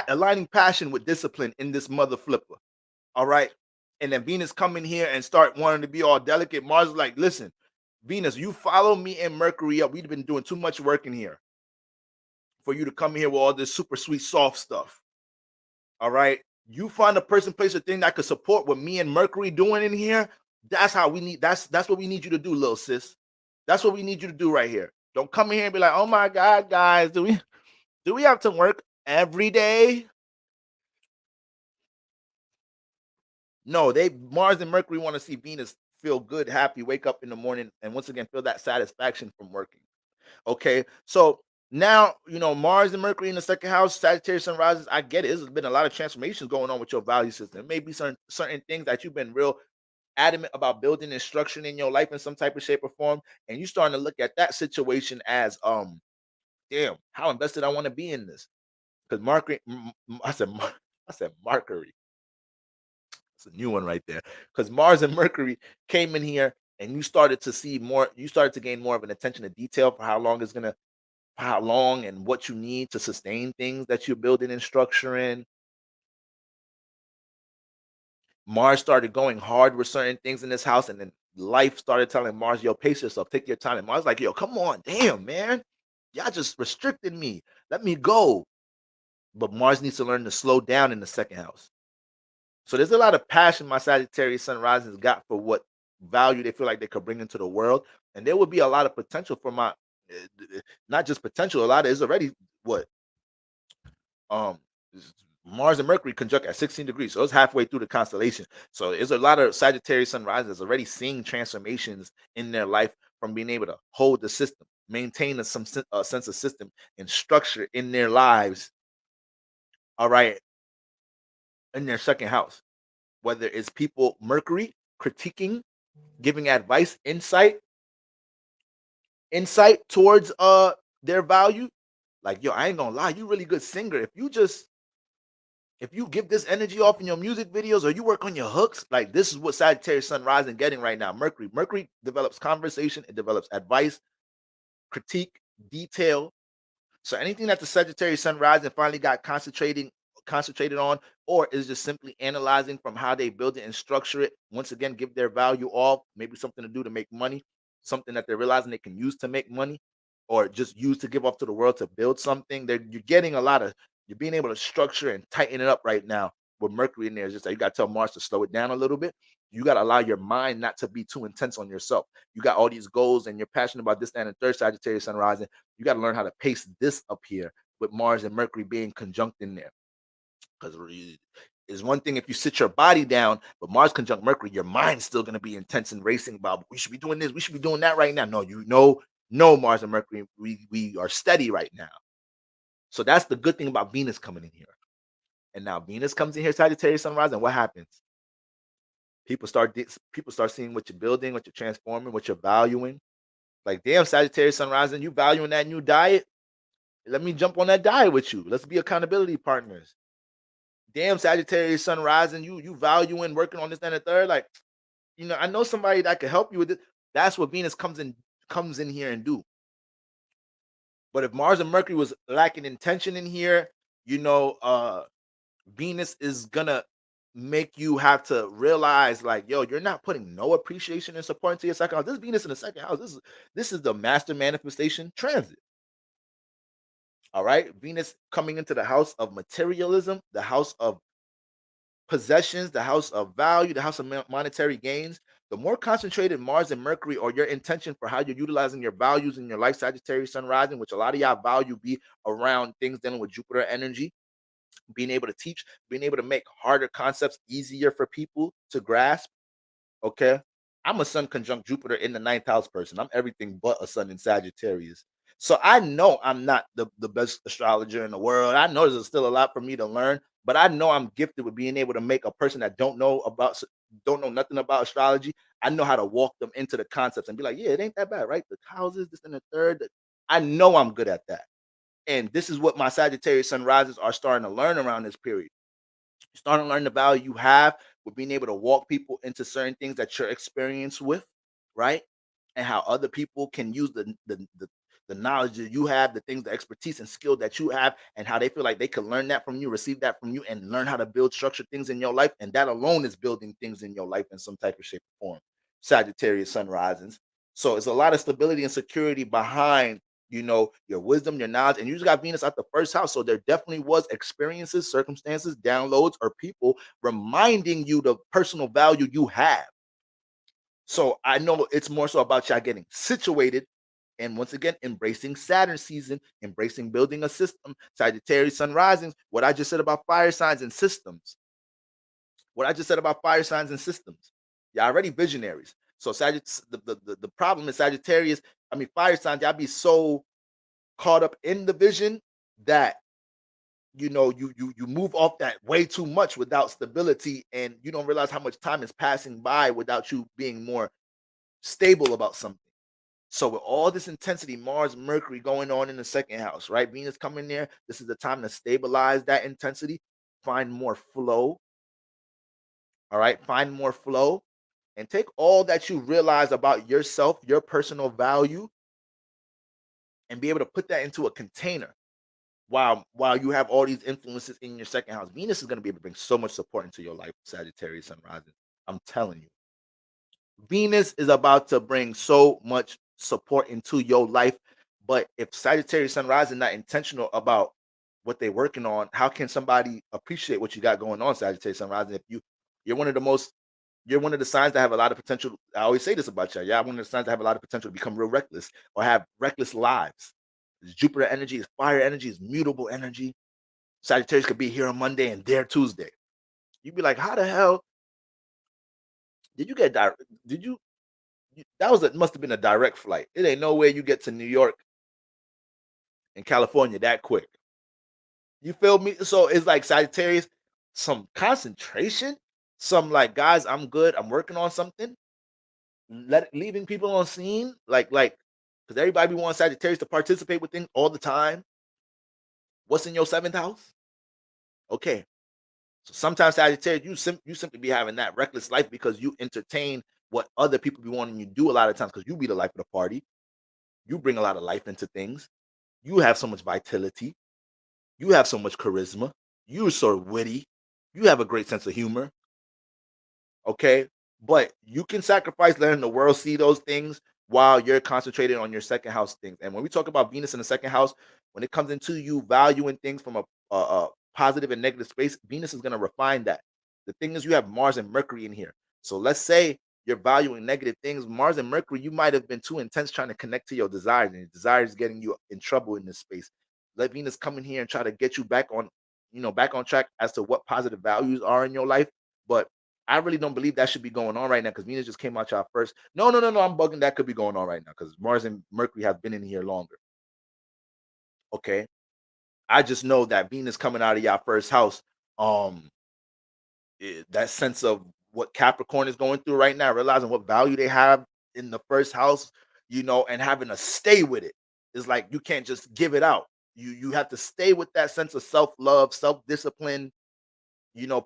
aligning passion with discipline in this mother flipper. All right. And then Venus come in here and start wanting to be all delicate. Mars is like, listen, Venus, you follow me and Mercury up. We've been doing too much work in here for you to come here with all this super sweet, soft stuff. All right. You find a person, place, or thing that could support what me and Mercury doing in here. That's how we need. That's what we need you to do, little sis. That's what we need you to do right here. Don't come in here and be like, oh my God, guys, do we have to work every day? No, Mars and Mercury want to see Venus feel good, happy, wake up in the morning, and once again feel that satisfaction from working. Okay, so now Mars and Mercury in the second house, Sagittarius sun rises. I get it. There's been a lot of transformations going on with your value system. It may be certain things that you've been real adamant about building and structuring in your life in some type of shape or form, and you starting to look at that situation as damn, how invested I want to be in this. Because Mercury, I said Mercury. It's a new one right there. Because Mars and Mercury came in here, and you started to see more. You started to gain more of an attention to detail for how long and what you need to sustain things that you're building and structuring. Mars started going hard with certain things in this house, and then life started telling Mars, yo, pace yourself, take your time. And Mars like, yo, come on, damn, man. Y'all just restricted me. Let me go. But Mars needs to learn to slow down in the second house. So there's a lot of passion my Sagittarius sun risings got for what value they feel like they could bring into the world. And there would be a lot of potential for my, not just potential, a lot of it's already what? Mars and Mercury conjunct at 16 degrees. So it's halfway through the constellation. So there's a lot of Sagittarius sun risers already seeing transformations in their life from being able to hold the system, maintain a sense of system and structure in their lives. All right. In their second house, whether it's people, Mercury critiquing, giving advice, insight towards their value. Like, yo, I ain't gonna lie, you really good singer. If you give this energy off in your music videos or you work on your hooks, like this is what Sagittarius sun rising getting right now. Mercury develops conversation, it develops advice, critique, detail. So anything that the Sagittarius sun rising finally got concentrated on, or is just simply analyzing from how they build it and structure it. Once again, give their value off, maybe something to do to make money, something that they're realizing they can use to make money, or just use to give off to the world to build something. You're getting you're being able to structure and tighten it up right now with Mercury in there. It's just that you got to tell Mars to slow it down a little bit. You got to allow your mind not to be too intense on yourself. You got all these goals and you're passionate about this, that, and the third, Sagittarius sun rising. You got to learn how to pace this up here with Mars and Mercury being conjunct in there. Because it's one thing if you sit your body down, but Mars conjunct Mercury, your mind's still going to be intense and racing about, we should be doing this, we should be doing that right now. No, Mars and Mercury, we are steady right now. So that's the good thing about Venus coming in here. And now Venus comes in here, Sagittarius sunrise, and what happens? People start seeing what you're building, what you're transforming, what you're valuing. Like, damn, Sagittarius sunrise, and you valuing that new diet? Let me jump on that diet with you. Let's be accountability partners. Damn, Sagittarius sun rising, you valuing working on this and the third. Like, I know somebody that could help you with it. That's what Venus comes in here and do. But if Mars and Mercury was lacking intention in here, Venus is gonna make you have to realize, like, yo, you're not putting no appreciation and support into your second house. This Venus in the second house, this is the master manifestation transit. All right, Venus coming into the house of materialism, the house of possessions, the house of value, the house of monetary gains. The more concentrated Mars and Mercury, or your intention for how you're utilizing your values in your life, Sagittarius sun rising, which a lot of y'all value be around things dealing with Jupiter energy, being able to teach, being able to make harder concepts easier for people to grasp. Okay, I'm a sun conjunct Jupiter in the 9th house person. I'm everything but a sun in Sagittarius. So I know I'm not the best astrologer in the world. I know there's still a lot for me to learn, but I know I'm gifted with being able to make a person that don't know nothing about astrology. I know how to walk them into the concepts and be like, yeah, it ain't that bad, right? The houses, this and the third. I know I'm good at that. And this is what my Sagittarius sun rises are starting to learn around this period. You're starting to learn the value you have with being able to walk people into certain things that you're experienced with, right? And how other people can use the knowledge that you have, the things, the expertise and skill that you have, and how they feel like they can learn that from you, receive that from you, and learn how to build structured things in your life. And that alone is building things in your life in some type of shape or form. Sagittarius sun risings. So it's a lot of stability and security behind your wisdom, your knowledge, and you just got Venus at the first house. So there definitely was experiences, circumstances, downloads, or people reminding you the personal value you have. So I know it's more so about y'all getting situated, and once again, embracing Saturn season, embracing building a system. Sagittarius sun risings, what I just said about fire signs and systems. Y'all already visionaries. So the problem is Sagittarius, fire signs, y'all be so caught up in the vision that you move off that way too much without stability, and you don't realize how much time is passing by without you being more stable about something. So with all this intensity, Mars, Mercury going on in the second house, right? Venus coming there. This is the time to stabilize that intensity, find more flow. All right, find more flow, and take all that you realize about yourself, your personal value, and be able to put that into a container while you have all these influences in your second house. Venus is going to be able to bring so much support into your life, Sagittarius sun rising. I'm telling you. Venus is about to bring so much support into your life. But if Sagittarius sun rising not intentional about what they're working on, how can somebody appreciate what you got going on, Sagittarius sun rising? If you're one of the signs that have a lot of potential. I always say this about you. Yeah, one of the signs that have a lot of potential to become real reckless or have reckless lives. Jupiter energy is fire energy, is mutable energy. Sagittarius could be here on Monday and there Tuesday. You'd be like, how the hell did you get direct? Must have been a direct flight. It ain't no way you get to New York and California that quick. You feel me? So it's like Sagittarius, some concentration, some like, guys, I'm good. I'm working on something. Leaving people on scene, like, because everybody wants Sagittarius to participate with things all the time. What's in your 7th house? Okay. So sometimes Sagittarius, you simply be having that reckless life because you entertain what other people be wanting you to do a lot of times, because you be the life of the party. You bring a lot of life into things. You have so much vitality. You have so much charisma. You're so witty. You have a great sense of humor. Okay. But you can sacrifice letting the world see those things while you're concentrated on your second house things. And when we talk about Venus in the second house, when it comes into you valuing things from a positive and negative space, Venus is going to refine that. The thing is, you have Mars and Mercury in here. So let's say you're valuing negative things. Mars and Mercury, you might have been too intense trying to connect to your desires, and your desires getting you in trouble in this space. Let Venus come in here and try to get you back on track as to what positive values are in your life. But I really don't believe that should be going on right now, because Venus just came out y'all first. No, I'm bugging. That could be going on right now because Mars and Mercury have been in here longer. Okay. I just know that Venus coming out of y'all first house That sense of what Capricorn is going through right now, realizing what value they have in the first house, and having to stay with it. It's like you can't just give it out. You have to stay with that sense of self-love, self-discipline,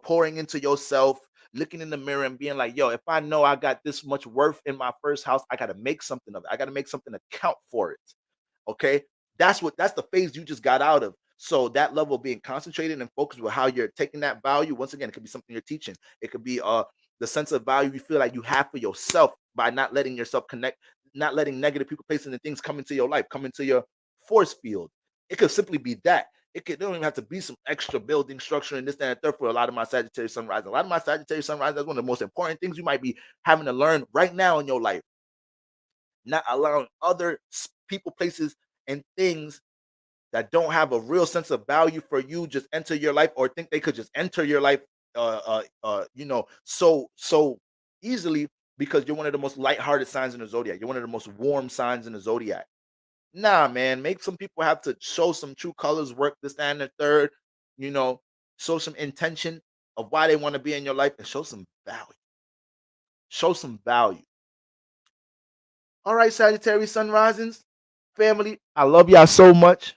pouring into yourself, looking in the mirror and being like, yo, if I know I got this much worth in my first house, I got to make something of it. I got to make something to count for it. Okay. That's the phase you just got out of. So that level of being concentrated and focused with how you're taking that value. Once again, it could be something you're teaching. It could be the sense of value you feel like you have for yourself by not letting yourself connect, not letting negative people, places, and things come into your life, come into your force field. It could simply be that. It don't even have to be some extra building structure and this, that, and third for a lot of my Sagittarius sunrise. A lot of my Sagittarius sunrise, that's one of the most important things you might be having to learn right now in your life. Not allowing other people, places, and things that don't have a real sense of value for you just enter your life or think they could just enter your life so easily because you're one of the most lighthearted signs in the zodiac. You're one of the most warm signs in the zodiac. Nah, man, make some people have to show some true colors, work this, that, and the third, show some intention of why they want to be in your life and show some value. Show some value. All right, Sagittarius sun risings, family, I love y'all so much.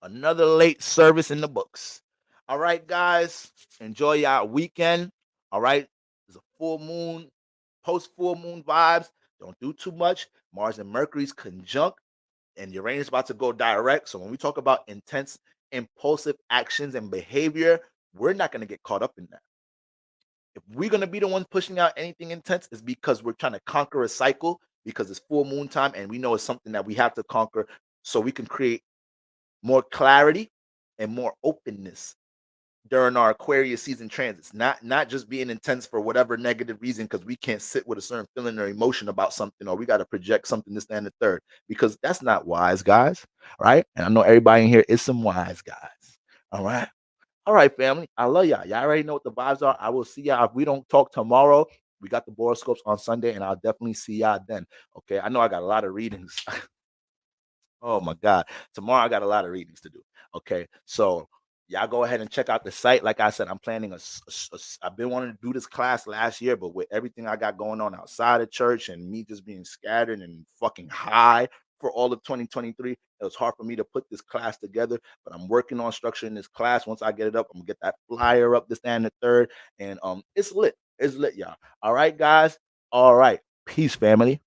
Another late service in the books. All right, guys, enjoy y'all weekend. All right, there's a full moon, post full moon vibes. Don't do too much. Mars and Mercury's conjunct, and Uranus is about to go direct. So when we talk about intense, impulsive actions and behavior, we're not going to get caught up in that. If we're going to be the ones pushing out anything intense, it's because we're trying to conquer a cycle because it's full moon time and we know it's something that we have to conquer so we can create more clarity and more openness during our Aquarius season transits. Not just being intense for whatever negative reason because we can't sit with a certain feeling or emotion about something or we got to project something, this, and the third, because that's not wise, guys. Right? And I know everybody in here is some wise guys. All right. All right, family. I love y'all. Y'all already know what the vibes are. I will see y'all. If we don't talk tomorrow, we got the horoscopes on Sunday, and I'll definitely see y'all then. Okay. I know I got a lot of readings. Oh my God. Tomorrow I got a lot of readings to do. Okay. So y'all go ahead and check out the site. Like I said, I'm planning I've been wanting to do this class last year, but with everything I got going on outside of church and me just being scattered and fucking high for all of 2023, it was hard for me to put this class together, but I'm working on structuring this class. Once I get it up, I'm gonna get that flyer up, this, and the third. And it's lit. It's lit, y'all. All right, guys. All right. Peace, family.